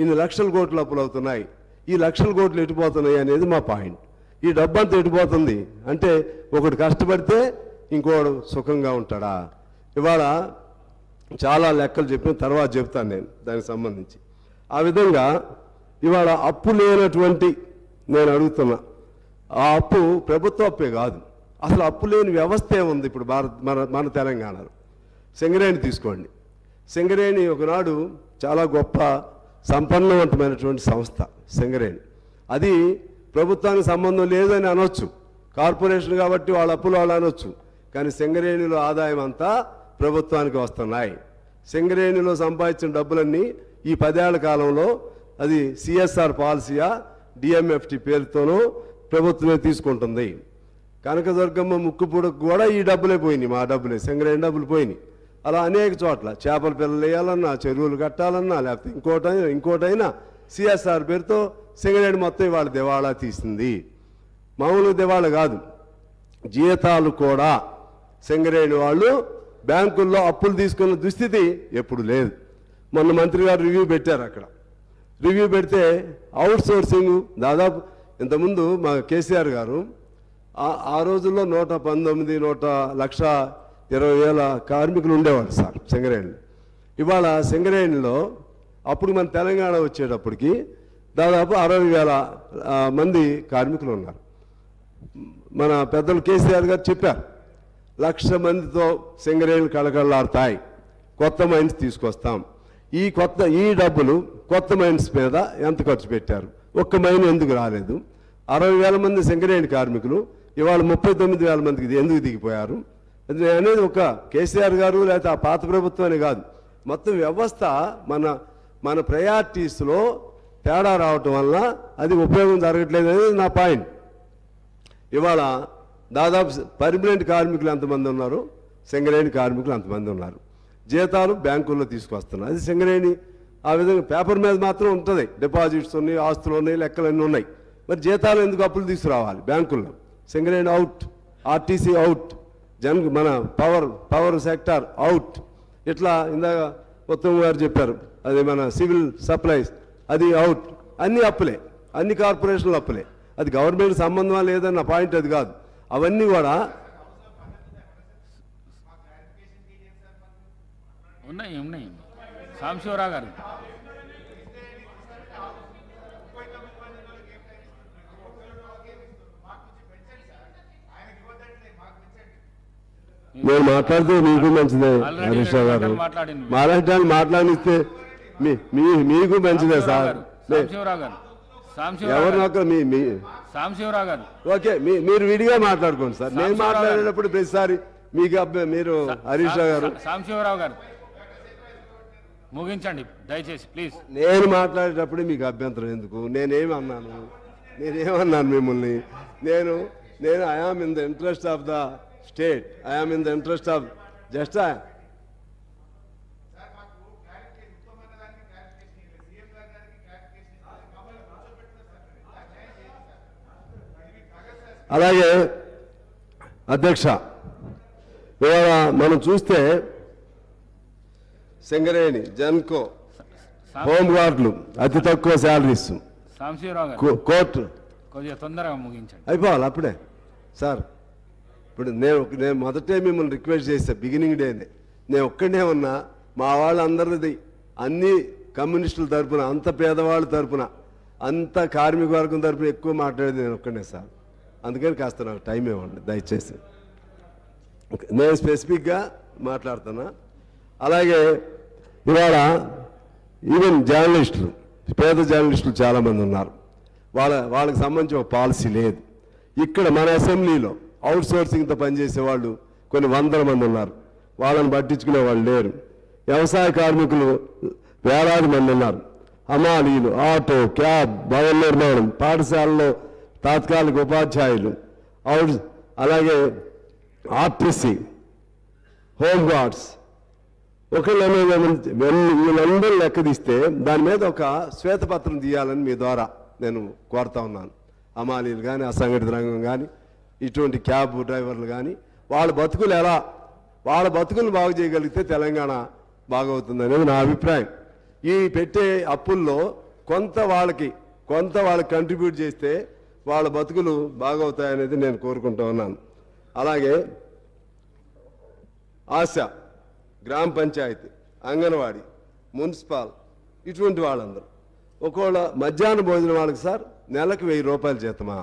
ఇన్ని లక్షల కోట్లు అప్పులు అవుతున్నాయి, ఈ లక్షల కోట్లు ఎటుపోతున్నాయి అనేది మా పాయింట్. ఈ డబ్బంతా ఎటుపోతుంది అంటే ఒకడు కష్టపడితే ఇంకోడు సుఖంగా ఉంటాడా? ఇవాళ చాలా లెక్కలు చెప్పిన తర్వాత చెప్తాను నేను దానికి సంబంధించి. ఆ విధంగా ఇవాళ అప్పు లేనటువంటి, నేను అడుగుతున్నా, ఆ అప్పు ప్రభుత్వ అప్పే కాదు, అసలు అప్పు లేని వ్యవస్థ ఏముంది ఇప్పుడు మన తెలంగాణలో? సింగరేణి తీసుకోండి. సింగరేణి ఒకనాడు చాలా గొప్ప సంపన్నవంతమైనటువంటి సంస్థ సింగరేణి. అది ప్రభుత్వానికి సంబంధం లేదని అనొచ్చు, కార్పొరేషన్ కాబట్టి వాళ్ళ అప్పులు వాళ్ళు అనొచ్చు. కానీ సింగరేణిలో ఆదాయం అంతా ప్రభుత్వానికి వస్తున్నాయి. సింగరేణిలో సంపాదించిన డబ్బులన్నీ ఈ 10 ఏళ్ల కాలంలో అది సిఎస్ఆర్ పాలసీయా డిఎంఎఫ్టి పేరుతోనూ ప్రభుత్వమే తీసుకుంటుంది. కనకదుర్గమ్మ ముక్కుపుడకు కూడా ఈ డబ్బులే పోయినాయి, మా డబ్బులే, సింగరేణి డబ్బులు పోయినాయి. అలా అనేక చోట్ల చేపల పిల్లలు వేయాలన్నా, చెరువులు కట్టాలన్నా, లేకపోతే ఇంకోటైనా సిఎస్ఆర్ పేరుతో సింగరేణి మొత్తం ఇవాళ దివాళా తీసింది. మామూలు దివాళా కాదు, జీతాలు కూడా సింగరేణి వాళ్ళు బ్యాంకుల్లో అప్పులు తీసుకున్న దుస్థితి ఎప్పుడు లేదు. మొన్న మంత్రి గారు రివ్యూ పెట్టారు. అక్కడ రివ్యూ పెడితే అవుట్ సోర్సింగ్ దాదాపు ఇంతకుముందు మా కేసీఆర్ గారు ఆ రోజుల్లో 119,120,000 కార్మికులు ఉండేవాళ్ళు సార్ సింగరేణి. ఇవాళ సింగరేణిలో అప్పుడు మన తెలంగాణ వచ్చేటప్పటికి దాదాపు 60,000 మంది కార్మికులు ఉన్నారు. మన పెద్దలు కేసీఆర్ గారు చెప్పారు, 1,00,000 మందితో సింగరేణులు కళకళలాడతాయి, కొత్త మైన్స్ తీసుకొస్తాం. ఈ డబ్బులు కొత్త మైన్స్ మీద ఎంత ఖర్చు పెట్టారు? ఒక్క మైన్ ఎందుకు రాలేదు? 60,000 మంది సింగరేణి కార్మికులు ఇవాళ 39,000 మందికి ఎందుకు దిగిపోయారు? అనేది ఒక కేసీఆర్ గారు లేకపోతే ఆ పాత ప్రభుత్వాన్ని కాదు, మొత్తం వ్యవస్థ మన ప్రయారిటీస్లో తేడా రావటం వల్ల అది ఉపయోగం జరగట్లేదు అనేది నా పాయింట్. ఇవాళ దాదాపు పర్మనెంట్ కార్మికులు ఎంతమంది ఉన్నారు? సింగరేణి కార్మికులు అంతమంది ఉన్నారు. జీతాలు బ్యాంకుల్లో తీసుకొస్తున్నారు. అది సింగరేణి ఆ విధంగా పేపర్ మీద మాత్రం ఉంటుంది, డిపాజిట్స్ ఉన్నాయి, ఆస్తులు ఉన్నాయి, లెక్కలన్నీ ఉన్నాయి. మరి జీతాలు ఎందుకు అప్పులు తీసుకురావాలి బ్యాంకుల్లో? సింగరేణి అవుట్, ఆర్టీసీ అవుట్, మన పవర్ సెక్టార్ అవుట్. ఇట్లా ఇందాక ఉత్తమ్ గారు చెప్పారు, అది మన సివిల్ సప్లైస్ అది అవుట్. అన్ని అప్పులే, అన్ని కార్పొరేషన్లు అప్పులే. అది గవర్నమెంట్ సంబంధం లేదన్న పాయింట్ అది కాదు. అవన్నీ కూడా ఉన్నాయి. సాంశివరావు గారు నేను మాట్లాడితే మీకు మంచిదే హరీష్ రావు గారు, మాట్లాడటానికి మాట్లాడిస్తే మీకు మంచిదే సార్. సాంశివరావు గారు ఓకే, మీరు విడిగా మాట్లాడుకోండి సార్. నేను మాట్లాడేటప్పుడు ప్రతిసారి మీకు మీరు హరీష్ రావు గారు, సాంశివరావు గారు ముగించండి దయచేసి ప్లీజ్. నేను మాట్లాడేటప్పుడు మీకు అభ్యంతరం ఎందుకు? నేనేమన్నాను మిమ్మల్ని? నేను I am in the interest of the state, I am in the interest of just అలాగే అధ్యక్ష, ఇవాళ మనం చూస్తే సింగరేణి, జన్కో, హోంగార్డులు అతి తక్కువ శాలరీస్, కోర్టు కొద్దిగా తొందరగా ముగించండి. అయిపోవాలి అప్పుడే సార్. ఇప్పుడు నేను మొదటే మిమ్మల్ని రిక్వెస్ట్ చేశా, బిగినింగ్ డేనే. నేను ఒక్కడే ఉన్నా, మా వాళ్ళందరిది అన్ని కమ్యూనిస్టుల తరఫున, అంత పేదవాళ్ళ తరఫున, అంత కార్మిక వర్గం తరఫున ఎక్కువ మాట్లాడేది నేను ఒక్కడే సార్. అందుకని కాస్త నాకు టైం ఇవ్వండి దయచేసి. నేను స్పెసిఫిక్గా మాట్లాడుతున్నా. అలాగే ఇవాళ ఈవెన్ జర్నలిస్టులు, పేద జర్నలిస్టులు చాలామంది ఉన్నారు. వాళ్ళకి సంబంధించి ఒక పాలసీ లేదు. ఇక్కడ మన అసెంబ్లీలో అవుట్ సోర్సింగ్తో పనిచేసే వాళ్ళు కొన్ని వందల మంది ఉన్నారు, వాళ్ళని పట్టించుకునే వాళ్ళు లేరు. వ్యవసాయ కార్మికులు వేలాది మంది ఉన్నారు, హమాలీలు, ఆటో, క్యాబ్, భవన నిర్మాణం, పాఠశాలలో తాత్కాలిక ఉపాధ్యాయులు, అలాగే ఆర్టీసీ, హోమ్ గార్డ్స్, వీళ్ళందరూ లెక్క తీస్తే దాని మీద ఒక శ్వేతపత్రం తీయాలని మీ ద్వారా నేను కోరుతా ఉన్నాను. హమాలీలు కానీ, అసంఘటిత రంగం కానీ, ఇటువంటి క్యాబ్ డ్రైవర్లు కానీ, వాళ్ళ బతుకులు బాగు చేయగలిగితే తెలంగాణ బాగవుతుంది నా అభిప్రాయం. ఈ పెట్టే అప్పుల్లో కొంత వాళ్ళకి కంట్రిబ్యూట్ చేస్తే వాళ్ళ బతుకులు బాగవుతాయనేది నేను కోరుకుంటూ ఉన్నాను. అలాగే ఆశ, గ్రామ పంచాయతీ, అంగన్వాడీ, మున్సిపల్, ఇటువంటి వాళ్ళందరూ ఒకవేళ మధ్యాహ్న భోజనం వాళ్ళకి సార్ నెలకు 1000 రూపాయలు జీతమా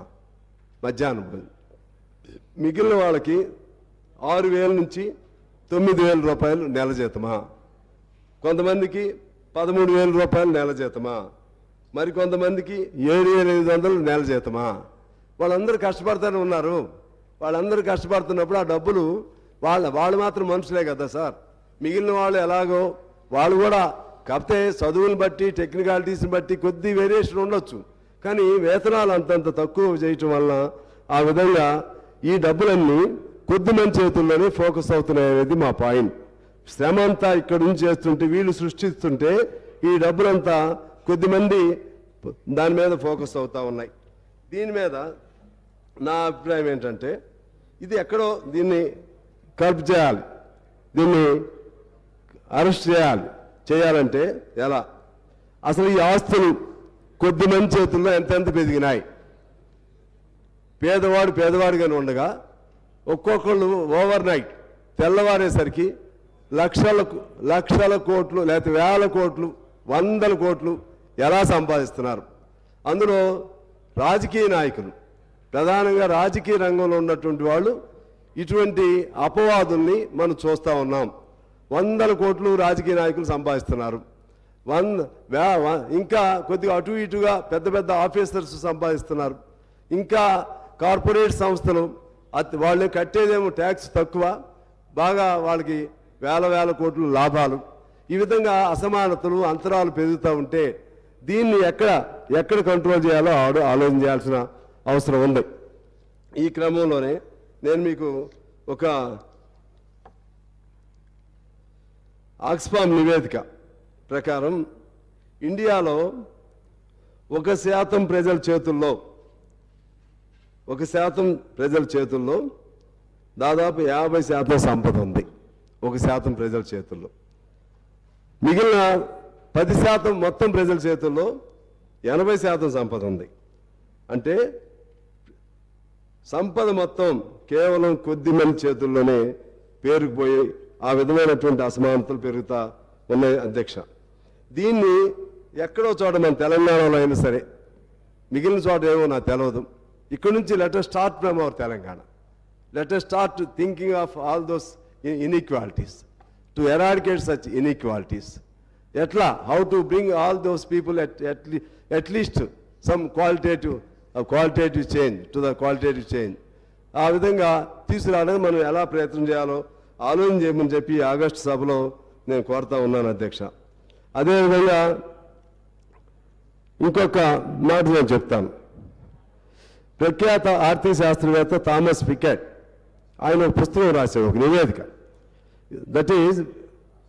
మధ్యాహ్న భోజనం, మిగిలిన వాళ్ళకి 6000 నుంచి 9000 రూపాయలు నెల జీతమా, కొంతమందికి 13,000 రూపాయలు నెల జీతమా, మరి కొంతమందికి 7,500 నెల జీతమా. వాళ్ళందరూ కష్టపడుతూనే ఉన్నారు. వాళ్ళందరూ కష్టపడుతున్నప్పుడు ఆ డబ్బులు వాళ్ళు మాత్రం మనుషులే కదా సార్. మిగిలిన వాళ్ళు ఎలాగో వాళ్ళు కూడా, కాకపోతే చదువుని బట్టి, టెక్నికాలిటీస్ని బట్టి కొద్ది వేరియేషన్ ఉండొచ్చు, కానీ వేతనాలు అంతంత తక్కువ చేయటం వల్ల ఆ విధంగా ఈ డబ్బులన్నీ కొద్ది మంది చేతుల్లోనే ఫోకస్ అవుతున్నాయి అనేది మా పాయింట్. శ్రమ అంతా ఇక్కడ నుంచి చేస్తుంటే, వీళ్ళు సృష్టిస్తుంటే ఈ డబ్బులంతా కొద్దిమంది దాని మీద ఫోకస్ అవుతూ ఉన్నాయి. దీని మీద నా అభిప్రాయం ఏంటంటే, ఇది ఎక్కడో దీన్ని కర్బ్ చేయాలి, దీన్ని అరెస్ట్ చేయాలంటే ఎలా? అసలు ఈ ఆస్తులు కొద్దిమంది చేతుల్లో ఎంతెంత పెరిగినాయి. పేదవాడిగానే ఉండగా ఒక్కొక్కళ్ళు ఓవర్ నైట్ తెల్లవారేసరికి లక్షల కోట్లు, లేకపోతే వేల కోట్లు, 100 కోట్లు ఎలా సంపాదిస్తున్నారు. అందులో రాజకీయ నాయకులు, ప్రధానంగా రాజకీయ రంగంలో ఉన్నటువంటి వాళ్ళు ఇటువంటి అపవాదుల్ని మనం చూస్తూ ఉన్నాం. 100 కోట్లు రాజకీయ నాయకులు సంపాదిస్తున్నారు. ఇంకా కొద్దిగా అటు ఇటుగా పెద్ద ఆఫీసర్స్ సంపాదిస్తున్నారు. ఇంకా కార్పొరేట్ సంస్థలు వాళ్ళు కట్టేదేమో ట్యాక్స్ తక్కువ, బాగా వాళ్ళకి వేల కోట్లు లాభాలు. ఈ విధంగా అసమానతలు, అంతరాలు పెరుగుతూ ఉంటే దీన్ని ఎక్కడ కంట్రోల్ చేయాలో ఆలోచన చేయాల్సిన అవసరం ఉంది. ఈ క్రమంలోనే నేను మీకు ఒక ఆక్స్ఫామ్ నివేదిక ప్రకారం ఇండియాలో 1% ప్రజల చేతుల్లో 1% ప్రజల చేతుల్లో దాదాపు 50% సంపద ఉంది. 1% ప్రజల చేతుల్లో. మిగిలిన 10% మొత్తం ప్రజల చేతుల్లో 80% సంపద ఉంది. అంటే సంపద మొత్తం కేవలం కొద్ది మంది చేతుల్లోనే పేరుకుపోయి ఆ విధమైనటువంటి అసమానతలు పెరుగుతా ఉన్నాయి అధ్యక్ష. దీన్ని ఎక్కడో చోట మన తెలంగాణలో అయినా సరే, మిగిలిన చోట ఏమో నాకు తెలియదు. ఇక్కడ నుంచి let us start from our Telangana. Let us start thinking of all those inequalities to eradicate such inequalities. ఎట్లా how to bring all those people at least some qualitative change to the qualitative change. ఆ విధంగా తీసుకురావడానికి మనం ఎలా ప్రయత్నం చేయాలో ఆలోచన చేయమని చెప్పి ఆగస్టు సభలో నేను కోరుతా ఉన్నాను అధ్యక్ష. అదేవిధంగా ఇంకొక మాట నేను చెప్తాను. ప్రఖ్యాత ఆర్థిక శాస్త్రవేత్త థామస్ పికెట్ ఆయన ఒక పుస్తకం రాశాడు, ఒక నివేదిక. That is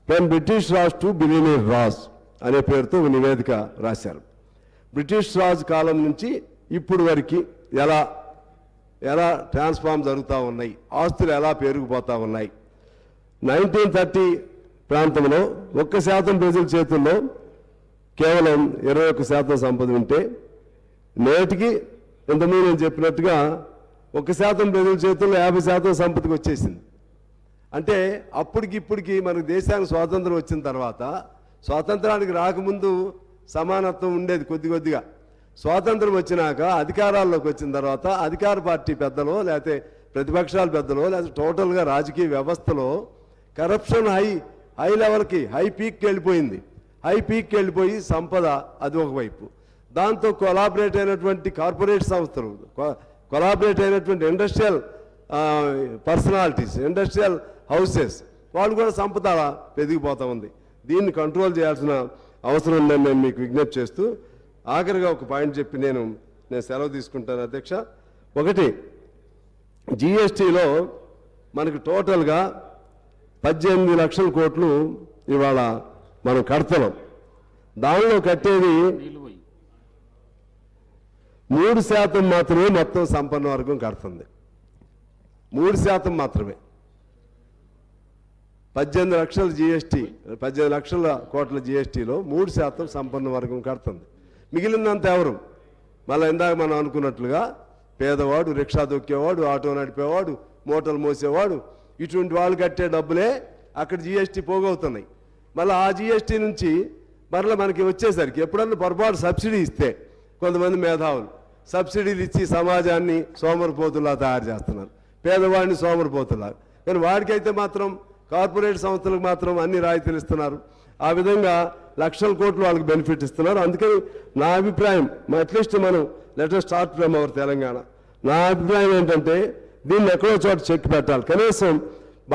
when British Raj to billionaire Raj అనే పేరుతో ఒక నివేదిక రాశారు. బ్రిటిష్ రాజ్ కాలం నుంచి ఇప్పుడు వరకు ఎలా ట్రాన్స్ఫార్మ్ జరుగుతూ ఉన్నాయి, ఆస్తులు ఎలా పెరిగిపోతూ ఉన్నాయి. 1930 ప్రాంతంలో 1% ప్రజల చేతుల్లో కేవలం 21% సంపద ఉంటే, నేటికి ఇంతకుముందు నేను చెప్పినట్టుగా 1% ప్రజల చేతుల్లో 50% సంపదకి వచ్చేసింది. అంటే అప్పటికిప్పటికి మనకు దేశానికి స్వాతంత్రం వచ్చిన తర్వాత, స్వాతంత్రానికి రాకముందు సమానత్వం ఉండేది కొద్దిగా. స్వాతంత్రం వచ్చినాక అధికారాల్లోకి వచ్చిన తర్వాత అధికార పార్టీ పెద్దలో, లేకపోతే ప్రతిపక్షాల పెద్దలో, లేకపోతే టోటల్గా రాజకీయ వ్యవస్థలో కరప్షన్ హై లెవెల్కి హై పీక్కి వెళ్ళిపోయింది. హై పీక్కి వెళ్ళిపోయి సంపద అది ఒకవైపు, దాంతో కొలాబరేట్ అయినటువంటి కార్పొరేట్ సంస్థలు, కొలాబరేట్ అయినటువంటి ఇండస్ట్రియల్ పర్సనాలిటీస్, ఇండస్ట్రియల్ హౌసెస్, వాళ్ళు కూడా సంపద పెరిగిపోతూ ఉంది. దీన్ని కంట్రోల్ చేయాల్సిన అవసరం ఉందని నేను మీకు విజ్ఞప్తి చేస్తూ ఆఖరిగా ఒక పాయింట్ చెప్పి నేను సెలవు తీసుకుంటాను అధ్యక్ష. ఒకటి, జిఎస్టీలో మనకు టోటల్గా 18 లక్షల కోట్లు ఇవాళ మనం కడతలం. దానిలో కట్టేది 3% మాత్రమే మొత్తం సంపన్న వర్గం కడుతుంది. 3% మాత్రమే. 18 లక్షల జిఎస్టీ, 18 లక్షల కోట్ల జిఎస్టీలో 3% సంపన్న వర్గం కడుతుంది. మిగిలినంత ఎవరు? మళ్ళీ ఇందాక మనం అనుకున్నట్లుగా పేదవాడు, రిక్షా దొక్కేవాడు, ఆటో నడిపేవాడు, మూటలు మోసేవాడు, ఇటువంటి వాళ్ళు కట్టే డబ్బులే అక్కడ జిఎస్టీ పోగవుతున్నాయి. మళ్ళీ ఆ జిఎస్టీ నుంచి మరలా మనకి వచ్చేసరికి ఎప్పుడన్నా పొరపాటు సబ్సిడీ ఇస్తే కొంతమంది మేధావులు సబ్సిడీలు ఇచ్చి సమాజాన్ని సోమరిపోతులా తయారు చేస్తున్నారు, పేదవాడిని సోమరిపోతున్నారు. కానీ వాడికైతే మాత్రం కార్పొరేట్ సంస్థలకు మాత్రం అన్ని రాయితీలు ఇస్తున్నారు. ఆ విధంగా లక్షల కోట్లు వాళ్ళకి బెనిఫిట్ ఇస్తున్నారు. అందుకని నా అభిప్రాయం, అట్లీస్ట్ మనం let us start from our Telangana. నా అభిప్రాయం ఏంటంటే దీన్ని ఎక్కడో చోట చెక్ పెట్టాలి. కనీసం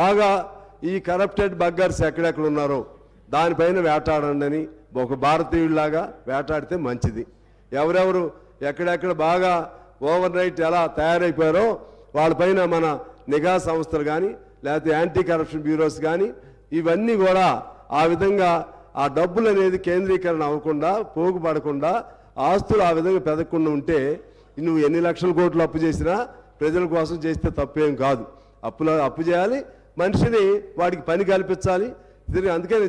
బాగా ఈ కరప్టెడ్ బగ్గర్స్ ఎక్కడెక్కడ ఉన్నారో దానిపైన వేటాడండి అని ఒక భారతీయుడిలాగా వేటాడితే మంచిది. ఎవరెవరు ఎక్కడెక్కడ బాగా ఓవర్ నైట్ ఎలా తయారైపోయారో వాళ్ళపైన మన నిఘా సంస్థలు కానీ, లేకపోతే యాంటీ కరప్షన్ బ్యూరోస్ కానీ, ఇవన్నీ కూడా ఆ విధంగా ఆ డబ్బులు అనేది కేంద్రీకరణ అవ్వకుండా, పోగుపడకుండా, ఆస్తులు ఆ విధంగా పెదగకుండా ఉంటే నువ్వు ఎన్ని లక్షల కోట్లు అప్పు చేసినా ప్రజల కోసం చేస్తే తప్పేం కాదు. అప్పు చేయాలి, మనిషిని వాడికి పని కల్పించాలి. అందుకని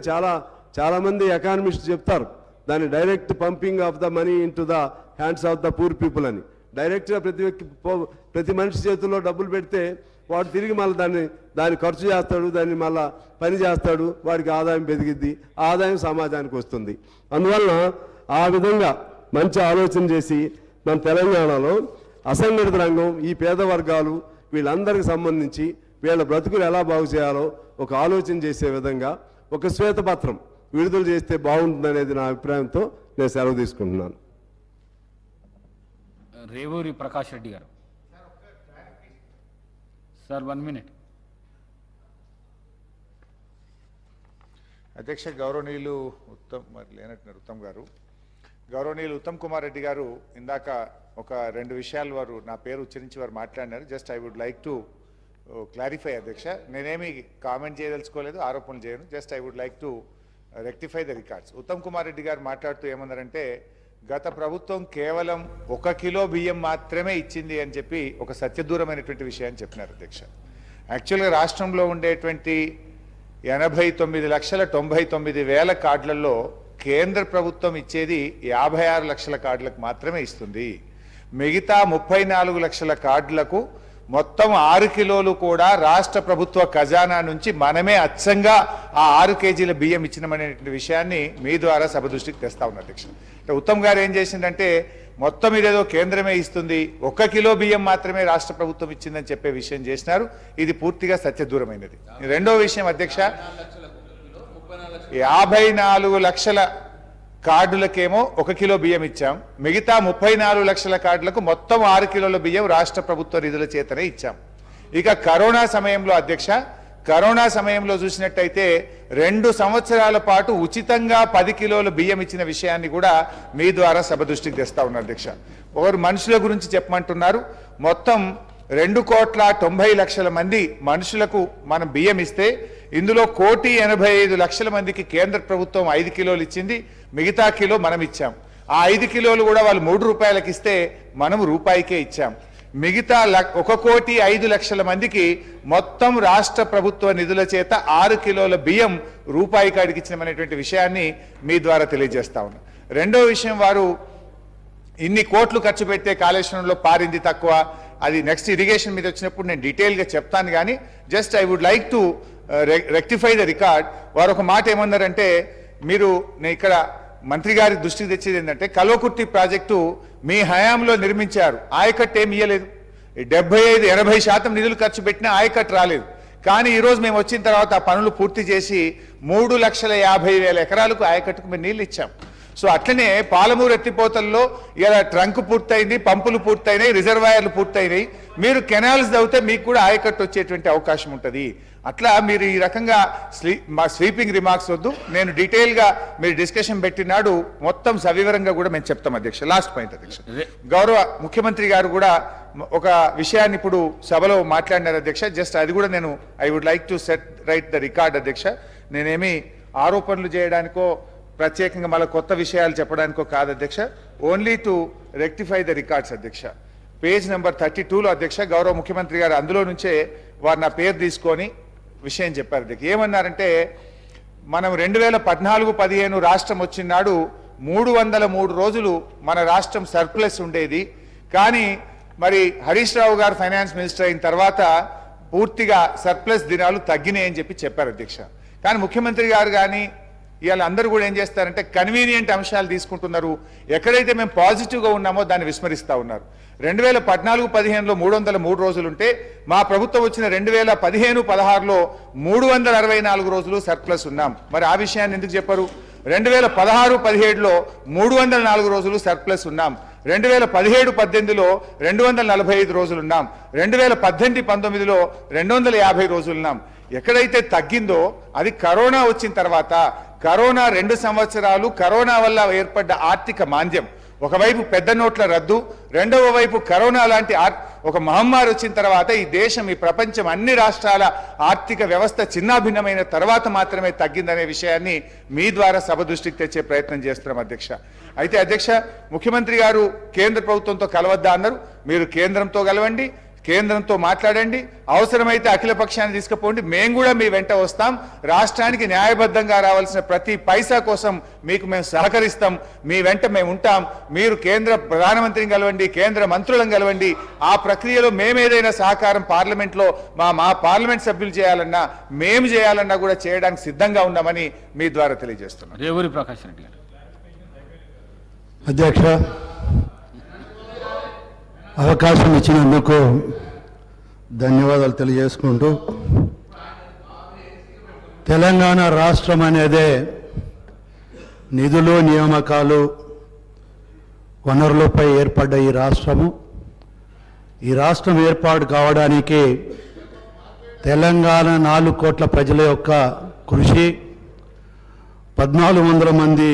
చాలామంది ఎకానమిస్ట్ చెప్తారు దాన్ని direct pumping of the money in to the hands of the poor people అని. డైరెక్ట్గా ప్రతి మనిషి చేతుల్లో డబ్బులు పెడితే వాడు తిరిగి మళ్ళీ దాన్ని ఖర్చు చేస్తాడు, దాన్ని మళ్ళీ పని చేస్తాడు, వాడికి ఆదాయం పెరిగిద్ది, ఆదాయం సమాజానికి వస్తుంది. అందువలన ఆ విధంగా మంచి ఆలోచన చేసి మన తెలంగాణలో అసంఘటిత రంగం, ఈ పేద వర్గాలు, వీళ్ళందరికీ సంబంధించి వీళ్ళ బ్రతుకులు ఎలా బాగు చేయాలో ఒక ఆలోచన చేసే విధంగా ఒక శ్వేతపత్రం విడుదల చేస్తే బాగుంటుందనేది నా అభిప్రాయంతో నేను సెలవు తీసుకుంటున్నాను. రేవూరి ప్రకాష్ రెడ్డి గారు. Sir 1 minute. అధ్యక్ష, గౌరవనీయులు ఉత్తమ్ గారు, గౌరవనీయులు ఉత్తమ్ కుమార్ రెడ్డి గారు ఇందాక ఒక 2 విషయాలు వారు నా పేరు ఉచ్చరించి వారు మాట్లాడినారు. Just I would like to clarify అధ్యక్ష. నేనేమి కామెంట్ చేయదలుచుకోలేదు, ఆరోపణలు చేయను. Just I would like to rectify the records. Uttam Kumar Reddy గారు మాట్లాడుతూ ఏమన్నారంటే గత ప్రభుత్వం కేవలం 1 కిలో బియ్యం మాత్రమే ఇచ్చింది అని చెప్పి ఒక సత్యదూరమైనటువంటి విషయాన్ని చెప్పినారు అధ్యక్ష. యాక్చువల్గా రాష్ట్రంలో ఉండేటువంటి 89,99,000 కార్డులలో కేంద్ర ప్రభుత్వం ఇచ్చేది 56 లక్షల కార్డులకు మాత్రమే ఇస్తుంది. మిగతా 34 లక్షల కార్డులకు మొత్తం 6 కిలోలు కూడా రాష్ట్ర ప్రభుత్వ ఖజానా నుంచి మనమే అచ్చంగా ఆ 6 కేజీల బియ్యం ఇచ్చినమనేటువంటి విషయాన్ని మీ ద్వారా సభ దృష్టికి తెస్తా ఉన్నా అధ్యక్ష. అంటే ఉత్తమ్ గారు ఏం చేసిందంటే మొత్తం ఇదేదో కేంద్రమే ఇస్తుంది, 1 కిలో బియ్యం మాత్రమే రాష్ట్ర ప్రభుత్వం ఇచ్చిందని చెప్పే విషయం చేసినారు. ఇది పూర్తిగా సత్యదూరమైనది. రెండో విషయం అధ్యక్ష, 54 లక్షల కార్డులకేమో 1 కిలో బియ్యం ఇచ్చాం, మిగతా 34 లక్షల కార్డులకు మొత్తం 6 కిలోల బియ్యం రాష్ట్ర ప్రభుత్వ నిధుల చేతనే ఇచ్చాం. ఇక కరోనా సమయంలో అధ్యక్ష, కరోనా సమయంలో చూసినట్టయితే 2 సంవత్సరాల పాటు ఉచితంగా 10 కిలోల బియ్యం ఇచ్చిన విషయాన్ని కూడా మీ ద్వారా సభ దృష్టికి తెస్తా ఉన్నారు అధ్యక్ష. ఒకరు మనుషుల గురించి చెప్పమంటున్నారు. మొత్తం 2,90,00,000 మంది మనుషులకు మనం బియ్యం ఇస్తే ఇందులో 1,85,00,000 మందికి కేంద్ర ప్రభుత్వం 5 కిలోలు ఇచ్చింది, మిగతా కిలో మనం ఇచ్చాం. ఆ 5 కిలోలు కూడా వాళ్ళు 3 రూపాయలకి ఇస్తే మనం రూపాయికే ఇచ్చాం. మిగతా 1,05,00,000 మందికి మొత్తం రాష్ట్ర ప్రభుత్వ నిధుల చేత 6 కిలోల బియ్యం రూపాయి కాడికి ఇచ్చినటువంటి విషయాన్ని మీ ద్వారా తెలియజేస్తా ఉన్నా. రెండో విషయం, వారు ఇన్ని కోట్లు ఖర్చు పెడితే కాళేశ్వరంలో పారింది తక్కువ, అది నెక్స్ట్ ఇరిగేషన్ మీద వచ్చినప్పుడు నేను డీటెయిల్గా చెప్తాను. కానీ just I would like to rectify the record. వారు ఒక మాట ఏమన్నారంటే, మీరు నేను ఇక్కడ మంత్రి గారి దృష్టికి తెచ్చేది ఏంటంటే కల్వకుర్తి ప్రాజెక్టు మీ హయాంలో నిర్మించారు, ఆయకట్టు ఏమి ఇయ్యలేదు. 75-80% నిధులు ఖర్చు పెట్టినా ఆయకట్టు రాలేదు. కానీ ఈరోజు మేము వచ్చిన తర్వాత ఆ పనులు పూర్తి చేసి 3,50,000 ఎకరాలకు ఆయకట్టుకు మేము నీళ్ళు ఇచ్చాం. సో అట్లనే పాలమూరు ఎత్తిపోతల్లో ఇలా ట్రంక్ పూర్తయింది, పంపులు పూర్తయినాయి, రిజర్వాయర్లు పూర్తయినాయి. మీరు కెనాల్స్ తవ్వితే మీకు కూడా ఆయకట్టు వచ్చేటువంటి అవకాశం ఉంటుంది. అట్లా మీరు ఈ రకంగా మా స్వీపింగ్ రిమార్క్స్ వద్దు, నేను డీటెయిల్గా మీరు డిస్కషన్ పెట్టినాడు మొత్తం సవివరంగా కూడా మేము చెప్తాం అధ్యక్ష. లాస్ట్ పాయింట్ అధ్యక్ష, గౌరవ ముఖ్యమంత్రి గారు కూడా ఒక విషయాన్ని ఇప్పుడు సభలో మాట్లాడినారు అధ్యక్ష. జస్ట్ అది కూడా నేను I would like to set right the record అధ్యక్ష. నేనేమి ఆరోపణలు చేయడానికో ప్రత్యేకంగా మళ్ళీ కొత్త విషయాలు చెప్పడానికో కాదు అధ్యక్ష, only to rectify the records అధ్యక్ష. పేజ్ నెంబర్ 32లో అధ్యక్ష గౌరవ ముఖ్యమంత్రి గారు అందులో నుంచే వారు నా పేరు తీసుకొని విషయం చెప్పారు అధ్యక్ష. ఏమన్నారంటే, మనం 2014-15 రాష్ట్రం వచ్చినాడు 303 రోజులు మన రాష్ట్రం సర్ప్లస్ ఉండేది. కానీ మరి హరీష్ రావు గారు ఫైనాన్స్ మినిస్టర్ అయిన తర్వాత పూర్తిగా సర్ప్లస్ దినాలు తగ్గినాయి అని చెప్పారు అధ్యక్ష. కానీ ముఖ్యమంత్రి గారు కానీ ఇవాళ అందరూ కూడా ఏం చేస్తారంటే కన్వీనియంట్ అంశాలు తీసుకుంటున్నారు. ఎక్కడైతే మేము పాజిటివ్గా ఉన్నామో దాన్ని విస్మరిస్తూ ఉన్నారు. 2014-15లో 303 రోజులుంటే మా ప్రభుత్వం వచ్చిన 2015-16లో 364 రోజులు సర్ప్లస్ ఉన్నాం. మరి ఆ విషయాన్ని ఎందుకు చెప్పరు? 2016-17లో 304 రోజులు సర్ప్లస్ ఉన్నాం. 2017-18లో 245 రోజులున్నాం. 2018-19లో 250 రోజులున్నాం. ఎక్కడైతే తగ్గిందో అది కరోనా వచ్చిన తర్వాత, కరోనా 2 సంవత్సరాలు కరోనా వల్ల ఏర్పడ్డ ఆర్థిక మాంద్యం, ఒకవైపు పెద్ద నోట్ల రద్దు, రెండవ వైపు కరోనా లాంటి ఒక మహమ్మారి వచ్చిన తర్వాత ఈ దేశం, ఈ ప్రపంచం, అన్ని రాష్ట్రాల ఆర్థిక వ్యవస్థ చిన్నాభిన్నమైన తర్వాత మాత్రమే తగ్గిందనే విషయాన్ని మీ ద్వారా సభ దృష్టికి తెచ్చే ప్రయత్నం చేస్తున్నాం అధ్యక్ష. అయితే అధ్యక్ష, ముఖ్యమంత్రి గారు కేంద్ర ప్రభుత్వంతో కలవద్దా అన్నారు. మీరు కేంద్రంతో కలవండి, కేంద్రంతో మాట్లాడండి, అవసరమైతే అఖిల పక్షాన్ని తీసుకుపోండి, మేము కూడా మీ వెంట వస్తాం. రాష్ట్రానికి న్యాయబద్ధంగా రావాల్సిన ప్రతి పైసా కోసం మీకు మేము సహకరిస్తాం, మీ వెంట మేము ఉంటాం. మీరు కేంద్ర ప్రధానమంత్రిని కలవండి, కేంద్ర మంత్రులను కలవండి. ఆ ప్రక్రియలో మేమేదైనా సహకారం పార్లమెంట్లో మా పార్లమెంట్ సభ్యులు చేయాలన్నా, మేము చేయాలన్నా కూడా చేయడానికి సిద్ధంగా ఉన్నామని మీ ద్వారా తెలియజేస్తున్నాం. రేవూరి ప్రకాష్ రెడ్డి గారు. అధ్యక్ష, అవకాశం ఇచ్చినందుకు ధన్యవాదాలు తెలియజేసుకుంటూ, తెలంగాణ రాష్ట్రం అనేదే నిధులు, నియామకాలు, వనరులపై ఏర్పడ్డ ఈ రాష్ట్రము. ఈ రాష్ట్రం ఏర్పాటు కావడానికి తెలంగాణ 4 కోట్ల ప్రజల యొక్క కృషి, 1400 మంది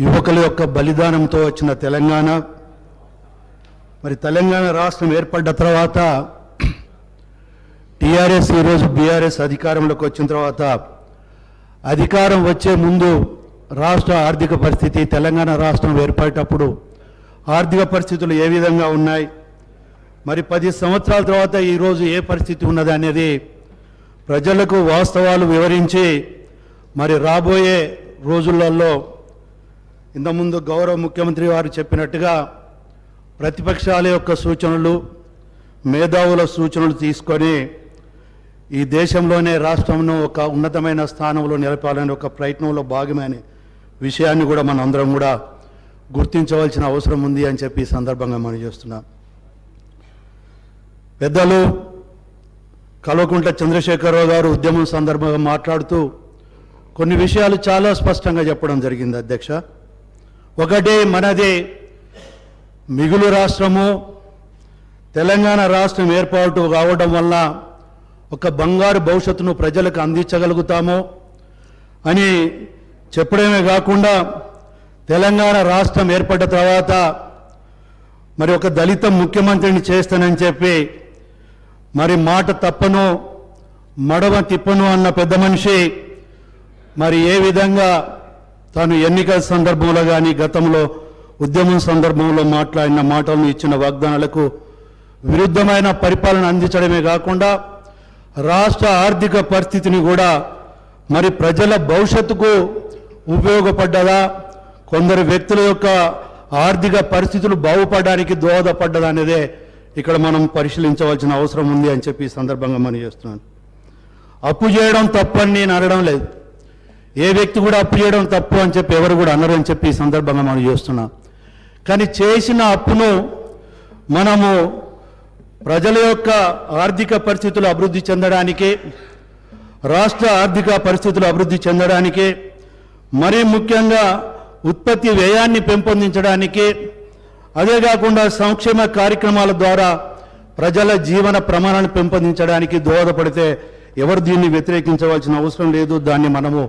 యువకుల యొక్క బలిదానంతో వచ్చిన తెలంగాణ. మరి తెలంగాణ రాష్ట్రం ఏర్పడ్డ తర్వాత టీఆర్ఎస్ ఈరోజు బీఆర్ఎస్ అధికారంలోకి వచ్చిన తర్వాత అధికారం వచ్చే ముందు రాష్ట్ర ఆర్థిక పరిస్థితి, తెలంగాణ రాష్ట్రం ఏర్పడేటప్పుడు ఆర్థిక పరిస్థితులు ఏ విధంగా ఉన్నాయి, మరి 10 సంవత్సరాల తర్వాత ఈరోజు ఏ పరిస్థితి ఉన్నది అనేది ప్రజలకు వాస్తవాలు వివరించి మరి రాబోయే రోజులలో ఇంతకుముందు గౌరవ ముఖ్యమంత్రి వారు చెప్పినట్టుగా ప్రతిపక్షాల యొక్క సూచనలు, మేధావుల సూచనలు తీసుకొని ఈ దేశంలోనే రాష్ట్రంను ఒక ఉన్నతమైన స్థానంలో నిలపాలనే ఒక ప్రయత్నంలో భాగమైన విషయాన్ని కూడా మనం అందరం కూడా గుర్తించవలసిన అవసరం ఉంది అని చెప్పి ఈ సందర్భంగా మనం చేస్తున్నాం. పెద్దలు కల్వకుంట్ల చంద్రశేఖరరావు గారు ఉద్యమం సందర్భంగా మాట్లాడుతూ కొన్ని విషయాలు చాలా స్పష్టంగా చెప్పడం జరిగింది అధ్యక్ష. ఒకటి, మనది మిగులు రాష్ట్రము, తెలంగాణ రాష్ట్రం ఏర్పాటు కావడం వల్ల ఒక బంగారు భవిష్యత్తును ప్రజలకు అందించగలుగుతాము అని చెప్పడమే కాకుండా తెలంగాణ రాష్ట్రం ఏర్పడ్డ తర్వాత మరి ఒక దళిత ముఖ్యమంత్రిని చేస్తానని చెప్పి మరి మాట తప్పను మడవ తిప్పను అన్న పెద్ద మనిషి మరి ఏ విధంగా తాను ఎన్నికల సందర్భంలో కానీ గతంలో ఉద్యమం సందర్భంలో మాట్లాడిన మాటలను ఇచ్చిన వాగ్దానాలకు విరుద్ధమైన పరిపాలన అందించడమే కాకుండా రాష్ట్ర ఆర్థిక పరిస్థితిని కూడా మరి ప్రజల భవిష్యత్తుకు ఉపయోగపడ్డదా, కొందరు వ్యక్తుల యొక్క ఆర్థిక పరిస్థితులు బాగుపడడానికి దోహదపడ్డదా అనేదే ఇక్కడ మనం పరిశీలించవలసిన అవసరం ఉంది అని చెప్పి ఈ సందర్భంగా మనం చేస్తున్నాను. అప్పు చేయడం తప్పు అని నేను అనడం లేదు, ఏ వ్యక్తి కూడా అప్పు చేయడం తప్పు అని చెప్పి ఎవరు కూడా అనరు అని చెప్పి ఈ సందర్భంగా మనం చేస్తున్నాం. కానీ చేసిన అప్పును మనము ప్రజల యొక్క ఆర్థిక పరిస్థితులు అభివృద్ధి చెందడానికి, రాష్ట్ర ఆర్థిక పరిస్థితులు అభివృద్ధి చెందడానికి, మరీ ముఖ్యంగా ఉత్పత్తి వ్యయాన్ని పెంపొందించడానికి, అదే కాకుండా సంక్షేమ కార్యక్రమాల ద్వారా ప్రజల జీవన ప్రమాణాన్ని పెంపొందించడానికి దోహదపడితే ఎవరు దీన్ని వ్యతిరేకించవలసిన అవసరం లేదు, దాన్ని మనము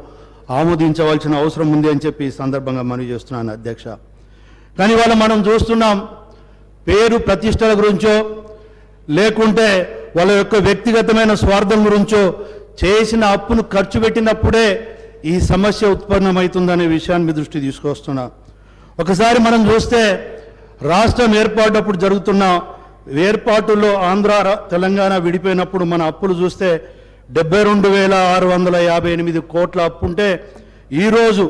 ఆమోదించవలసిన అవసరం ఉంది అని చెప్పి ఈ సందర్భంగా మనం చేస్తున్నాను అధ్యక్ష. కానీ ఇవాళ మనం చూస్తున్నాం, పేరు ప్రతిష్టల గురించో లేకుంటే వాళ్ళ యొక్క వ్యక్తిగతమైన స్వార్థం గురించో చేసిన అప్పును ఖర్చు పెట్టినప్పుడే ఈ సమస్య ఉత్పన్నమవుతుందనే విషయాన్ని మీ దృష్టి తీసుకొస్తున్నా. ఒకసారి మనం చూస్తే రాష్ట్రం ఏర్పాటప్పుడు జరుగుతున్న ఏర్పాటులో ఆంధ్ర తెలంగాణ విడిపోయినప్పుడు మన అప్పులు చూస్తే 72,658 కోట్ల అప్పు ఉంటే ఈరోజు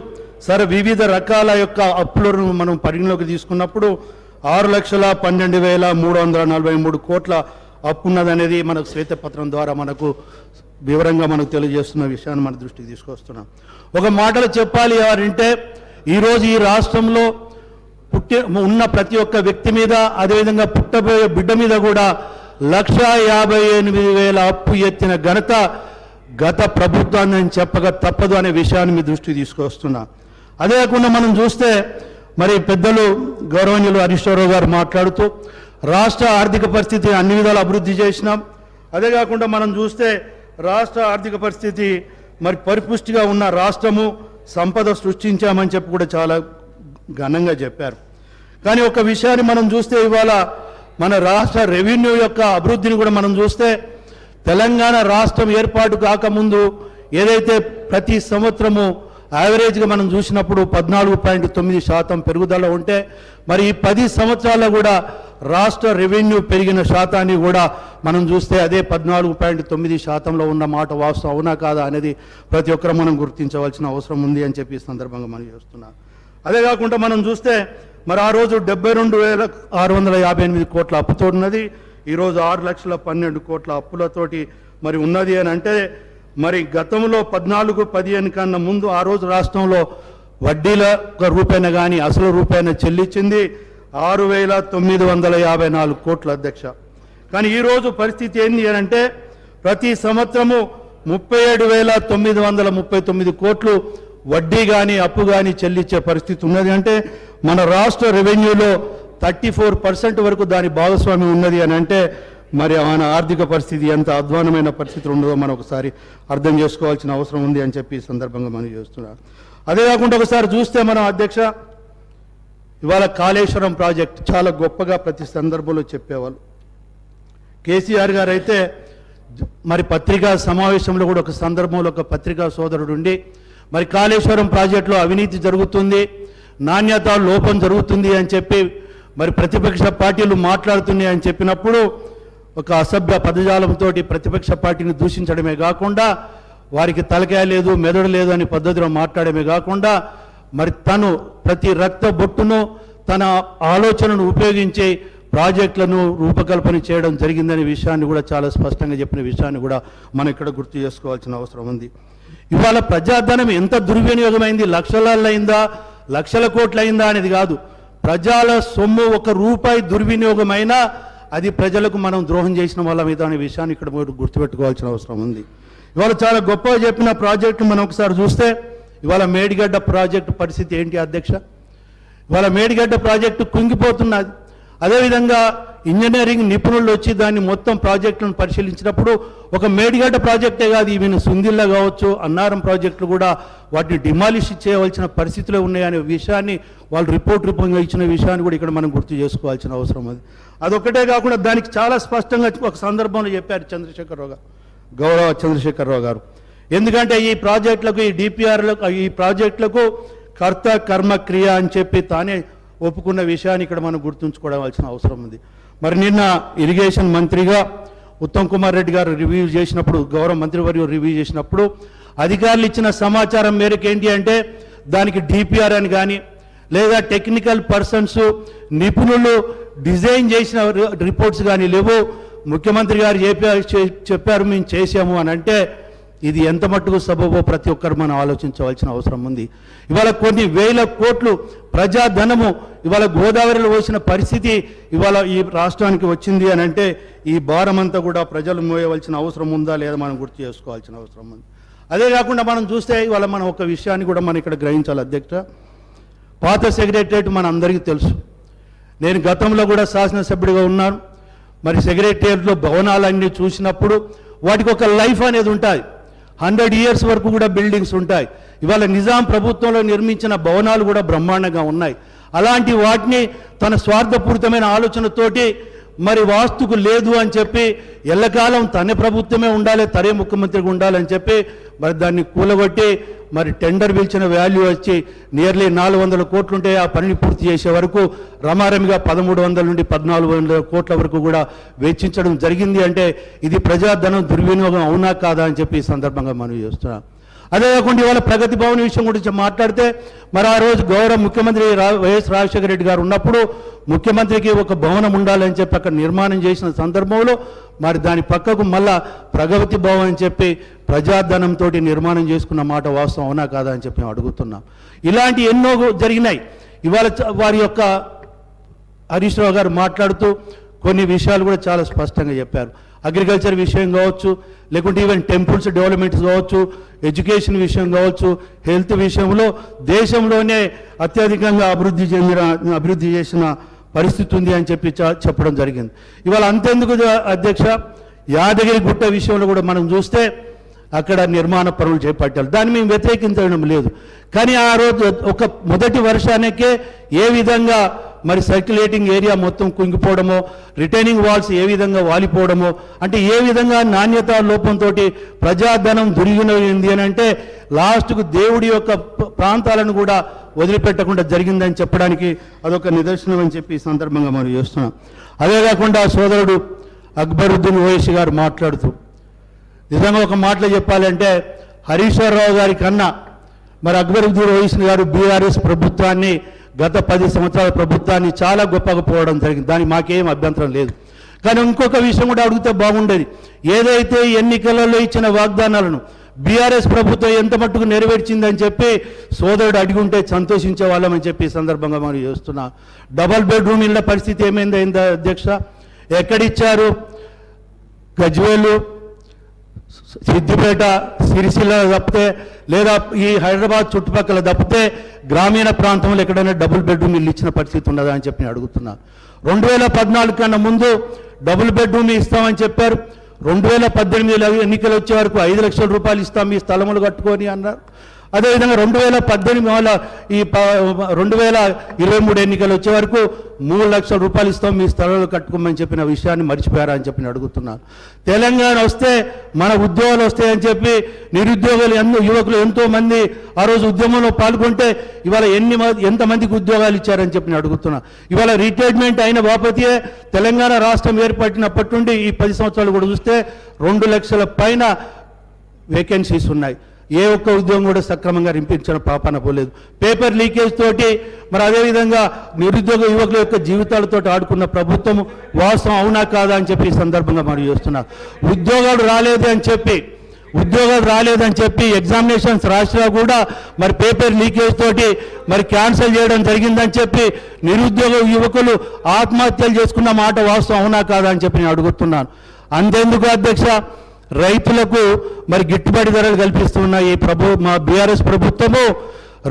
సరే వివిధ రకాల యొక్క అప్పులను మనం పరిగణలోకి తీసుకున్నప్పుడు 6,12,343 కోట్ల అప్పు ఉన్నదనేది మనకు శ్వేతపత్రం ద్వారా మనకు వివరంగా మనకు తెలియజేస్తున్న విషయాన్ని మన దృష్టికి తీసుకొస్తున్నాం. ఒక మాటలో చెప్పాలి అంటే ఈరోజు ఈ రాష్ట్రంలో ఉన్న ప్రతి ఒక్క వ్యక్తి మీద, అదేవిధంగా పుట్టబోయే బిడ్డ మీద కూడా 1,58,000 అప్పు ఎత్తిన ఘనత గత ప్రభుత్వాన్ని నేను చెప్పక తప్పదు అనే విషయాన్ని మీ దృష్టికి తీసుకొస్తున్నా. అదే కాకుండా మనం చూస్తే మరి పెద్దలు గౌరవనీయులు హరీశ్వరరావు గారు మాట్లాడుతూ రాష్ట్ర ఆర్థిక పరిస్థితి అన్ని విధాలు అభివృద్ధి చేసినాం. అదే కాకుండా మనం చూస్తే రాష్ట్ర ఆర్థిక పరిస్థితి మరి పరిపుష్టిగా ఉన్న రాష్ట్రము, సంపద సృష్టించామని చెప్పి కూడా చాలా ఘనంగా చెప్పారు. కానీ ఒక విషయాన్ని మనం చూస్తే ఇవాళ మన రాష్ట్ర రెవెన్యూ యొక్క అభివృద్ధిని కూడా మనం చూస్తే తెలంగాణ రాష్ట్రం ఏర్పాటు కాకముందు ఏదైతే ప్రతి సంవత్సరము యావరేజ్గా మనం చూసినప్పుడు 14.9% పెరుగుదల ఉంటే మరి ఈ 10 సంవత్సరాల్లో కూడా రాష్ట్ర రెవెన్యూ పెరిగిన శాతాన్ని కూడా మనం చూస్తే అదే 14.9%లో ఉన్న మాట వాస్తవం అవునా కాదా అనేది ప్రతి ఒక్కరు మనం గుర్తించవలసిన అవసరం ఉంది అని చెప్పి ఈ సందర్భంగా మనం చేస్తున్నాం. అదే కాకుండా మనం చూస్తే మరి ఆ రోజు 72,658 కోట్ల అప్పుతో ఉన్నది, ఈరోజు 6,12,000 కోట్ల అప్పులతోటి మరి ఉన్నది అని అంటే మరి గతంలో 14-15 కన్నా ముందు ఆ రోజు రాష్ట్రంలో వడ్డీల రూపాయన కానీ అసలు రూపాయన చెల్లించింది 6,954 కోట్ల అధ్యక్ష. కానీ ఈరోజు పరిస్థితి ఏంది అని అంటే ప్రతి సంవత్సరము 37,939 కోట్లు వడ్డీ కానీ అప్పు కానీ చెల్లించే పరిస్థితి ఉన్నది. అంటే మన రాష్ట్ర రెవెన్యూలో 34% వరకు దాని భాగస్వామ్యం ఉన్నది అని అంటే మరి మన ఆర్థిక పరిస్థితి ఎంత అధ్వానమైన పరిస్థితులు ఉన్నదో మనం ఒకసారి అర్థం చేసుకోవాల్సిన అవసరం ఉంది అని చెప్పి ఈ సందర్భంగా మనం చేస్తున్నాం. అదే కాకుండా ఒకసారి చూస్తే మనం అధ్యక్ష ఇవాళ కాళేశ్వరం ప్రాజెక్ట్ చాలా గొప్పగా ప్రతి సందర్భంలో చెప్పేవాళ్ళు. కేసీఆర్ గారు అయితే మరి పత్రికా సమావేశంలో కూడా ఒక సందర్భంలో ఒక పత్రికా సోదరుడు ఉండి మరి కాళేశ్వరం ప్రాజెక్టులో అవినీతి జరుగుతుంది, నాణ్యత లోపం జరుగుతుంది అని చెప్పి మరి ప్రతిపక్ష పార్టీలు మాట్లాడుతున్నాయి అని చెప్పినప్పుడు ఒక అసభ్య పదజాలంతో ప్రతిపక్ష పార్టీని దూషించడమే కాకుండా వారికి తలకాయ లేదు మెదడు లేదు అని పద్ధతిలో మాట్లాడమే కాకుండా మరి తను ప్రతి రక్త బొట్టును తన ఆలోచనను ఉపయోగించి ప్రాజెక్టులను రూపకల్పన చేయడం జరిగిందనే విషయాన్ని కూడా చాలా స్పష్టంగా చెప్పిన విషయాన్ని కూడా మనం ఇక్కడ గుర్తు చేసుకోవాల్సిన అవసరం ఉంది. ఇవాళ ప్రజాధనం ఎంత దుర్వినియోగమైంది, లక్షలలో అయిందా లక్షల కోట్లు అయిందా అనేది కాదు, ప్రజల సొమ్ము 1 రూపాయి దుర్వినియోగమైనా అది ప్రజలకు మనం ద్రోహం చేసిన వాళ్ళ మీద అనే విషయాన్ని ఇక్కడ గుర్తుపెట్టుకోవాల్సిన అవసరం ఉంది. ఇవాళ చాలా గొప్పగా చెప్పిన ప్రాజెక్టు మనం ఒకసారి చూస్తే ఇవాళ మేడిగడ్డ ప్రాజెక్టు పరిస్థితి ఏంటి అధ్యక్ష? ఇవాళ మేడిగడ్డ ప్రాజెక్టు కుంగిపోతున్నది. అదేవిధంగా ఇంజనీరింగ్ నిపుణులు వచ్చి దాన్ని మొత్తం ప్రాజెక్టులను పరిశీలించినప్పుడు ఒక మేడిగడ్డ ప్రాజెక్టే కాదు, ఈవెన్ సుందిల్ల కావచ్చు, అన్నారం ప్రాజెక్టులు కూడా వాటిని డిమాలిష్ చేయవలసిన పరిస్థితులు ఉన్నాయనే విషయాన్ని వాళ్ళు రిపోర్ట్ రూపంగా ఇచ్చిన విషయాన్ని కూడా ఇక్కడ మనం గుర్తు చేసుకోవాల్సిన అవసరం ఉంది. అదొక్కటే కాకుండా దానికి చాలా స్పష్టంగా ఒక సందర్భంలో చెప్పారు చంద్రశేఖరరావు గారు, గౌరవ చంద్రశేఖరరావు గారు. ఎందుకంటే ఈ ప్రాజెక్టులకు ఈ డిపిఆర్లకు ఈ ప్రాజెక్టులకు కర్త కర్మ క్రియ అని చెప్పి తానే ఒప్పుకున్న విషయాన్ని ఇక్కడ మనం గుర్తుంచుకోవాల్సిన అవసరం ఉంది. మరి నిన్న ఇరిగేషన్ మంత్రిగా ఉత్తమ్ కుమార్ రెడ్డి గారు రివ్యూ చేసినప్పుడు, గౌరవ మంత్రివర్యులు రివ్యూ చేసినప్పుడు అధికారులు ఇచ్చిన సమాచారం మేరకు ఏంటి అంటే దానికి డిపిఆర్ అని కానీ లేదా టెక్నికల్ పర్సన్స్ నిపుణులు డిజైన్ చేసిన రిపోర్ట్స్ కానీ లేవు. ముఖ్యమంత్రి గారు చెప్పారు మేము చేసాము అని అంటే ఇది ఎంత మట్టుకు సబబో ప్రతి ఒక్కరు మనం ఆలోచించవలసిన అవసరం ఉంది. ఇవాళ కొన్ని వేల కోట్లు ప్రజాధనము ఇవాళ గోదావరిలో వచ్చిన పరిస్థితి ఇవాళ ఈ రాష్ట్రానికి వచ్చింది అని అంటే ఈ భారం అంతా కూడా ప్రజలు మోయవలసిన అవసరం ఉందా లేదా మనం గుర్తు చేసుకోవాల్సిన అవసరం ఉంది. అదే కాకుండా మనం చూస్తే ఇవాళ మనం ఒక విషయాన్ని కూడా మనం ఇక్కడ గ్రహించాలి అధ్యక్ష. పాత సెక్రటరియట్ మన అందరికీ తెలుసు. నేను గతంలో కూడా శాసనసభ్యుడిగా ఉన్నాను. మరి సెక్రటరియట్లో భవనాలన్నీ చూసినప్పుడు వాటికి ఒక లైఫ్ అనేది ఉంటుంది. 100 years వరకు కూడా బిల్డింగ్స్ ఉంటాయి. ఇవాళ నిజాం ప్రభుత్వంలో నిర్మించిన భవనాలు కూడా బ్రహ్మాండంగా ఉన్నాయి. అలాంటి వాటిని తన స్వార్థపూరితమైన ఆలోచనతోటి మరి వాస్తుకు లేదు అని చెప్పి ఎల్లకాలం తన ప్రభుత్వమే ఉండాలి, తనే ముఖ్యమంత్రిగా ఉండాలని చెప్పి మరి దాన్ని కూలగొట్టి మరి టెండర్ పిలిచిన వాల్యూ వచ్చి నియర్లీ 400 కోట్లుంటే ఆ పనిని పూర్తి చేసే వరకు రమారమిగా 1300 నుండి 1400 కోట్ల వరకు కూడా వెచ్చించడం జరిగింది. అంటే ఇది ప్రజాధనం దుర్వినియోగం అవునా కాదా అని చెప్పి ఈ సందర్భంగా మనం చేస్తున్నాం. అదే కాకుండా ఇవాళ ప్రగతి భవన్ విషయం గురించి మాట్లాడితే మరి ఆ రోజు గౌరవ ముఖ్యమంత్రి వైఎస్ రాజశేఖర రెడ్డి గారు ఉన్నప్పుడు ముఖ్యమంత్రికి ఒక భవనం ఉండాలని చెప్పి అక్కడ నిర్మాణం చేసిన సందర్భంలో మరి దాని పక్కకు మళ్ళా ప్రగతి భవన్ అని చెప్పి ప్రజాధనంతో నిర్మాణం చేసుకున్న మాట వాస్తవం అవునా కాదా అని చెప్పి మేము అడుగుతున్నాం. ఇలాంటి ఎన్నో జరిగినాయి. ఇవాళ వారి యొక్క హరీష్ రావు గారు మాట్లాడుతూ కొన్ని విషయాలు కూడా చాలా స్పష్టంగా చెప్పారు. అగ్రికల్చర్ విషయం కావచ్చు, లేకుంటే ఈవెన్ టెంపుల్స్ డెవలప్మెంట్స్ కావచ్చు, ఎడ్యుకేషన్ విషయం కావచ్చు, హెల్త్ విషయంలో దేశంలోనే అత్యధికంగా అభివృద్ధి చేసిన పరిస్థితి ఉంది అని చెప్పి చెప్పడం జరిగింది. ఇవాళ అంతెందుకు అధ్యక్ష, యాదగిరి గుట్ట విషయంలో కూడా మనం చూస్తే అక్కడ నిర్మాణ పనులు చేపట్టారు. దాన్ని మేము వ్యతిరేకించడం లేదు. కానీ ఆ రోజు ఒక మొదటి వర్షానికే ఏ విధంగా మరి సర్క్యులేటింగ్ ఏరియా మొత్తం కుంగిపోవడమో, రిటైనింగ్ వాల్స్ ఏ విధంగా వాలిపోవడమో, అంటే ఏ విధంగా నాణ్యత లోపంతో ప్రజాధనం దుర్వినియోగమైంది అని అంటే లాస్ట్కు దేవుడి యొక్క ప్రాంతాలను కూడా వదిలిపెట్టకుండా జరిగిందని చెప్పడానికి అదొక నిదర్శనం అని చెప్పి ఈ సందర్భంగా మనం చేస్తున్నాం. అదే కాకుండా సోదరుడు అక్బరుద్దీన్ ఓవైసీ గారు మాట్లాడుతూ నిజంగా ఒక మాటలో చెప్పాలంటే హరీశ్వరరావు గారి కన్నా మరి అక్బరుద్దీన్ ఓవైసీ గారు బీఆర్ఎస్ ప్రభుత్వాన్ని గత 10 సంవత్సరాల ప్రభుత్వాన్ని చాలా గొప్పగా పోవడం జరిగింది. దానికి మాకేం అభ్యంతరం లేదు. కానీ ఇంకొక విషయం కూడా అడిగితే బాగుండేది. ఏదైతే ఎన్నికలలో ఇచ్చిన వాగ్దానాలను బీఆర్ఎస్ ప్రభుత్వం ఎంత మట్టుకు నెరవేర్చిందని చెప్పి సోదరుడు అడిగి ఉంటే సంతోషించే వాళ్ళమని చెప్పి ఈ సందర్భంగా మనం చేస్తున్నా. డబల్ బెడ్రూమ్ ఇళ్ళ పరిస్థితి ఏమైంది అధ్యక్ష? ఎక్కడిచ్చారు? గజ్వేలు, సిద్దిపేట, సిరిసిల్ల తప్పితే లేదా ఈ హైదరాబాద్ చుట్టుపక్కల తప్పితే గ్రామీణ ప్రాంతంలో ఎక్కడైనా డబుల్ బెడ్రూమ్ ఇల్లు ఇచ్చిన పరిస్థితి ఉన్నదా అని చెప్పి నేను అడుగుతున్నా. 2014 కన్నా ముందు డబుల్ బెడ్రూమ్ ఇస్తామని చెప్పారు. 2018 ఎన్నికలు వచ్చే వరకు 5 లక్షల రూపాయలు ఇస్తాం మీ స్థలములు కట్టుకొని అన్నారు. అదేవిధంగా 2018 ఈ 2023 ఎన్నికలు వచ్చే వరకు 3 లక్షల రూపాయలు ఇస్తాం మీ స్థలాలు కట్టుకోమని చెప్పిన విషయాన్ని మర్చిపోయారా అని చెప్పి అడుగుతున్నాను. తెలంగాణ వస్తే మన ఉద్యోగాలు వస్తాయని చెప్పి నిరుద్యోగులు యువకులు ఎంతోమంది ఆ రోజు ఉద్యమంలో పాల్గొంటే ఇవాళ ఎంతమందికి ఉద్యోగాలు ఇచ్చారని చెప్పి అడుగుతున్నా. ఇవాళ రిటైర్మెంట్ అయిన బాపతియే తెలంగాణ రాష్ట్రం ఏర్పడినప్పటి నుండి ఈ 10 సంవత్సరాలు కూడా చూస్తే 2 లక్షల పైన వేకెన్సీస్ ఉన్నాయి. ఏ ఒక్క ఉద్యోగం కూడా సక్రమంగా రింపించిన పాపన పోలేదు. పేపర్ లీకేజ్ తోటి మరి అదేవిధంగా నిరుద్యోగ యువకుల యొక్క జీవితాలతో ఆడుకున్న ప్రభుత్వం వాస్తవం అవునా కాదా అని చెప్పి ఈ సందర్భంగా మనం చేస్తున్నారు. ఉద్యోగాలు రాలేదని చెప్పి ఎగ్జామినేషన్స్ రాసినా కూడా మరి పేపర్ లీకేజ్ తోటి మరి క్యాన్సిల్ చేయడం జరిగిందని చెప్పి నిరుద్యోగ యువకులు ఆత్మహత్యలు చేసుకున్న మాట వాస్తవం అవునా కాదా అని చెప్పి నేను అడుగుతున్నాను. అంతెందుకు అధ్యక్ష, రైతులకు మరి గిట్టుబాటు ధరలు కల్పిస్తున్న మా బీఆర్ఎస్ ప్రభుత్వము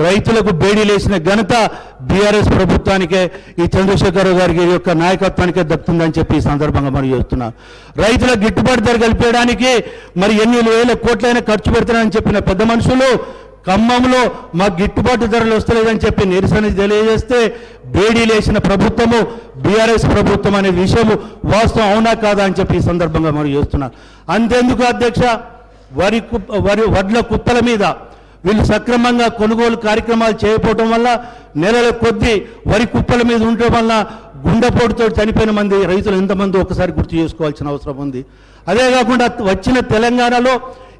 రైతులకు బేడీలేసిన ఘనత బీఆర్ఎస్ ప్రభుత్వానికే, ఈ చంద్రశేఖరరావు గారికి యొక్క నాయకత్వానికే దక్కుతుందని చెప్పి ఈ సందర్భంగా మనం చేస్తున్నాం. రైతులకు గిట్టుబాటు ధర కల్పించడానికి మరి ఎన్ని వేల కోట్లైనా ఖర్చు పెడతానని చెప్పిన పెద్ద మనుషులు ఖమ్మంలో మాకు గిట్టుబాటు ధరలు వస్తలేదని చెప్పి నిరసన తెలియజేస్తే బేడీలేసిన ప్రభుత్వము బీఆర్ఎస్ ప్రభుత్వం అనే విషయము వాస్తవం అవునా కాదా అని చెప్పి ఈ సందర్భంగా మనం చేస్తున్నాం. అంతెందుకు అధ్యక్ష, వడ్ల కుప్పల మీద వీళ్ళు సక్రమంగా కొనుగోలు కార్యక్రమాలు చేయకపోవడం వల్ల నెలల కొద్దీ వరి కుప్పల మీద ఉండటం వల్ల గుండెపోటుతో చనిపోయిన మంది రైతులు ఎంతమంది ఒకసారి గుర్తు చేసుకోవాల్సిన అవసరం ఉంది. అదే కాకుండా వచ్చిన తెలంగాణలో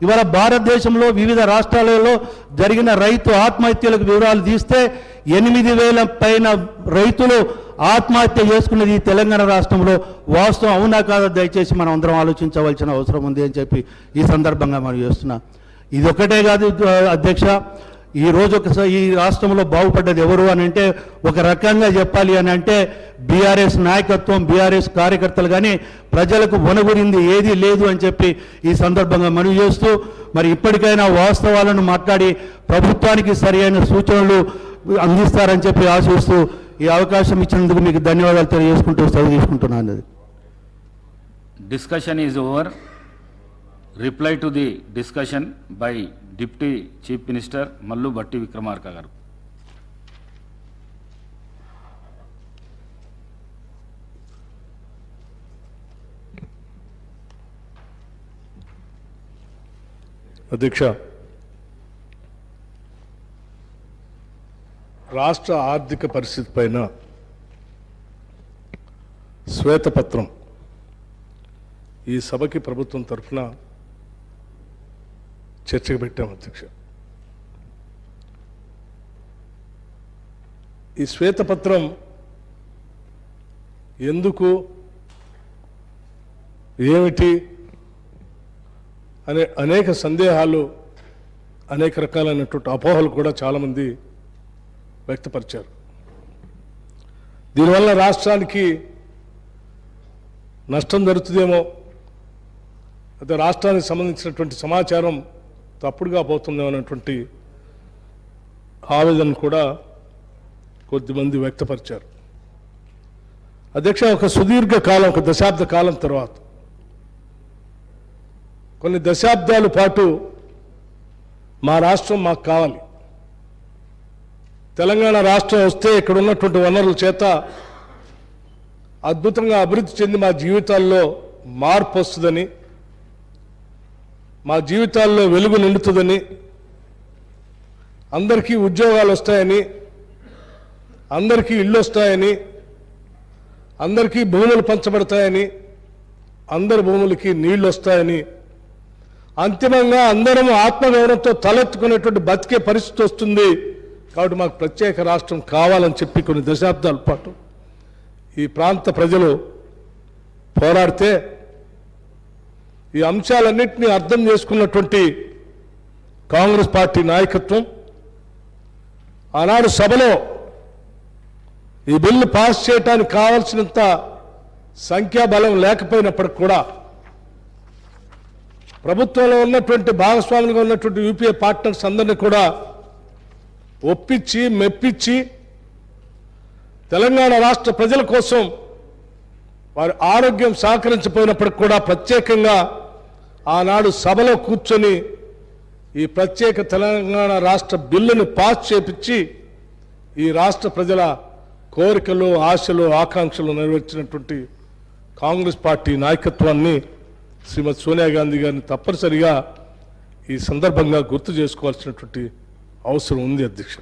ఇవాళ భారతదేశంలో వివిధ రాష్ట్రాలలో జరిగిన రైతు ఆత్మహత్యలకు వివరాలు తీస్తే 8,000 పైన రైతులు ఆత్మహత్య చేసుకున్నది ఈ తెలంగాణ రాష్ట్రంలో వాస్తవం అవునా కాదా దయచేసి మనం అందరం ఆలోచించవలసిన అవసరం ఉంది అని చెప్పి ఈ సందర్భంగా మనం చేస్తున్నాం. ఇది ఒకటే కాదు అధ్యక్ష, ఈరోజు ఒకసారి ఈ రాష్ట్రంలో బాగుపడ్డది ఎవరు అని అంటే ఒక రకంగా చెప్పాలి అని అంటే బీఆర్ఎస్ నాయకత్వం, బీఆర్ఎస్ కార్యకర్తలు, కానీ ప్రజలకు వనగురింది ఏదీ లేదు అని చెప్పి ఈ సందర్భంగా మనవి చేస్తూ మరి ఇప్పటికైనా వాస్తవాలను మాట్లాడి ప్రభుత్వానికి సరైన సూచనలు అందిస్తారని చెప్పి ఆశిస్తూ ఈ అవకాశం ఇచ్చినందుకు మీకు ధన్యవాదాలు తెలియజేసుకుంటూ సెలవు తీసుకుంటున్నాను. Discussion is over. Reply to the discussion by Deputy Chief Minister Mallu Batti Vikramarka garu. అధ్యక్ష, రాష్ట్ర ఆర్థిక పరిస్థితి పైన శ్వేతపత్రం ఈ సభకి ప్రభుత్వం తరఫున చర్చకు పెట్టాం అధ్యక్ష. ఈ శ్వేతపత్రం ఎందుకు, ఏమిటి అనే అనేక సందేహాలు, అనేక రకాలైనటువంటి అపోహలు కూడా చాలామంది వ్యక్తపరిచారు. దీనివల్ల రాష్ట్రానికి నష్టం జరుగుతుందేమో, అయితే రాష్ట్రానికి సంబంధించినటువంటి సమాచారం తప్పుడుగా పోతుందేమో అనేటువంటి ఆవేదన కూడా కొద్దిమంది వ్యక్తపరిచారు. అధ్యక్ష, ఒక సుదీర్ఘ కాలం, ఒక దశాబ్ద కాలం తర్వాత, కొన్ని దశాబ్దాల పాటు మా రాష్ట్రం మాకు కావాలి, తెలంగాణ రాష్ట్రం వస్తే ఇక్కడ ఉన్నటువంటి వనరుల చేత అద్భుతంగా అభివృద్ధి చెంది మా జీవితాల్లో మార్పు వస్తుందని, మా జీవితాల్లో వెలుగు నిండుతుందని, అందరికీ ఉద్యోగాలు వస్తాయని, అందరికీ ఇళ్ళు వస్తాయని, అందరికీ భూములు పంచబడతాయని, అందరి భూములకి నీళ్లు వస్తాయని, అంతిమంగా అందరం ఆత్మగౌరవంతో తలెత్తుకునేటువంటి బతికే పరిస్థితి వస్తుంది, కాబట్టి మాకు ప్రత్యేక రాష్ట్రం కావాలని చెప్పి కొన్ని దశాబ్దాల పాటు ఈ ప్రాంత ప్రజలు పోరాడితే ఈ అంశాలన్నింటినీ అర్థం చేసుకున్నటువంటి కాంగ్రెస్ పార్టీ నాయకత్వం ఆనాడు సభలో ఈ బిల్లు పాస్ చేయడానికి కావాల్సినంత సంఖ్యాబలం లేకపోయినప్పటికి కూడా ప్రభుత్వంలో ఉన్నటువంటి భాగస్వాములుగా ఉన్నటువంటి యూపీఏ పార్ట్నర్స్ అందరినీ కూడా ఒప్పించి మెప్పించి తెలంగాణ రాష్ట్ర ప్రజల కోసం వారి ఆరోగ్యం సహకరించకపోయినప్పటికి కూడా ప్రత్యేకంగా ఆనాడు సభలో కూర్చొని ఈ ప్రత్యేక తెలంగాణ రాష్ట్ర బిల్లుని పాస్ చేపించి ఈ రాష్ట్ర ప్రజల కోరికలు, ఆశలు, ఆకాంక్షలు నెరవేర్చినటువంటి కాంగ్రెస్ పార్టీ నాయకత్వాన్ని శ్రీమతి సోనియా గాంధీ గారిని తప్పనిసరిగా ఈ సందర్భంగా గుర్తు చేసుకోవాల్సినటువంటి అవసరం ఉంది అధ్యక్ష.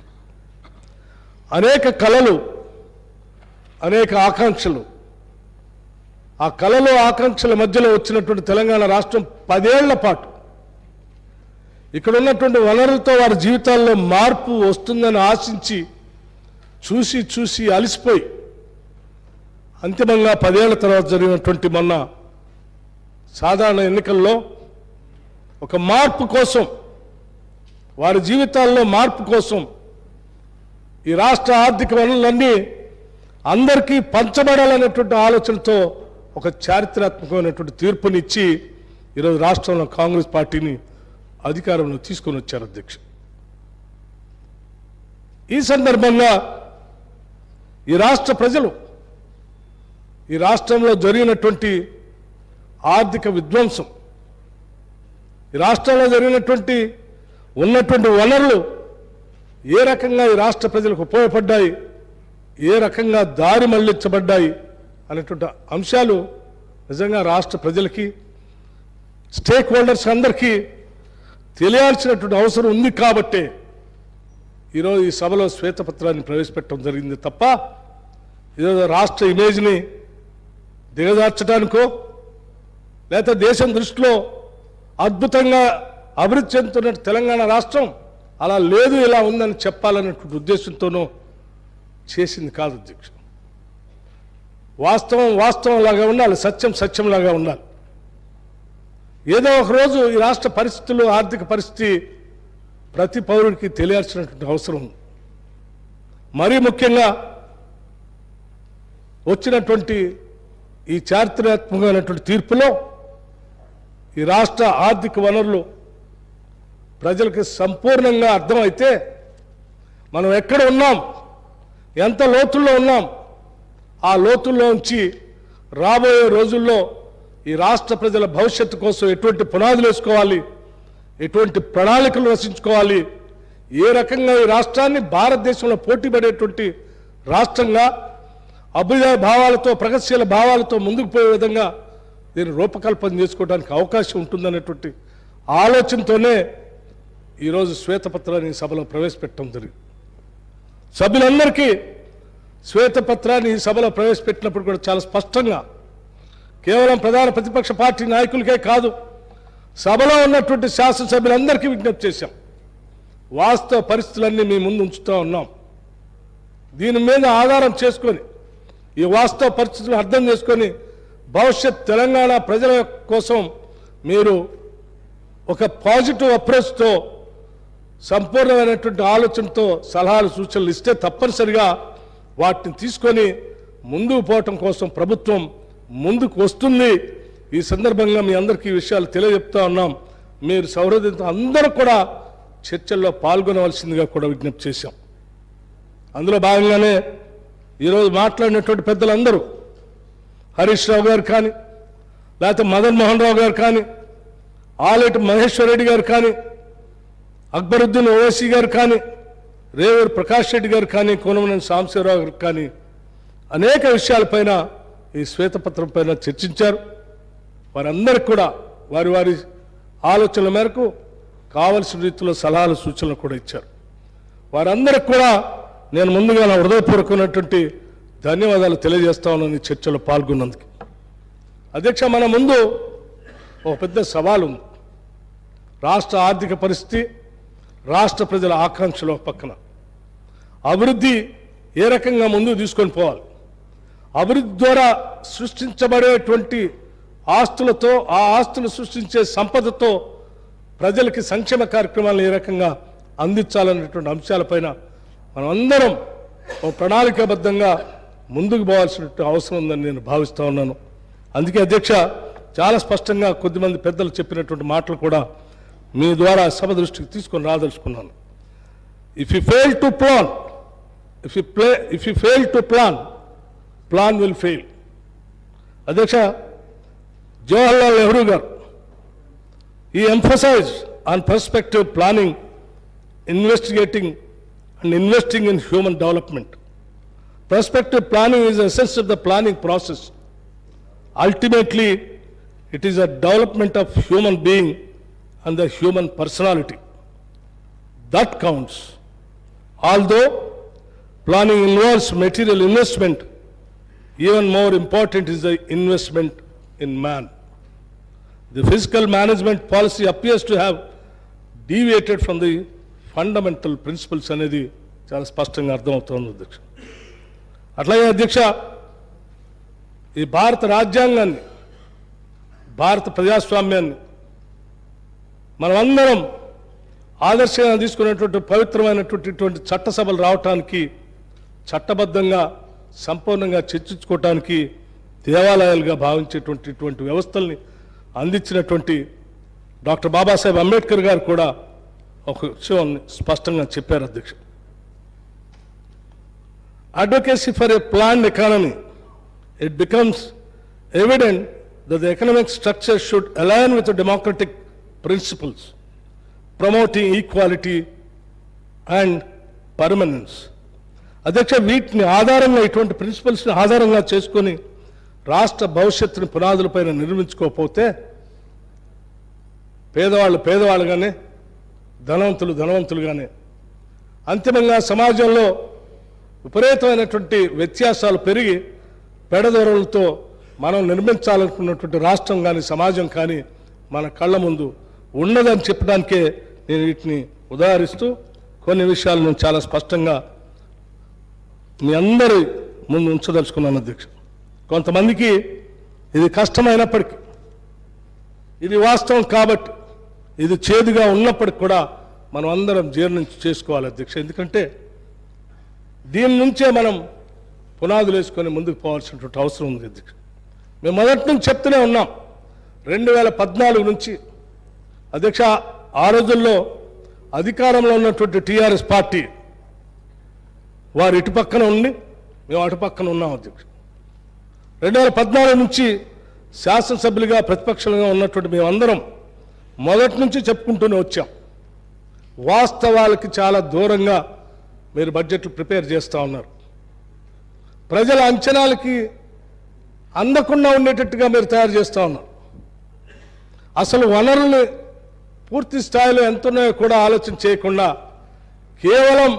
అనేక కలలు, అనేక ఆకాంక్షలు, ఆ కలలు ఆకాంక్షల మధ్యలో వచ్చినటువంటి తెలంగాణ రాష్ట్రం 10 ఏళ్ల పాటు ఇక్కడ ఉన్నటువంటి వనరులతో వారి జీవితాల్లో మార్పు వస్తుందని ఆశించి చూసి చూసి అలసిపోయి అంతిమంగా 10 ఏళ్ల తర్వాత జరిగినటువంటి మొన్న సాధారణ ఎన్నికల్లో ఒక మార్పు కోసం, వారి జీవితాల్లో మార్పు కోసం ఈ రాష్ట్ర ఆర్థిక వనరులన్నీ అందరికీ పంచబడాలనేటువంటి ఆలోచనతో ఒక చారిత్రాత్మకమైనటువంటి తీర్పునిచ్చి ఈరోజు రాష్ట్రంలో కాంగ్రెస్ పార్టీని అధికారంలో తీసుకొని వచ్చారు అధ్యక్ష. ఈ సందర్భంగా ఈ రాష్ట్ర ప్రజలు ఈ రాష్ట్రంలో జరిగినటువంటి ఆర్థిక విధ్వంసం, ఈ రాష్ట్రంలో జరిగినటువంటి ఉన్నటువంటి వనరులు ఏ రకంగా ఈ రాష్ట్ర ప్రజలకు ఉపయోగపడ్డాయి, ఏ రకంగా దారి మళ్లించబడ్డాయి అనేటువంటి అంశాలు నిజంగా రాష్ట్ర ప్రజలకి, స్టేక్ హోల్డర్స్ అందరికీ తెలియాల్సినటువంటి అవసరం ఉంది. కాబట్టే ఈరోజు ఈ సభలో శ్వేతపత్రాన్ని ప్రవేశపెట్టడం జరిగింది తప్ప ఈరోజు రాష్ట్ర ఇమేజ్ని దిగజార్చడానికో లేకపోతే దేశం దృష్టిలో అద్భుతంగా అభివృద్ధి చెందుతున్న తెలంగాణ రాష్ట్రం అలా లేదు, ఇలా ఉందని చెప్పాలనేటువంటి ఉద్దేశంతోనూ చేసింది కాదు అధ్యక్ష. వాస్తవం వాస్తవంలాగా ఉండాలి, సత్యం సత్యంలాగా ఉండాలి. ఏదో ఒకరోజు ఈ రాష్ట్ర పరిస్థితులు, ఆర్థిక పరిస్థితి ప్రతి పౌరుడికి తెలియాల్సినటువంటి అవసరం ఉంది. మరీ ముఖ్యంగా వచ్చినటువంటి ఈ చారిత్రాత్మకమైనటువంటి తీర్పులో ఈ రాష్ట్ర ఆర్థిక వనరులు ప్రజలకు సంపూర్ణంగా అర్థమైతే మనం ఎక్కడ ఉన్నాం, ఎంత లోతుల్లో ఉన్నాం, ఆ లోతుల్లో నుంచి రాబోయే రోజుల్లో ఈ రాష్ట్ర ప్రజల భవిష్యత్తు కోసం ఎటువంటి పునాదులు వేసుకోవాలి, ఎటువంటి ప్రణాళికలు రచించుకోవాలి, ఏ రకంగా ఈ రాష్ట్రాన్ని భారతదేశంలో పోటీ పడేటువంటి రాష్ట్రంగా అభ్యుదయ భావాలతో, ప్రగతిశీల భావాలతో ముందుకు పోయే విధంగా దీన్ని రూపకల్పన చేసుకోవడానికి అవకాశం ఉంటుందనేటువంటి ఆలోచనతోనే ఈరోజు శ్వేతపత్రాన్ని సభలో ప్రవేశపెట్టడం జరిగింది. సభ్యులందరికీ శ్వేతపత్రాన్ని ఈ సభలో ప్రవేశపెట్టినప్పుడు కూడా చాలా స్పష్టంగా కేవలం ప్రధాన ప్రతిపక్ష పార్టీ నాయకులకే కాదు, సభలో ఉన్నటువంటి శాసనసభ్యులందరికీ విజ్ఞప్తి చేశాం. వాస్తవ పరిస్థితులన్నీ మీ ముందు ఉంచుతూ ఉన్నాం. దీని మీద ఆధారం చేసుకొని, ఈ వాస్తవ పరిస్థితులను అర్థం చేసుకొని భవిష్యత్ తెలంగాణ ప్రజల కోసం మీరు ఒక పాజిటివ్ అప్రోచ్తో, సంపూర్ణమైనటువంటి ఆలోచనతో సలహాలు సూచనలు ఇస్తే తప్పనిసరిగా వాటిని తీసుకొని ముందుకు పోవటం కోసం ప్రభుత్వం ముందుకు వస్తుంది. ఈ సందర్భంగా మీ అందరికీ ఈ విషయాలు తెలియజెప్తా ఉన్నాం. మీరు సౌహృదయంతో అందరూ కూడా చర్చల్లో పాల్గొనవలసిందిగా కూడా విజ్ఞప్తి చేశాం. అందులో భాగంగానే ఈరోజు మాట్లాడినటువంటి పెద్దలందరూ హరీష్ రావు గారు కానీ, లేకపోతే మదన్ మోహన్ రావు గారు కానీ, ఆలేటి మహేశ్వర్ రెడ్డి గారు కానీ, అక్బరుద్దీన్ ఓవైసీ గారు కానీ, రేవూరు ప్రకాష్ రెడ్డి గారు కానీ, కోనమనేని సాంబశివరావు గారు కానీ అనేక విషయాలపైన ఈ శ్వేతపత్రం పైన చర్చించారు. వారందరికీ కూడా వారి వారి ఆలోచనల మేరకు కావలసిన రీతిలో సలహాలు సూచనలు కూడా ఇచ్చారు. వారందరికీ కూడా నేను ముందుగా నా హృదయపూర్వకమైనటువంటి ధన్యవాదాలు తెలియజేస్తా ఉన్నాను ఈ చర్చలో పాల్గొన్నందుకు. అధ్యక్ష, మన ముందు ఒక పెద్ద సవాలు ఉంది. రాష్ట్ర ఆర్థిక పరిస్థితి, రాష్ట్ర ప్రజల ఆకాంక్షలు ఒక పక్కన, అభివృద్ధి ఏ రకంగా ముందుకు తీసుకొని పోవాలి, అభివృద్ధి ద్వారా సృష్టించబడేటువంటి ఆస్తులతో, ఆ ఆస్తులు సృష్టించే సంపదతో ప్రజలకి సంక్షేమ కార్యక్రమాలను ఏ రకంగా అందించాలనేటువంటి అంశాలపైన మనం అందరం ఒక ప్రణాళికాబద్ధంగా ముందుకు పోవాల్సినటువంటి అవసరం ఉందని నేను భావిస్తూ ఉన్నాను. అందుకే అధ్యక్ష, చాలా స్పష్టంగా కొద్దిమంది పెద్దలు చెప్పినటువంటి మాటలు కూడా మీ ద్వారా సభ దృష్టికి తీసుకొని రాదలుచుకున్నాను. If you fail to plan, if you fail to plan will fail. అధ్యక్ష, జవహర్లాల్ నెహ్రూ గారు ఈ emphasise on prospective planning, investigating and investing in human development. Prospective planning is the essence of the planning process. Ultimately, it is a development of human being and the human personality. That counts. Although planning involves material investment, even more important is the investment in man. The fiscal management policy appears to have deviated from the fundamental principles అనేది చాలా స్పష్టంగా అర్థమవుతోంది అధ్యక్ష. అట్లాగే అధ్యక్ష, ఈ భారత రాజ్యాంగాన్ని, భారత ప్రజాస్వామ్యాన్ని మనమందరం ఆదర్శంగా తీసుకునేటువంటి పవిత్రమైనటువంటి చట్టసభలు రావటానికి, చట్టబద్ధంగా సంపూర్ణంగా చర్చించుకోవటానికి దేవాలయాలుగా భావించేటువంటి వ్యవస్థల్ని అందించినటువంటి డాక్టర్ బాబాసాహెబ్ అంబేద్కర్ గారు కూడా ఒక విషయం స్పష్టంగా చెప్పారు అధ్యక్ష. Advocacy for a planned economy, it becomes evident that the economic structure should align with the democratic principles, promoting equality and permanence. అధ్యక్ష, వీటిని ఆధారంగా, ఇటువంటి ప్రిన్సిపల్స్ని ఆధారంగా చేసుకొని రాష్ట్ర భవిష్యత్తుని పునాదులపైన నిర్మించుకోకపోతే పేదవాళ్ళు పేదవాళ్ళుగానే, ధనవంతులు ధనవంతులుగానే, అంతిమంగా సమాజంలో విపరీతమైనటువంటి వ్యత్యాసాలు పెరిగి పెడదొరలతో మనం నిర్మించాలనుకున్నటువంటి రాష్ట్రం కానీ సమాజం కానీ మన కళ్ళ ముందు ఉన్నదని చెప్పడానికే నేను వీటిని ఉదాహరిస్తూ కొన్ని విషయాలను చాలా స్పష్టంగా మీ అందరి ముందు ఉంచదలుచుకున్నాను అధ్యక్ష. కొంతమందికి ఇది కష్టమైనప్పటికీ, ఇది వాస్తవం కాబట్టి, ఇది చేదుగా ఉన్నప్పటికి కూడా మనం అందరం జీర్ణించి చేసుకోవాలి అధ్యక్ష. ఎందుకంటే దీని నుంచే మనం పునాదులు వేసుకొని ముందుకు పోవాల్సినటువంటి అవసరం ఉంది అధ్యక్ష. మేము మొదటి నుంచి చెప్తూనే ఉన్నాం. 2014 నుంచి అధ్యక్ష, ఆ రోజుల్లో అధికారంలో ఉన్నటువంటి టీఆర్ఎస్ పార్టీ వారు ఇటు పక్కన ఉండి మేము అటు పక్కన ఉన్నాం అధ్యక్ష. 2014 నుంచి శాసనసభ్యులుగా ప్రతిపక్షంగా ఉన్నటువంటి మేమందరం మొదటి నుంచి చెప్పుకుంటూనే వచ్చాం. వాస్తవాలకి చాలా దూరంగా మీరు బడ్జెట్లు ప్రిపేర్ చేస్తూ ఉన్నారు. ప్రజల అంచనాలకి అందకుండా ఉండేటట్టుగా మీరు తయారు చేస్తూ ఉన్నారు. అసలు వనరులు పూర్తి స్థాయిలో ఎంత ఉన్నాయో కూడా ఆలోచన చేయకుండా కేవలం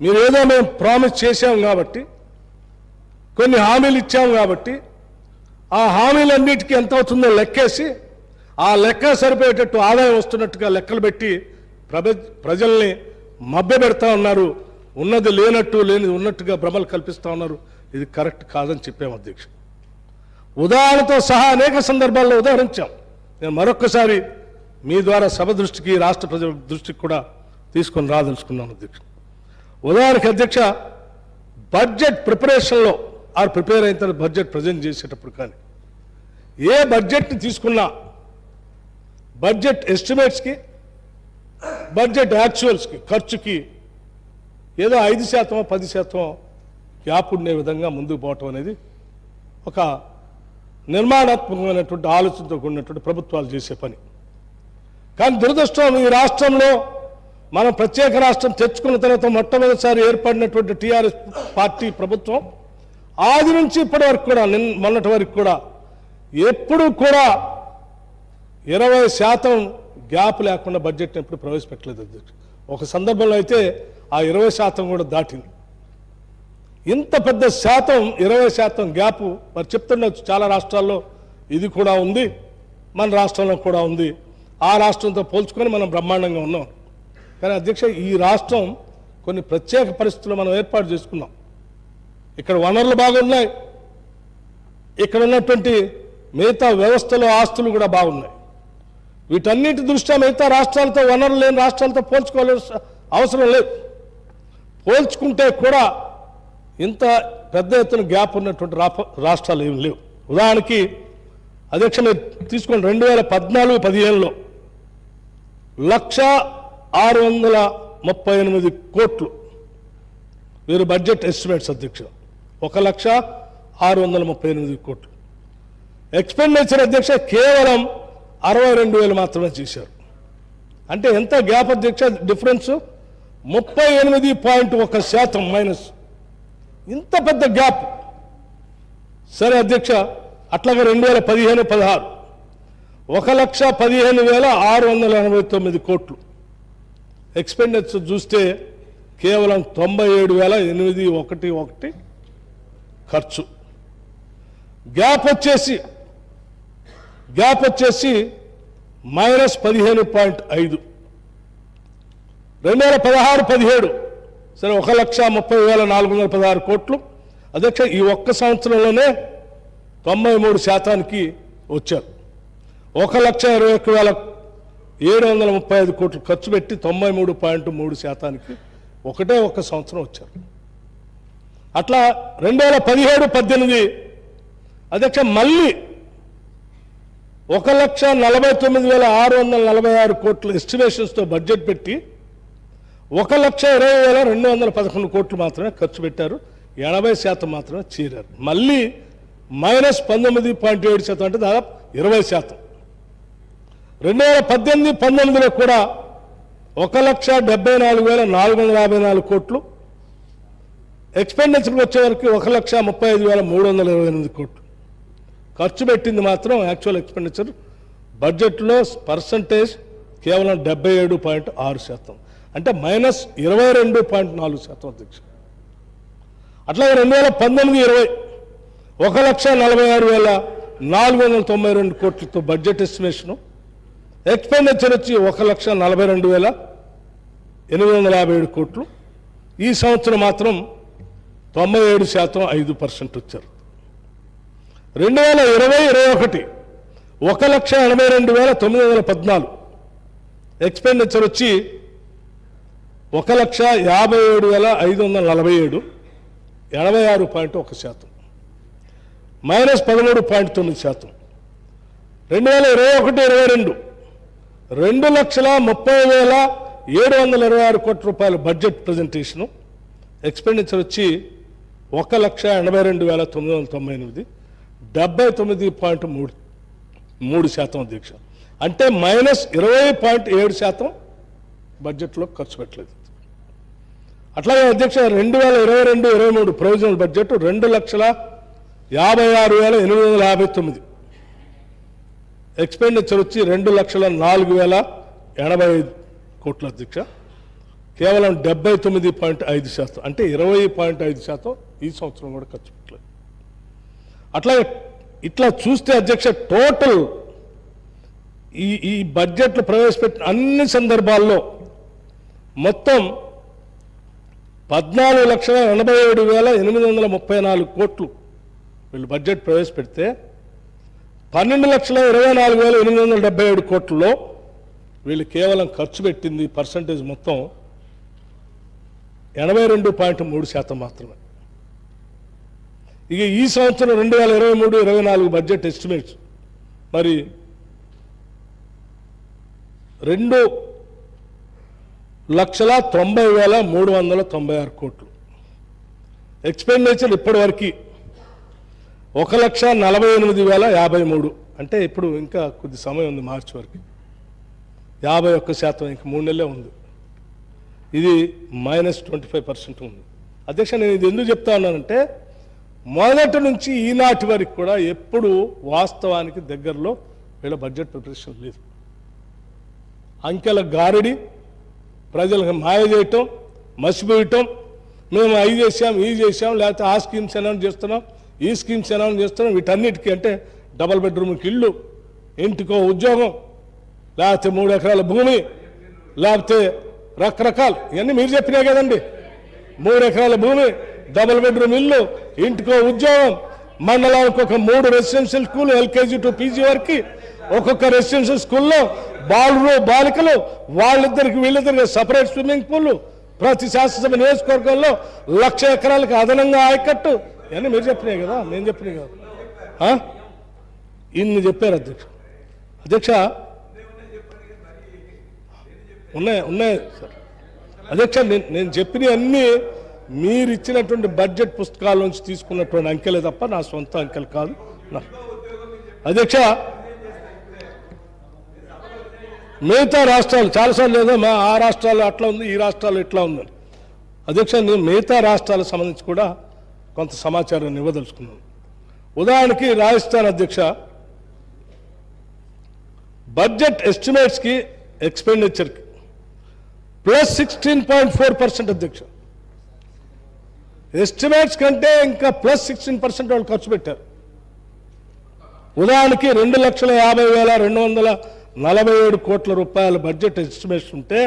మీరు ఏదో మేము ప్రామిస్ చేశాం కాబట్టి, కొన్ని హామీలు ఇచ్చాం కాబట్టి, ఆ హామీలన్నిటికీ ఎంత అవుతుందో లెక్కేసి ఆ లెక్క సరిపోయేటట్టు ఆదాయం వస్తున్నట్టుగా లెక్కలు పెట్టి ప్రజల్ని మభ్యపెడతా ఉన్నారు. ఉన్నది లేనట్టు, లేనిది ఉన్నట్టుగా భ్రమలు కల్పిస్తూ ఉన్నారు. ఇది కరెక్ట్ కాదని చెప్పాము అధ్యక్ష. ఉదాహరణతో సహా అనేక సందర్భాల్లో ఉదాహరించాం. నేను మరొక్కసారి మీ ద్వారా సభ దృష్టికి, రాష్ట్ర ప్రజల దృష్టికి కూడా తీసుకొని రాదలుచుకున్నాను అధ్యక్ష. ఉదాహరణకి అధ్యక్ష, బడ్జెట్ ప్రిపరేషన్లో ప్రిపేర్ అయిన తర్వాత బడ్జెట్ ప్రజెంట్ చేసేటప్పుడు కానీ, ఏ బడ్జెట్ని తీసుకున్నా బడ్జెట్ ఎస్టిమేట్స్కి, బడ్జెట్ యాక్చువల్స్కి, ఖర్చుకి ఏదో 5% 10% గ్యాప్ ఉండే విధంగా ముందుకు పోవటం అనేది ఒక నిర్మాణాత్మకమైనటువంటి ఆలోచనతో కూడినటువంటి ప్రభుత్వాలు చేసే పని. కానీ దురదృష్టం, ఈ రాష్ట్రంలో మనం ప్రత్యేక రాష్ట్రం తెచ్చుకున్న తర్వాత మొట్టమొదటిసారి ఏర్పడినటువంటి టీఆర్ఎస్ పార్టీ ప్రభుత్వం ఆది నుంచి ఇప్పటి వరకు కూడా, మొన్నటి వరకు కూడా ఎప్పుడు కూడా 20% గ్యాప్ లేకుండా బడ్జెట్ని ఎప్పుడు ప్రవేశపెట్టలేదు అధ్యక్ష. ఒక సందర్భంలో అయితే ఆ 20% కూడా దాటింది. ఇంత పెద్ద శాతం, 20% గ్యాప్ మరి చెప్తుండొచ్చు. చాలా రాష్ట్రాల్లో ఇది కూడా ఉంది, మన రాష్ట్రంలో కూడా ఉంది. ఆ రాష్ట్రంతో పోల్చుకొని మనం బ్రహ్మాండంగా ఉన్నాం. కానీ అధ్యక్ష, ఈ రాష్ట్రం కొన్ని ప్రత్యేక పరిస్థితులు మనం ఏర్పాటు చేసుకున్నాం. ఇక్కడ వనరులు బాగున్నాయి, ఇక్కడ ఉన్నటువంటి మిగతా వ్యవస్థలో ఆస్తులు కూడా బాగున్నాయి. వీటన్నిటి దృష్ట్యా మిగతా రాష్ట్రాలతో, వనరులు లేని రాష్ట్రాలతో పోల్చుకోవాల్సిన అవసరం లేదు. పోల్చుకుంటే కూడా ఇంత పెద్ద ఎత్తున గ్యాప్ ఉన్నటువంటి రాష్ట్రాలు ఏమి లేవు. ఉదాహరణకి అధ్యక్ష, మీరు తీసుకోండి, 2014-15లో 1,638 కోట్లు వీరు బడ్జెట్ ఎస్టిమేట్స్ అధ్యక్ష. 1,638 కోట్లు. ఎక్స్పెండిచర్ అధ్యక్ష కేవలం 62,000 మాత్రమే చేశారు. అంటే ఎంత గ్యాప్ అధ్యక్ష డిఫరెన్స్? 38.1% మైనస్. ఇంత పెద్ద గ్యాప్. సరే అధ్యక్ష, అట్లాగే 2015-16 1,15,689 కోట్లు. ఎక్స్పెండిచర్ చూస్తే కేవలం 97,811 ఖర్చు. గ్యాప్ వచ్చేసి -15.5. 2016-17 సరే 1,30,416 కోట్లు. అధ్యక్ష ఈ ఒక్క సంవత్సరంలోనే 93% వచ్చారు. 1,21,735 కోట్లు ఖర్చు పెట్టి 93.3% ఒకటే ఒక్క సంవత్సరం వచ్చారు. అట్లా 2017-18 అధ్యక్ష మళ్ళీ 1,49,646 కోట్ల ఎస్టిమేషన్స్తో బడ్జెట్ పెట్టి 1,20,211 కోట్లు మాత్రమే ఖర్చు పెట్టారు. 80% మాత్రమే చేరారు. మళ్ళీ -19.7% అంటే దాదాపు 20%. 2018-19లో కూడా 1,74,454 కోట్లు. ఎక్స్పెండిచర్కి వచ్చే వరకు 1,35,328 కోట్లు ఖర్చు పెట్టింది. మాత్రం యాక్చువల్ ఎక్స్పెండిచర్ బడ్జెట్లో పర్సంటేజ్ కేవలం 77.6%, అంటే -22.4% అధ్యక్ష. అట్లాగే 2019-20 1,46,492 కోట్లతో బడ్జెట్ ఎస్టిమేషను. ఎక్స్పెండిచర్ వచ్చి 1,42,857 కోట్లు. ఈ సంవత్సరం మాత్రం 97% 5% వచ్చారు. 2020-21 1,82,914 ఎక్స్పెండిచర్ వచ్చి 1,57,547 86.1%, -13.9%. 2021-22 2,30,726 కోట్ల రూపాయల బడ్జెట్ ప్రజెంటేషను. ఎక్స్పెండిచర్ వచ్చి 1,82,998 79.3% అధ్యక్ష. అంటే -20.7% బడ్జెట్లో ఖర్చు పెట్టలేదు. అట్లాగే అధ్యక్ష 2022-23 ప్రొవిజనల్ బడ్జెట్ 2,56,859 ఎక్స్పెండిచర్ వచ్చి 2,04,085 కోట్ల అధ్యక్ష. కేవలం 79.5%, అంటే 20.5% ఈ సంవత్సరం కూడా ఖర్చు పెట్టలేదు. అట్లాగే ఇట్లా చూస్తే అధ్యక్ష టోటల్ ఈ బడ్జెట్లు ప్రవేశపెట్టిన అన్ని సందర్భాల్లో మొత్తం 14,87,834 కోట్లు వీళ్ళు బడ్జెట్ ప్రవేశపెడితే 12,24,877 కోట్లలో వీళ్ళు కేవలం ఖర్చు పెట్టింది పర్సంటేజ్ మొత్తం 82.3% మాత్రమే. ఇక ఈ సంవత్సరం 2023-24 బడ్జెట్ ఎస్టిమేట్స్ మరి 2,90,396 కోట్లు. ఎక్స్పెండిచర్ ఇప్పటి వరకు 1,48,053, అంటే ఇప్పుడు ఇంకా కొద్ది సమయం ఉంది, మార్చి వరకు 51%, ఇంకా 3 నెలలే ఉంది. ఇది -25% ఉంది అధ్యక్ష. నేను ఇది ఎందుకు చెప్తా ఉన్నానంటే మొదటి నుంచి ఈనాటి వరకు కూడా ఎప్పుడు వాస్తవానికి దగ్గరలో వీళ్ళ బడ్జెట్ ప్రిపరేషన్ లేదు. అంకెల గారడి, ప్రజలకు మాయ చేయటం, మసిపోయటం, మేము అవి చేసాం ఈ చేసాం, లేకపోతే ఆ స్కీమ్స్ అనౌన్స్ చేస్తున్నాం ఈ స్కీమ్స్ అనౌన్స్ చేస్తున్నాం. వీటన్నిటికీ అంటే డబల్ బెడ్రూమ్కి ఇల్లు, ఇంటికో ఉద్యోగం, లేకపోతే 3 ఎకరాల భూమి, లేకపోతే రకరకాలు, ఇవన్నీ మీరు చెప్పినా కదండి. 3 ఎకరాల భూమి, డబల్ బెడ్రూమ్ ఇల్లు, ఇంటికో ఉద్యోగం, మండలానికి ఒక 3 residential school LKG to PG వరకు, ఒక్కొక్క రెసిడెన్షియల్ స్కూల్లో బాలికలు వాళ్ళిద్దరికి వీళ్ళిద్దరికి సపరేట్ స్విమ్మింగ్ పూల్, ప్రతి శాసనసభ నియోజకవర్గంలో 1,00,000 ఎకరాలకు అదనంగా ఆయకట్టు, ఇవన్నీ మీరు చెప్పినాయి కదా, మేము చెప్పినాయి కదా. ఇన్ని చెప్పారు అధ్యక్ష. అధ్యక్ష ఉన్నాయి సార్ అధ్యక్ష. నేను చెప్పిన అన్నీ మీరు ఇచ్చినటువంటి బడ్జెట్ పుస్తకాల నుంచి తీసుకున్నటువంటి అంకెలే తప్ప నా సొంత అంకెలు కాదు అధ్యక్ష. మిగతా రాష్ట్రాలు చాలాసార్లు లేదా మా ఆ రాష్ట్రాలు అట్లా ఉంది, ఈ రాష్ట్రాలు ఇట్లా ఉందని. అధ్యక్ష, నేను మిగతా రాష్ట్రాలకు సంబంధించి కూడా కొంత సమాచారాన్ని ఇవ్వదలుచుకున్నాను. ఉదాహరణకి రాజస్థాన్ అధ్యక్ష, బడ్జెట్ ఎస్టిమేట్స్కి ఎక్స్పెండిచర్కి +16.4% అధ్యక్ష. ఎస్టిమేట్స్ కంటే ఇంకా +16% వాళ్ళు ఖర్చు పెట్టారు. ఉదాహరణకి 2,50,247 కోట్ల రూపాయల బడ్జెట్ ఎస్టిమేట్స్ ఉంటే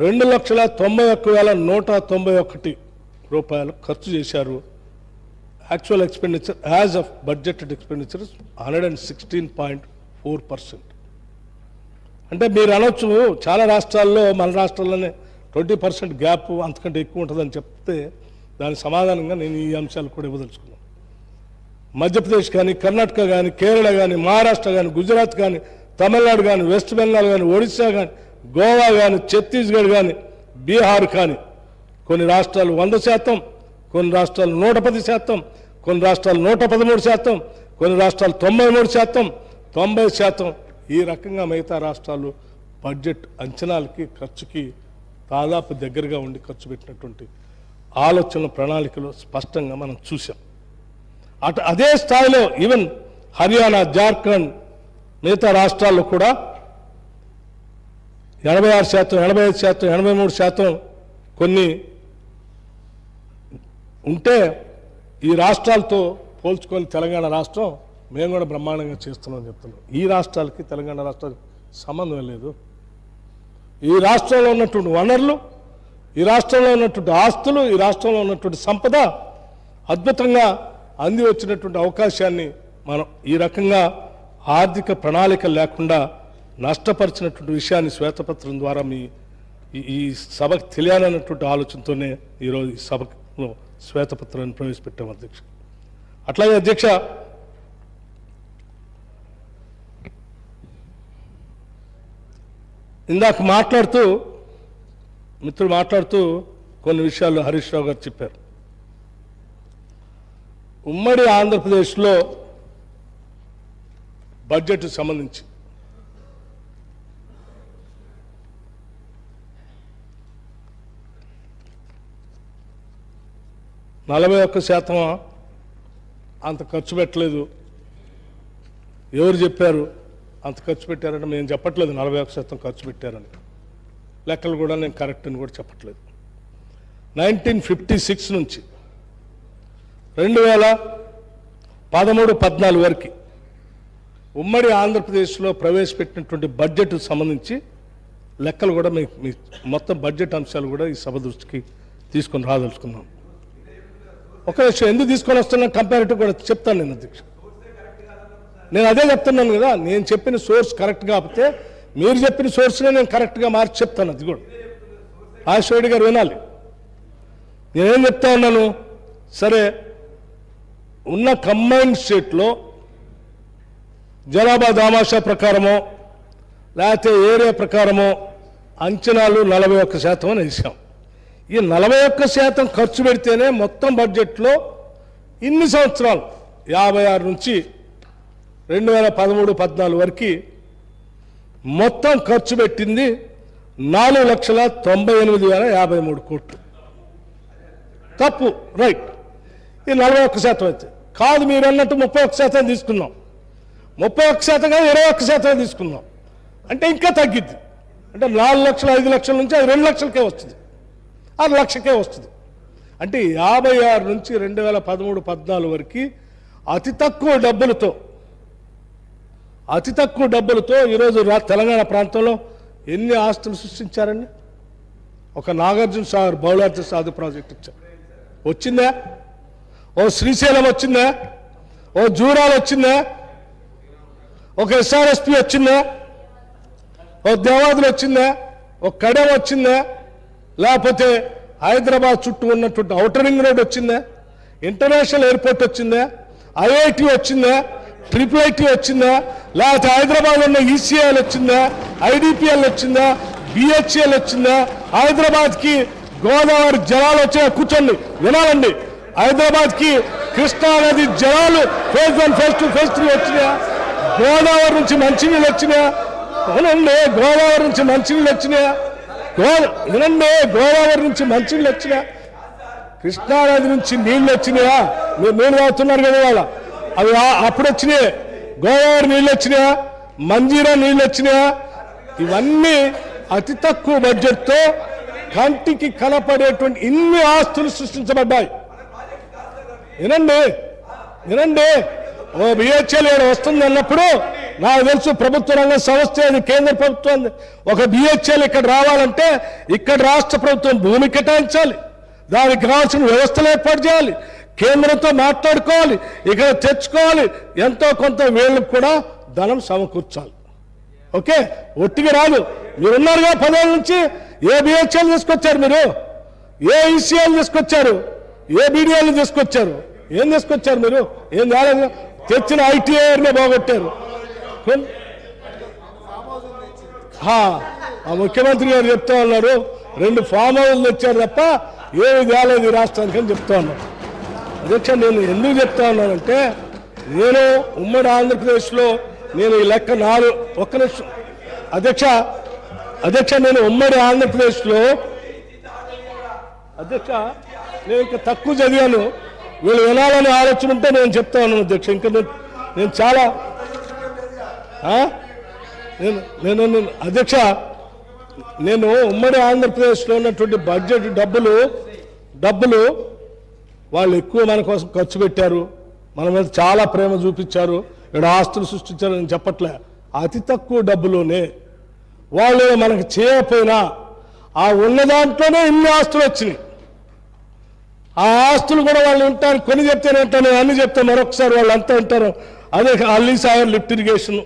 2,91,191 రూపాయలు ఖర్చు చేశారు. Actual expenditure as of budgeted expenditure 116.4%. అంటే మీరు అనొచ్చు చాలా రాష్ట్రాల్లో, మన రాష్ట్రాల్లోనే 20% గ్యాప్ అంతకంటే ఎక్కువ ఉంటుందని చెప్తే దాని సమాధానంగా నేను ఈ అంశాలు కూడా ఇవ్వదలుచుకున్నాను. మధ్యప్రదేశ్ కానీ, కర్ణాటక కానీ, కేరళ కానీ, మహారాష్ట్ర కానీ, గుజరాత్ కానీ, తమిళనాడు కానీ, వెస్ట్ బెంగాల్ కానీ, ఒడిశా కానీ, గోవా కానీ, ఛత్తీస్గఢ్ కానీ, బీహార్ కానీ కొన్ని రాష్ట్రాలు 100%, కొన్ని రాష్ట్రాలు 110%, కొన్ని రాష్ట్రాలు 113%, కొన్ని రాష్ట్రాలు 93%, 90%. ఈ రకంగా మిగతా రాష్ట్రాలు బడ్జెట్ అంచనాలకి ఖర్చుకి దాదాపు దగ్గరగా ఉండి ఖర్చు పెట్టినటువంటి ఆలోచన ప్రణాళికలో స్పష్టంగా మనం చూసాం. అదే స్థాయిలో ఈవెన్ హర్యానా, జార్ఖండ్ మిగతా రాష్ట్రాల్లో కూడా 86%, 85%, 83% కొన్ని ఉంటే ఈ రాష్ట్రాలతో పోల్చుకొని తెలంగాణ రాష్ట్రం మేము కూడా బ్రహ్మాండంగా చేస్తున్నాం చెప్తున్నాం. ఈ రాష్ట్రాలకి తెలంగాణ రాష్ట్రానికి సంబంధం లేదు. ఈ రాష్ట్రంలో ఉన్నటువంటి వనరులు, ఈ రాష్ట్రంలో ఉన్నటువంటి ఆస్తులు, ఈ రాష్ట్రంలో ఉన్నటువంటి సంపద అద్భుతంగా అంది వచ్చినటువంటి అవకాశాన్ని మనం ఈ రకంగా ఆర్థిక ప్రణాళిక లేకుండా నష్టపరిచినటువంటి విషయాన్ని శ్వేతపత్రం ద్వారా ఈ సభకు తెలియాలన్నటువంటి ఆలోచనతోనే ఈరోజు ఈ సభలో శ్వేతపత్రాన్ని ప్రవేశపెట్టాం అధ్యక్ష. అట్లాగే అధ్యక్ష, ఇందాక మిత్రులు మాట్లాడుతూ కొన్ని విషయాలు హరీష్ రావు గారు చెప్పారు. ఉమ్మడి ఆంధ్రప్రదేశ్లో బడ్జెట్ సంబంధించి %41 అంత ఖర్చు పెట్టలేదు. ఎవరు చెప్పారు అంత ఖర్చు పెట్టారంటే మేము చెప్పట్లేదు 41% ఖర్చు పెట్టారని. లెక్కలు కూడా నేను కరెక్ట్ అని కూడా చెప్పట్లేదు. 1956 నుంచి 2013-14 వరకు ఉమ్మడి ఆంధ్రప్రదేశ్లో ప్రవేశపెట్టినటువంటి బడ్జెట్ సంబంధించి లెక్కలు కూడా మీ మొత్తం బడ్జెట్ అంశాలు కూడా ఈ సభ దృష్టికి తీసుకొని రాదలుచుకున్నాం. ఒక విషయం ఎందుకు తీసుకొని వస్తున్నా కంపారిటివ్ కూడా చెప్తాను నేను అధ్యక్ష. నేను అదే చెప్తున్నాను కదా, నేను చెప్పిన సోర్స్ కరెక్ట్ కాకపోతే మీరు చెప్పిన సోర్స్నే నేను కరెక్ట్గా మార్చి చెప్తాను. అది కూడా ఆశ్వరెడ్డి గారు వినాలి. నేనేం చెప్తా ఉన్నాను, సరే ఉన్న కంబైన్డ్ స్టేట్లో జనాభా దామాషా ప్రకారమో లేకపోతే ఏరియా ప్రకారమో అంచనాలు 41% అని వేసాం. ఈ 41% ఖర్చు పెడితేనే మొత్తం బడ్జెట్లో ఇన్ని సంవత్సరాలు 56 నుంచి 2013-14 వరకు మొత్తం ఖర్చు పెట్టింది 4,98,053 కోట్లు. తప్పు, రైట్. ఈ 41% అయితే కాదు, మీరు అన్నట్టు 31% తీసుకున్నాం. 31% కాదు 21% తీసుకున్నాం అంటే ఇంకా తగ్గిద్ది. అంటే 4 లక్షలు 5 లక్షల నుంచి అది 2 లక్షలకే వస్తుంది, 6 లక్షకే వస్తుంది. అంటే 56 నుంచి 2013-14 వరకు అతి తక్కువ డబ్బులతో ఈరోజు తెలంగాణ ప్రాంతంలో ఎన్ని ఆస్తులు సృష్టించారండి. ఒక నాగార్జున సాగర్ బౌలార్జ సాధు ప్రాజెక్ట్ ఇచ్చారు, వచ్చిందా? ఓ శ్రీశైలం వచ్చిందా? ఓ జూరాలు వచ్చిందా? ఒక SRSP వచ్చిందా? ఓ దేవాదులు వచ్చిందా? ఒక కడెం వచ్చిందా? లేకపోతే హైదరాబాద్ చుట్టూ ఉన్నటువంటి ఔటర్ రింగ్ రోడ్ వచ్చిందా? ఇంటర్నేషనల్ ఎయిర్పోర్ట్ వచ్చిందా? IIT వచ్చిందా? IIIT వచ్చిందా? లేకపోతే హైదరాబాద్ ఉన్న ECL వచ్చిందా? IDPL వచ్చిందా? BHL వచ్చిందా? హైదరాబాద్కి గోదావరి జలాలు వచ్చాయా? కూర్చోండి వినాలండి. హైదరాబాద్కి కృష్ణానది జలాలు ఫేజ్ 1, ఫేజ్ 2, ఫేజ్ 3 వచ్చినాయా? గోదావరి నుంచి మంచినీళ్ళు వచ్చినాయా? అవునండి, గోదావరి నుంచి మంచినీళ్ళు వచ్చినాయా? వినండి, గోదావరి నుంచి మంచినీళ్ళు వచ్చినాయా? కృష్ణానది నుంచి నీళ్లు వచ్చినాయా? మీరు నీళ్ళు తాగుతున్నారు కదా వాళ్ళ, అవి అప్పుడు వచ్చినాయి. గోదావరి నీళ్ళు వచ్చినాయా? మంజీరా నీళ్ళు వచ్చినాయా? ఇవన్నీ అతి తక్కువ బడ్జెట్తో కంటికి కనపడేటువంటి ఇన్ని ఆస్తులు సృష్టించబడ్డాయి. వినండి వినండి, ఓ బిహెచ్ఎల్ వస్తుంది అన్నప్పుడు నాకు తెలుసు ప్రభుత్వ రంగ సంస్థ, అది కేంద్ర ప్రభుత్వం. ఒక బిహెచ్ఎల్ ఇక్కడ రావాలంటే ఇక్కడ రాష్ట్ర ప్రభుత్వం భూమి కేటాయించాలి, దానికి కావాల్సిన వ్యవస్థలు ఏర్పాటు చేయాలి, కేంద్రంతో మాట్లాడుకోవాలి, ఇక్కడ తెచ్చుకోవాలి, ఎంతో కొంత వీళ్ళకు కూడా ధనం సమకూర్చాలి. ఓకే, ఒట్టిగా రాదు. మీరున్నారుగా 10 ఏళ్ళ నుంచి. ఏ బిహెచ్ఎల్ తీసుకొచ్చారు మీరు? ఏ ఈసీఎల్ తీసుకొచ్చారు? ఏ బీడీఎల్ తీసుకొచ్చారు? ఏం తీసుకొచ్చారు మీరు? ఏం కాలేదు. తెచ్చిన ఐటీఐనే బాగొట్టారు. ఆ ముఖ్యమంత్రి గారు చెప్తా ఉన్నారు 2 ఫామ్ హౌస్లు తెచ్చారు తప్ప ఏమి కాలేదు ఈ రాష్ట్రానికి అని చెప్తా ఉన్నారు. అధ్యక్ష, నేను ఎందుకు చెప్తా ఉన్నానంటే, నేను ఉమ్మడి ఆంధ్రప్రదేశ్లో నేను ఈ లెక్క 4 ఒక్క నిమిషం అధ్యక్ష నేను ఉమ్మడి ఆంధ్రప్రదేశ్లో అధ్యక్ష నేను ఇంకా తక్కువ చదివాను, వీళ్ళు వినాలని ఆలోచన ఉంటే నేను చెప్తా ఉన్నాను అధ్యక్ష. ఇంకా నేను చాలా నేను అధ్యక్ష, నేను ఉమ్మడి ఆంధ్రప్రదేశ్లో ఉన్నటువంటి బడ్జెట్ డబ్బులు వాళ్ళు ఎక్కువ మన కోసం ఖర్చు పెట్టారు, మన మీద చాలా ప్రేమ చూపించారు, ఇక్కడ ఆస్తులు సృష్టించారు అని చెప్పట్లే. అతి తక్కువ డబ్బులోనే వాళ్ళు మనకు చేయకపోయినా ఆ ఉన్న దాంట్లోనే ఇన్ని ఆస్తులు వచ్చినాయి. ఆ ఆస్తులు కూడా వాళ్ళు ఉంటారు. కొన్ని చెప్తేనే ఉంటాను, అన్ని చెప్తే మరొకసారి వాళ్ళు అంతా ఉంటారు. అదే Ali Sagar lift irrigation,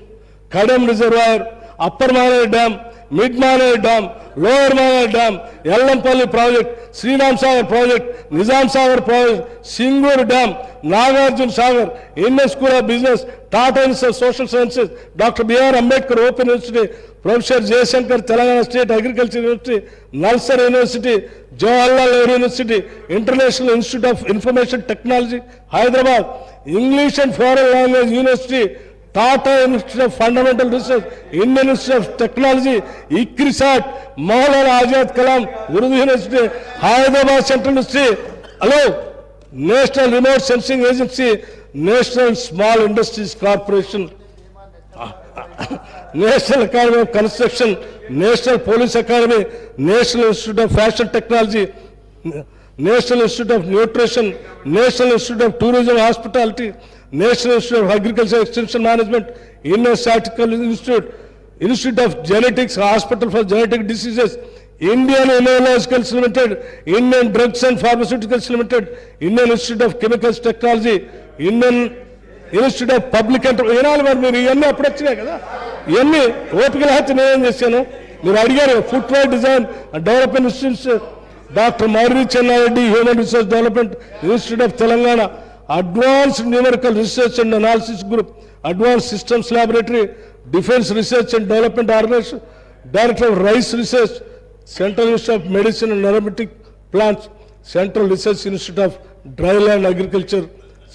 Kadem reservoir, upper Manair dam, mid Manair dam, lower Manair dam, Yellampalli project, Sriram Sagar project, Nizam Sagar project, Singur dam, Nagarjuna Sagar, Indian school of business, Tata institute of social sciences, doctor B R Ambedkar open university, professor Jayashankar Telangana state agriculture university, NALSAR university, Jawaharlal Nehru university, international institute of information technology Hyderabad, English and foreign language university, Tata institute of fundamental research, Indian institute of technology, ICRISAT, Maulana Azad Kalam Urdu university, Hyderabad central university, hello national remote sensing agency, national small industries corporation, national academy of construction, national police academy, national institute of fashion technology, national institute of nutrition, national institute of tourism hospitality, national institute of agriculture extension management, Indian statistical institute, institute of genetics, hospital for genetic diseases, Indian immunologicals limited, Indian drugs and pharmaceuticals limited, Indian institute of chemicals technology, Indian institute of public వినాలి. మరి మీరు ఇవన్నీ అప్పుడు వచ్చినాయి కదా, ఇవన్నీ ఓపిక లేకపోతే నేనేం చేశాను, మీరు అడిగారు. Footwear design development institutes, doctor Marri Chennareddy human resource development institute of Telangana, advanced numerical research and analysis group, advanced systems laboratory, defence research and development organisation, director of rice research, central institute of medicine and aromatic plants, central research institute of dry land agriculture,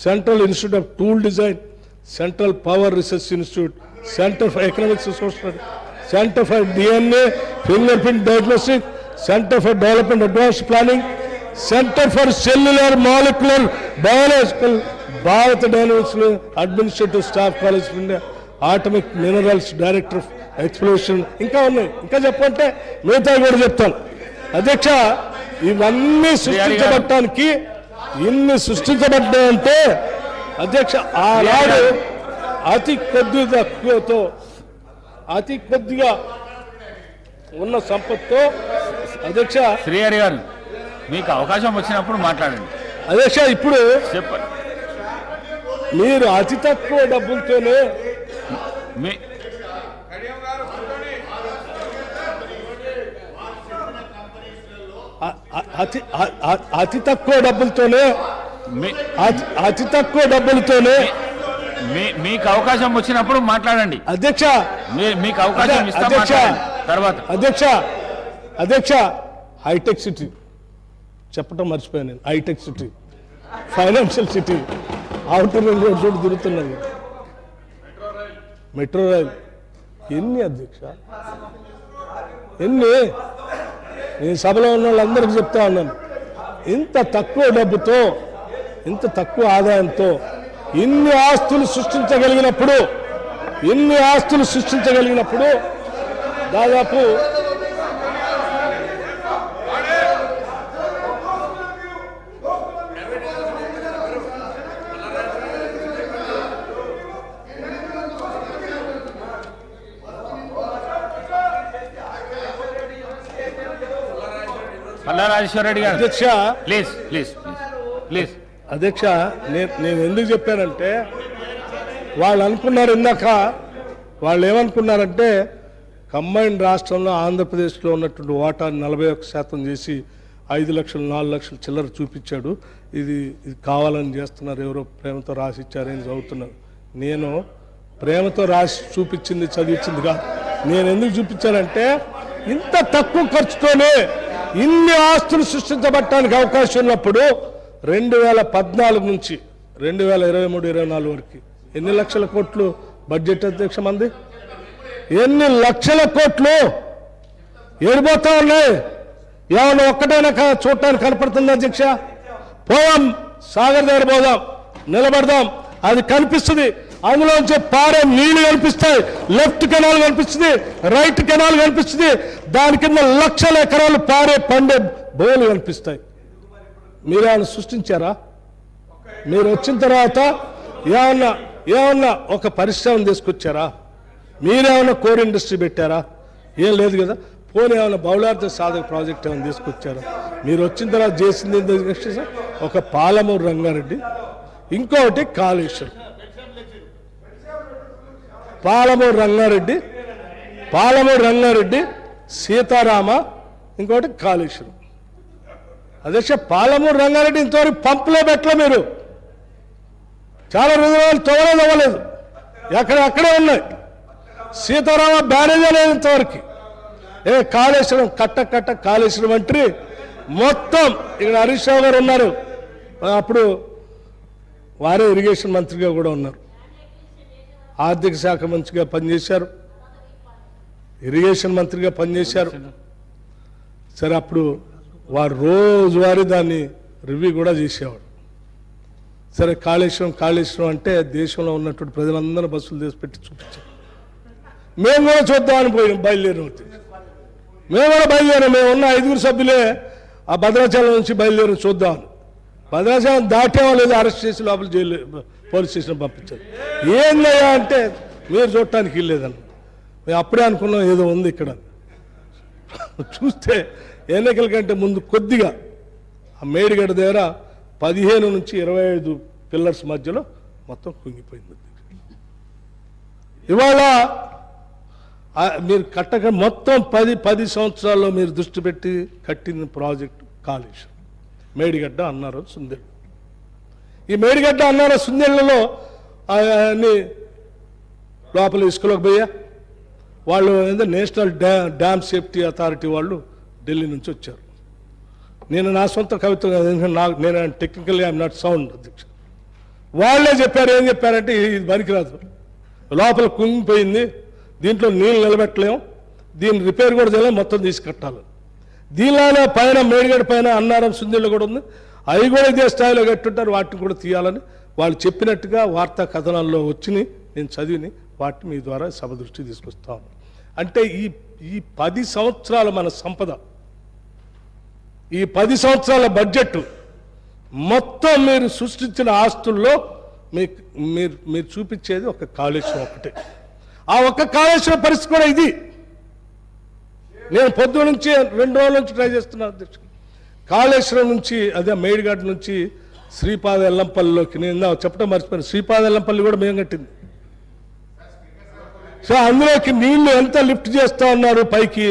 central institute of tool design, central power research institute, centre for economics and social study, centre for DNA finger print diagnostic, centre for development advanced planning, centre for cellular molecular biological, Bharat dynamics administrative staff college of India, atomic minerals director of exploration, ఇంకా ఉన్నాయి. ఇంకా చెప్పంటే మిగతా కూడా చెప్తాను. అధ్యక్ష, ఇవన్నీ సృష్టించబడటానికి ఇన్ని సృష్టించబడ్డాయంటే అధ్యక్ష, ఆనాడు అతి కొద్దిగా ఉన్న సంపత్తో అధ్యక్ష శ్రీహరి గారు మీకు అవకాశం వచ్చినప్పుడు మాట్లాడండి. అధ్యక్ష, ఇప్పుడు చెప్పండి. మీరు అతి తక్కువ డబ్బులతోనే అతి తక్కువ డబ్బులతోనే మీకు అవకాశం వచ్చినప్పుడు మాట్లాడండి అధ్యక్ష. మీకు అవకాశం ఇస్తాం తర్వాత. అధ్యక్ష హైటెక్ సిటీ చెప్పటం మర్చిపోయాను నేను. Hitech city, financial city, outer ring road తిరుగుతున్నది. మెట్రో రైల్ ఎన్ని అధ్యక్ష, ఎన్ని? నేను సభలో ఉన్న వాళ్ళందరికీ చెప్తా ఉన్నాను, ఇంత తక్కువ డబ్బుతో, ఇంత తక్కువ ఆదాయంతో ఇన్ని ఆస్తులు సృష్టించగలిగినప్పుడు దాదాపు రాజేశ్వరరెడ్డి గారు అధ్యక్ష, ప్లీజ్ ప్లీజ్ ప్లీజ్. అధ్యక్ష, నేను ఎందుకు చెప్పానంటే వాళ్ళు అనుకున్నారు ఇందాక, వాళ్ళు ఏమనుకున్నారంటే కంబైన్డ్ రాష్ట్రంలో ఆంధ్రప్రదేశ్లో ఉన్నటువంటి వాటాను 41% చేసి 5 లక్షలు 4 లక్షలు చిల్లర చూపించాడు. ఇది కావాలని చేస్తున్నారు, ఎవరో ప్రేమతో రాసి ఇచ్చారని చదువుతున్నారు. నేను ప్రేమతో రాసి చూపించింది చదివించింది కాదు. నేను ఎందుకు చూపించానంటే ఇంత తక్కువ ఖర్చుతోనే ఇన్ని ఆస్తులు సృష్టించబట్టడానికి అవకాశం ఉన్నప్పుడు 2014 నుంచి 2023-24 వరకు ఎన్ని లక్షల కోట్లు బడ్జెట్ అధ్యక్ష మంది? ఎన్ని లక్షల కోట్లు ఏడిపోతా ఉన్నాయి? ఏమన్నా ఒక్కటైనా చూడటానికి కనపడుతుంది అధ్యక్ష? పోదాం, సాగర్ దగ్గర పోదాం, నిలబడదాం, అది కనిపిస్తుంది. అందులోంచి పారే నీళ్లు కనిపిస్తాయి, లెఫ్ట్ కెనాల్ కనిపిస్తుంది, రైట్ కెనాల్ కనిపిస్తుంది, దాని కింద లక్షల ఎకరాలు పారే పండే బోలు కనిపిస్తాయి. మీరేమన్నా సృష్టించారా? మీరు వచ్చిన తర్వాత ఏమన్నా ఒక పరిశ్రమను తీసుకొచ్చారా? మీరేమన్నా కోర్ ఇండస్ట్రీ పెట్టారా? ఏం లేదు కదా. పోనీ ఏమైనా బహుళార్థ సాధక ప్రాజెక్ట్ ఏమైనా తీసుకొచ్చారా? మీరు వచ్చిన తర్వాత చేసింది ఒక పాలమూరు రంగారెడ్డి, ఇంకొకటి కాళేశ్వరం. పాలమూరు రంగారెడ్డి, సీతారామ, ఇంకోటి కాళేశ్వరం. అధ్యక్ష, పాలమూరు రంగారెడ్డి ఇంతవరకు పంపులో పెట్టలే. మీరు చాలా రోజులు తవ్వలేదు, అక్కడే ఉన్నాయి. సీతారామ బ్యారేజ్ లేదు ఇంతవరకు. కాళేశ్వరం కట్ట కాళేశ్వరం అంటే మొత్తం ఇక్కడ హరీష్ రావు గారు ఉన్నారు, అప్పుడు వారే ఇరిగేషన్ మంత్రిగా కూడా ఉన్నారు, ఆర్థిక శాఖ మంత్రిగా పనిచేశారు, ఇరిగేషన్ మంత్రిగా పనిచేశారు. సరే, అప్పుడు వారు రోజువారీ దాన్ని రివ్యూ కూడా చేసేవాడు. సరే, కాళేశ్వరం అంటే దేశంలో ఉన్నటువంటి ప్రజలందరూ బస్సులు తీసి పెట్టి చూపించారు. మేము కూడా చూద్దామని బయలుదేరాం. మేము ఉన్న 5 సభ్యులే ఆ భద్రాచలం నుంచి బయలుదేరి చూద్దామని. భద్రాచలం దాటేమో లేదు, అరెస్ట్ చేసి లోపల జైలు పోలీస్ స్టేషన్ పంపించారు. ఏందయ్యా అంటే మీరు చూడటానికి వెళ్ళలేదన్న. మేము అప్పుడే అనుకున్నాం ఏదో ఉంది ఇక్కడ. చూస్తే ఎన్నికల కంటే ముందు కొద్దిగా ఆ మేడిగడ్డ దగ్గర 15 నుంచి 25 పిల్లర్స్ మధ్యలో మొత్తం కుంగిపోయింది. ఇవాళ మీరు కట్టక మొత్తం 10 సంవత్సరాల్లో మీరు దృష్టి పెట్టి కట్టిన ప్రాజెక్టు కాళేశ్వరం, మేడిగడ్డ, అన్నారం, సుందెళ్ళు. ఈ మేడిగడ్డ, అన్నారం, సుందెళ్లలో అన్ని లోపల ఇసుకలోకి పోయా. వాళ్ళు నేషనల్ డ్యామ్ సేఫ్టీ అథారిటీ వాళ్ళు ఢిల్లీ నుంచి వచ్చారు. నేను నా సొంత కవిత, నేను టెక్నికల్లీ ఐఎమ్ నాట్ సౌండ్ అధ్యక్ష. వాళ్ళే చెప్పారు, ఏం చెప్పారంటే ఇది పనికిరాదు, లోపల కుంగిపోయింది, దీంట్లో నీళ్ళు నిలబెట్టలేము, దీన్ని రిపేర్ కూడా చేయలేము, మొత్తం తీసుకట్టాలి. దీనిలోనే పైన మేడిగడ్డ పైన అన్నారం, సుందెళ్ళు కూడా ఉంది, అవి కూడా ఇదే స్థాయిలో కట్టుంటారు, వాటిని కూడా తీయాలని వాళ్ళు చెప్పినట్టుగా వార్తా కథనాల్లో వచ్చినాయి. నేను చదివిని వాటిని మీ ద్వారా సభ దృష్టి తీసుకొస్తాను. అంటే ఈ 10 సంవత్సరాల మన సంపద, ఈ 10 సంవత్సరాల బడ్జెట్ మొత్తం మీరు సృష్టించిన ఆస్తుల్లో మీరు చూపించేది ఒక కాళేశ్వరం ఒకటే. ఆ ఒక్క కాళేశ్వరం పరిస్థితి కూడా ఇది. నేను పొద్దున్న నుంచి 2 రోజుల నుంచి ట్రై చేస్తున్నాను అధ్యక్షుడు. కాళేశ్వరం నుంచి, అదే మేడిగడ్డ నుంచి శ్రీపాద ఎల్లంపల్లిలోకి, నేను చెప్పడం మర్చిపోయాను, శ్రీపాద ఎల్లంపల్లి కూడా మేము కట్టింది. సో అందులోకి నీళ్లు ఎంత లిఫ్ట్ చేస్తా ఉన్నారు పైకి,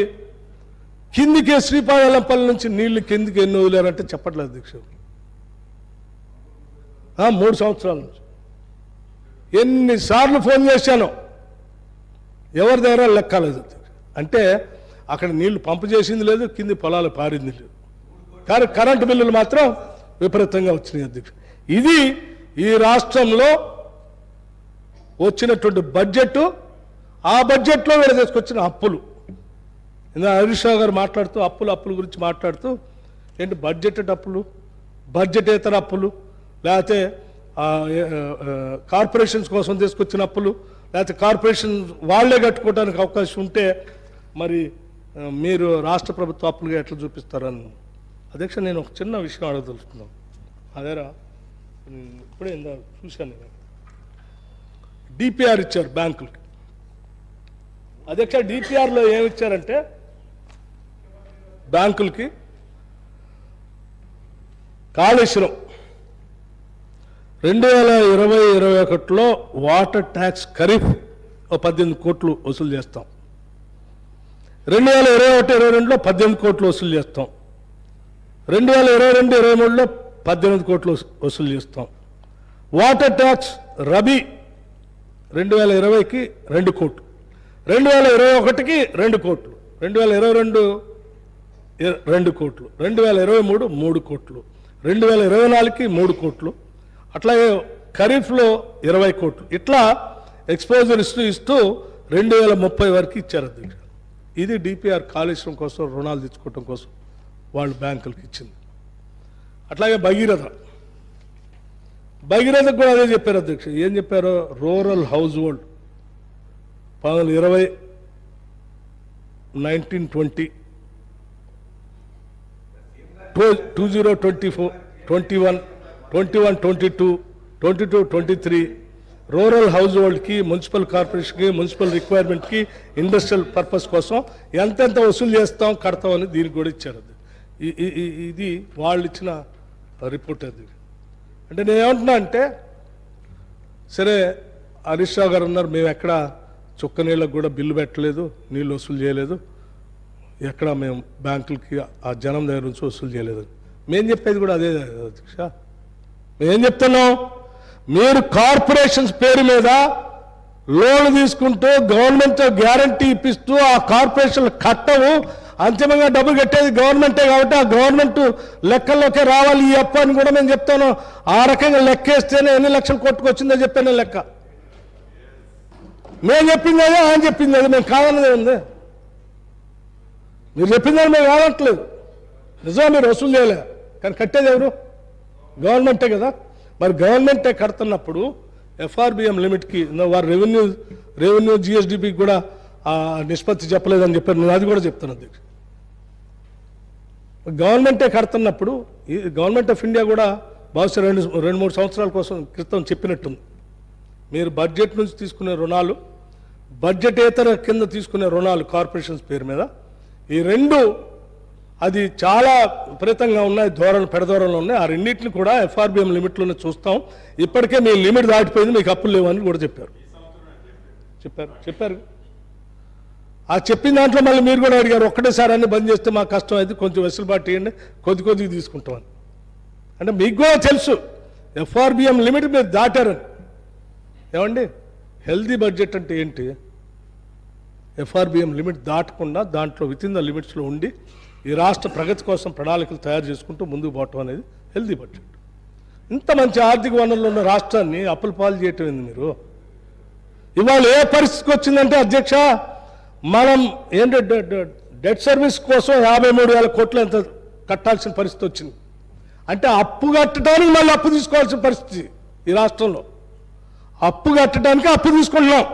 కిందికి శ్రీపాద ఎల్లంపల్లి నుంచి నీళ్లు కిందికి ఎన్ని వదిలేరంటే చెప్పట్లేదు అధ్యక్షుడు. 3 సంవత్సరాల నుంచి ఎన్నిసార్లు ఫోన్ చేశాను, ఎవరి దగ్గర లెక్కలేదు. అంటే అక్కడ నీళ్లు పంపు చేసింది లేదు, కింది పొలాలు పారింది లేదు, కానీ కరెంటు బిల్లులు మాత్రం విపరీతంగా వచ్చినాయి అధ్యక్షుడు. ఇది ఈ రాష్ట్రంలో వచ్చినటువంటి బడ్జెట్ ఆ బడ్జెట్లో వీళ్ళు తీసుకొచ్చిన అప్పులు. ఇందా హరీష్ రావు గారు మాట్లాడుతూ అప్పుల గురించి మాట్లాడుతూ ఏంటి బడ్జెట్ అప్పులు, బడ్జెటేతర అప్పులు, లేకపోతే కార్పొరేషన్స్ కోసం తీసుకొచ్చిన అప్పులు, లేకపోతే కార్పొరేషన్ వాళ్లే కట్టుకోవడానికి అవకాశం ఉంటే మరి మీరు రాష్ట్ర ప్రభుత్వ అప్పులుగా ఎట్లా చూపిస్తారని. అధ్యక్ష, నేను ఒక చిన్న విషయం అడగదలుచుకున్నాను. అదేరా ఇప్పుడే చూశాను నేను, డిపిఆర్ ఇచ్చారు బ్యాంకులకి. అధ్యక్ష, డిపిఆర్లో ఏమి ఇచ్చారంటే బ్యాంకులకి కాళేశ్వరం 2020-21లో వాటర్ ట్యాక్స్ ఖరీఫ్ 18 కోట్లు వసూలు చేస్తాం. 2021-22లో 18 కోట్లు వసూలు చేస్తాం. 2022-23లో 18 కోట్లు వసూలు చేస్తాం. వాటర్ ట్యాక్స్ రబీ 2020కి 2 కోట్లు, 2021కి 2 కోట్లు, 2022 2 కోట్లు, 2023 3 కోట్లు, 2024కి 3 కోట్లు, అట్లాగే ఖరీఫ్లో 20 కోట్లు. ఇట్లా ఎక్స్పోజర్ ఇస్తూ 2030 వరకు ఇచ్చారు అధ్యక్ష. ఇది డిపిఆర్ కాళేశ్వరం కోసం రుణాలు తెచ్చుకోవడం కోసం వాళ్ళు బ్యాంకులకు ఇచ్చింది. అట్లాగే భగీరథకు కూడా అదే చెప్పారు అధ్యక్ష. ఏం చెప్పారు? రూరల్ హౌస్ హోల్డ్ 2020, 1920, 2024, 21, 22, 23 రూరల్ హౌస్ హోల్డ్కి, మున్సిపల్ కార్పొరేషన్కి, మున్సిపల్ రిక్వైర్మెంట్కి, ఇండస్ట్రియల్ పర్పస్ కోసం ఎంతెంత వసూలు చేస్తాం కడతామని దీనికి కూడా ఇచ్చారు. ఇది వాళ్ళు ఇచ్చిన రిపోర్ట్. అది అంటే నేను ఏమంటున్నా అంటే, సరే హరీష్ రావు గారు అన్నారు మేము ఎక్కడ చుక్క నీళ్ళకు కూడా బిల్లు పెట్టలేదు, నీళ్ళు వసూలు చేయలేదు, ఎక్కడ మేము బ్యాంకులకి ఆ జనం దగ్గర నుంచి వసూలు చేయలేదు. మేము చెప్పేది కూడా అదే అధ్యక్ష. మేమేం చెప్తున్నాం? మీరు కార్పొరేషన్స్ పేరు మీద లోన్లు తీసుకుంటూ గవర్నమెంట్ గ్యారంటీ ఇప్పిస్తూ ఆ కార్పొరేషన్లు కట్టవు, అంతిమంగా డబ్బులు కట్టేది గవర్నమెంటే కాబట్టి ఆ గవర్నమెంట్ లెక్కల్లోకే రావాలి ఈ అప్పు అని కూడా మేము చెప్తాను. ఆ రకంగా లెక్కేస్తేనే ఎన్ని లక్షలు కొట్టుకొచ్చిందో చెప్పాను లెక్క. మేము చెప్పింది అదే, ఆయన చెప్పింది అదే, మేము కాదన్నదే ఉంది. మీరు చెప్పిందని మేము కాదట్లేదు, నిజం మీరు వసూలు చేయలే, కానీ కట్టేది ఎవరు? గవర్నమెంటే కదా. మరి గవర్నమెంటే కడుతున్నప్పుడు ఎఫ్ఆర్బిఎం లిమిట్కి వారు రెవెన్యూ జిఎస్డిపికి కూడా నిష్పత్తి చెప్పలేదని చెప్పారు. నేను అది కూడా చెప్తాను అధ్యక్ష. గవర్నమెంటే కడుతున్నప్పుడు ఈ గవర్నమెంట్ ఆఫ్ ఇండియా కూడా బహుశా 2-3 సంవత్సరాల క్రితం చెప్పినట్టుంది, మీరు బడ్జెట్ నుంచి తీసుకునే రుణాలు, బడ్జెటేతర కింద తీసుకునే రుణాలు కార్పొరేషన్స్ పేరు మీద, ఈ రెండు అది చాలా విపరీతంగా ఉన్నాయి, పెడధోరణలో ఉన్నాయి. ఆ రెండింటిని కూడా ఎఫ్ఆర్బిఎం లిమిట్లోనే చూస్తాం. ఇప్పటికే మీ లిమిట్ దాటిపోయింది, మీకు అప్పులు లేవని కూడా చెప్పారు. ఆ చెప్పిన దాంట్లో మళ్ళీ మీరు కూడా అడిగారు, ఒక్కటేసారి అన్ని బంద్ చేస్తే మాకు కష్టం అయితే కొంచెం వెసులుబాటు ఇవ్వండి, కొద్దిగా తీసుకుంటామని. అంటే మీకు కూడా తెలుసు ఎఫ్ఆర్బిఎం లిమిట్ మీరు దాటారని. ఏమండి, హెల్దీ బడ్జెట్ అంటే ఏంటి? ఎఫ్ఆర్బిఎం లిమిట్ దాటకుండా దాంట్లో వితిన్ ద లిమిట్స్లో ఉండి ఈ రాష్ట్ర ప్రగతి కోసం ప్రణాళికలు తయారు చేసుకుంటూ ముందుకు పోవటం అనేది హెల్దీ బడ్జెట్. ఇంత మంచి ఆర్థిక వనరులు ఉన్న రాష్ట్రాన్ని అప్పుల పాలు చేయటం ఏంది మీరు? ఇవాళ ఏ పరిస్థితికి వచ్చిందంటే అధ్యక్ష, మనం ఏంటంటే డెట్ సర్వీస్ కోసం 53,000 కోట్లు ఎంత కట్టాల్సిన పరిస్థితి వచ్చింది. అంటే అప్పు కట్టడానికి మళ్ళీ అప్పు తీసుకోవాల్సిన పరిస్థితి ఈ రాష్ట్రంలో. అప్పు కట్టడానికి అప్పు తీసుకుంటున్నాం.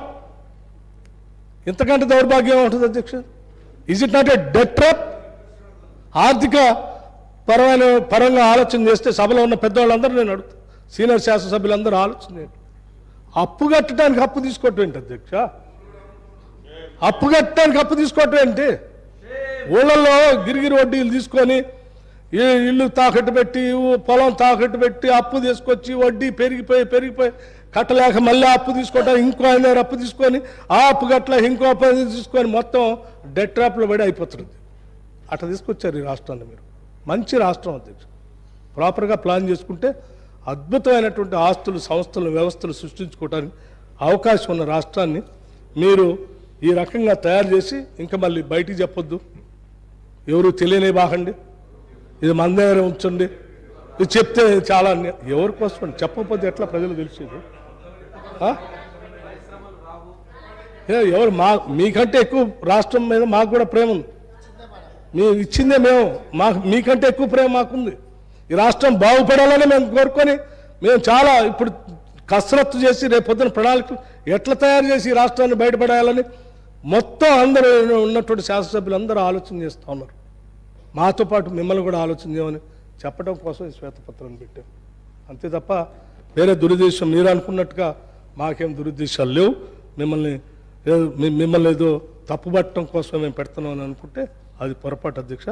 ఇంతకంటే దౌర్భాగ్యం ఉంటుంది అధ్యక్ష? Is it not a debt trap? ఆర్థిక పరంగా ఆలోచన చేస్తే సభలో ఉన్న పెద్దవాళ్ళందరూ నేను అడుగుతా, సీనియర్ శాసనసభ్యులందరూ ఆలోచన చేయండి. అప్పు కట్టడానికి అప్పు తీసుకోవటం ఏంటి అధ్యక్ష? అప్పు కట్టడానికి అప్పు తీసుకోవటం ఏంటి? ఊళ్ళల్లో గిరిగిరి వడ్డీలు తీసుకొని ఇల్లు తాకట్టు పెట్టి, పొలం తాకట్టు పెట్టి అప్పు తీసుకొచ్చి వడ్డీ పెరిగిపోయి కట్టలేక మళ్ళీ అప్పు తీసుకోవటానికి ఇంకో ఆయన దగ్గర అప్పు తీసుకొని ఆ అప్పు కట్టలేక ఇంకో అప్పు తీసుకొని మొత్తం డెట్ ట్రాప్లో పడి అయిపోతుంది. అట్లా తీసుకొచ్చారు ఈ రాష్ట్రాన్ని మీరు. మంచి రాష్ట్రం అధ్యక్ష. ప్రాపర్గా ప్లాన్ చేసుకుంటే అద్భుతమైనటువంటి ఆస్తులు, సంస్థలు, వ్యవస్థలు సృష్టించుకోవడానికి అవకాశం ఉన్న రాష్ట్రాన్ని మీరు ఈ రకంగా తయారు చేసి ఇంకా మళ్ళీ బయటికి చెప్పొద్దు, ఎవరు తెలియనే బాగండి, ఇది మన దగ్గర ఉంచండి, ఇది చెప్తే చాలా ఎవరి కోసం చెప్పకపోతే ఎట్లా ప్రజలు తెలిసేది? ఎవరు మీకంటే ఎక్కువ రాష్ట్రం మీద మాకు కూడా ప్రేమ ఉంది. మేము ఇచ్చిందే మీకంటే ఎక్కువ ప్రేమ మాకుంది. ఈ రాష్ట్రం బాగుపడాలని మేము కోరుకొని మేము చాలా ఇప్పుడు కసరత్తు చేసి రేపొద్దున ప్రణాళికలు ఎట్లా తయారు చేసి ఈ రాష్ట్రాన్ని బయటపడాలని మొత్తం అందరూ ఉన్నటువంటి శాసనసభ్యులు అందరూ ఆలోచన చేస్తూ ఉన్నారు. మాతో పాటు మిమ్మల్ని కూడా ఆలోచన చేయమని చెప్పడం కోసం ఈ శ్వేతపత్రాన్ని పెట్టాం. అంతే తప్ప వేరే దురుద్దేశం మీరు అనుకున్నట్టుగా మాకేం దురుద్దేశాలు లేవు. మిమ్మల్ని ఏదో తప్పుపట్టడం కోసం మేము పెడుతున్నాం అని అనుకుంటే అది పొరపాటు అధ్యక్ష.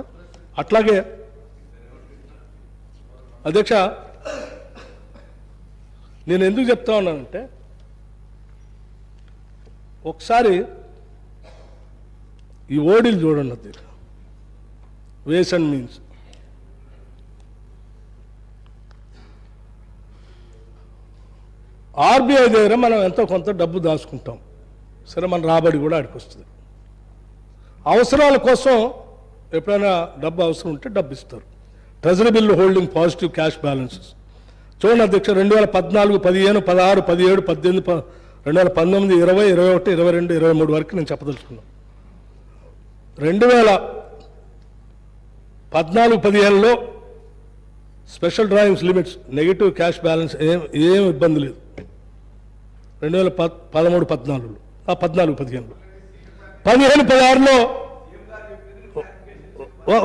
అట్లాగే అధ్యక్ష నేను ఎందుకు చెప్తా ఉన్నానంటే ఒకసారి ఈ ఓడీలు చూడండి అధ్యక్ష. వేస్ అండ్ మీన్స్ ఆర్బీఐ దగ్గర మనం ఎంతో కొంత డబ్బు దాచుకుంటాం. సరే మన రాబడి కూడా ఆడికి వస్తుంది. అవసరాల కోసం ఎప్పుడైనా డబ్బు అవసరం ఉంటే డబ్బు ఇస్తారు. Treasury bill holding positive cash balances చూడండి అధ్యక్ష. 2014, 15, 16, 17, 18, 2019, 20, 21, 22, 23 వరకు నేను చెప్పదలుచుకున్నాను. 2014, 15లో special drawings limits negative cash balance ఏం ఇబ్బంది లేదు. 2013, 14లో 14, 15లో 15, 16లో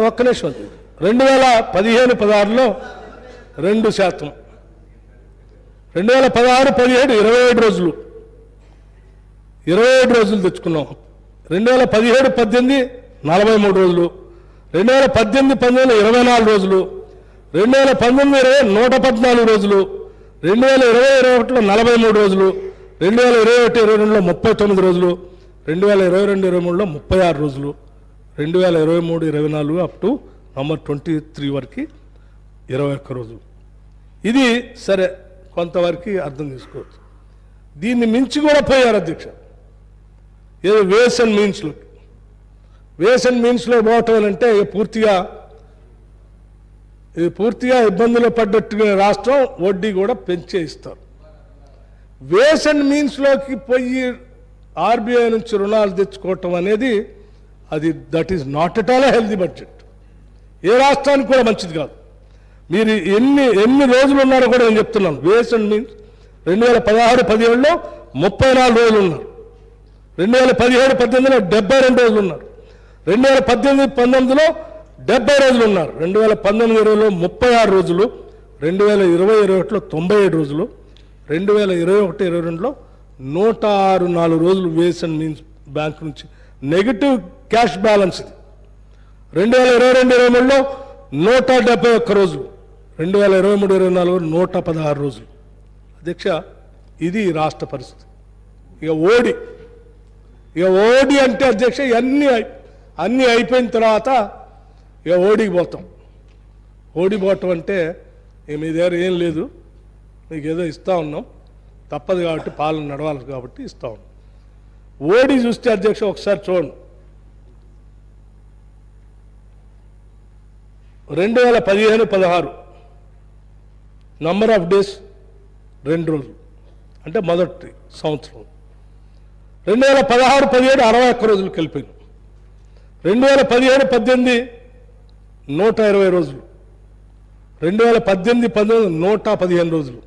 ఒక్క నిమిషం 2015, 16లో 2%, 2016, 17 27 రోజులు 27 రోజులు తెచ్చుకున్నాం. 2017, 18 43 రోజులు, 2018, 19 24 రోజులు, 2019, 20 114 రోజులు, 2020, 21లో 43 రోజులు, 2021, 22లో 39 రోజులు, 2022, 23లో 36 రోజులు, 2023, 24 అప్ టు నవంబర్ 23 వరకు 21 రోజులు. ఇది సరే కొంతవరకు అర్థం చేసుకోవచ్చు. దీన్ని మించి కూడా పోయారు అధ్యక్ష. ఏదో వేస్ అండ్ మీన్స్లో పోవటం అంటే పూర్తిగా ఇబ్బందులు పడ్డట్టుగా రాష్ట్రం వడ్డీ కూడా పెంచే ఇస్తారు. వేస్ అండ్ మీన్స్లోకి పోయి ఆర్బీఐ నుంచి రుణాలు తెచ్చుకోవటం అనేది that is not at all healthy budget. ఏ రాష్ట్రానికి కూడా మంచిది కాదు. మీరు ఎన్ని రోజులు ఉన్నారో కూడా నేను చెప్తున్నాను. వేస్ అండ్ మీన్స్ 2016, 17లో 34 రోజులు ఉన్నారు, 2017, 18లో 72 రోజులు ఉన్నారు, 2018, 19లో 70 రోజులు ఉన్నారు, 2019, 20లో 36 రోజులు, 2020, 21లో 97 రోజులు, 2021, 22లో 106 రోజులు వేస్ అండ్ మీన్స్ బ్యాంక్ నుంచి నెగిటివ్ క్యాష్ బ్యాలెన్స్ ఇది. 2022, 23లో 171 రోజులు, 2023, 24 116 రోజులు. అధ్యక్ష ఇది రాష్ట్ర పరిస్థితి. ఇక ఓడి అంటే అధ్యక్ష అన్నీ అయిపోయిన తర్వాత ఇక ఓడికి పోతాం. ఓడి పోవటం అంటే మీ దగ్గర ఏం లేదు, మీకు ఏదో ఇస్తూ ఉన్నాం, తప్పదు కాబట్టి పాలన నడవాలి కాబట్టి ఇస్తూ ఉన్నాం. ఓడి చూస్తే అధ్యక్ష ఒకసారి చూడండి. 2015, 16 నంబర్ ఆఫ్ డేస్ 2 రోజులు అంటే మొదటి సంవత్సరం. 2016, 17 61 రోజులకు వెళ్ళిపోయింది. 2017, 18 120 రోజులు, 2018, 19 115 రోజులు,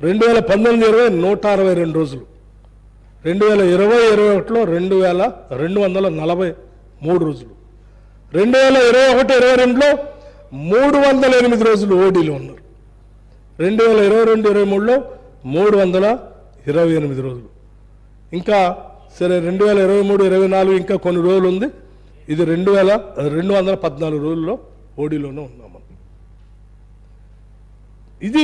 2019, 20 162 రోజులు, 2020, 21లో 2243 రోజులు, 2021, 22లో 308 రోజులు ఓడీలో ఉన్నారు, 2022, 23లో 328 రోజులు. ఇంకా సరే 2023, 24 ఇంకా కొన్ని రోజులు ఉంది. ఇది 2214 రోజుల్లో ఓడీలోనే ఉన్నాం. ఇది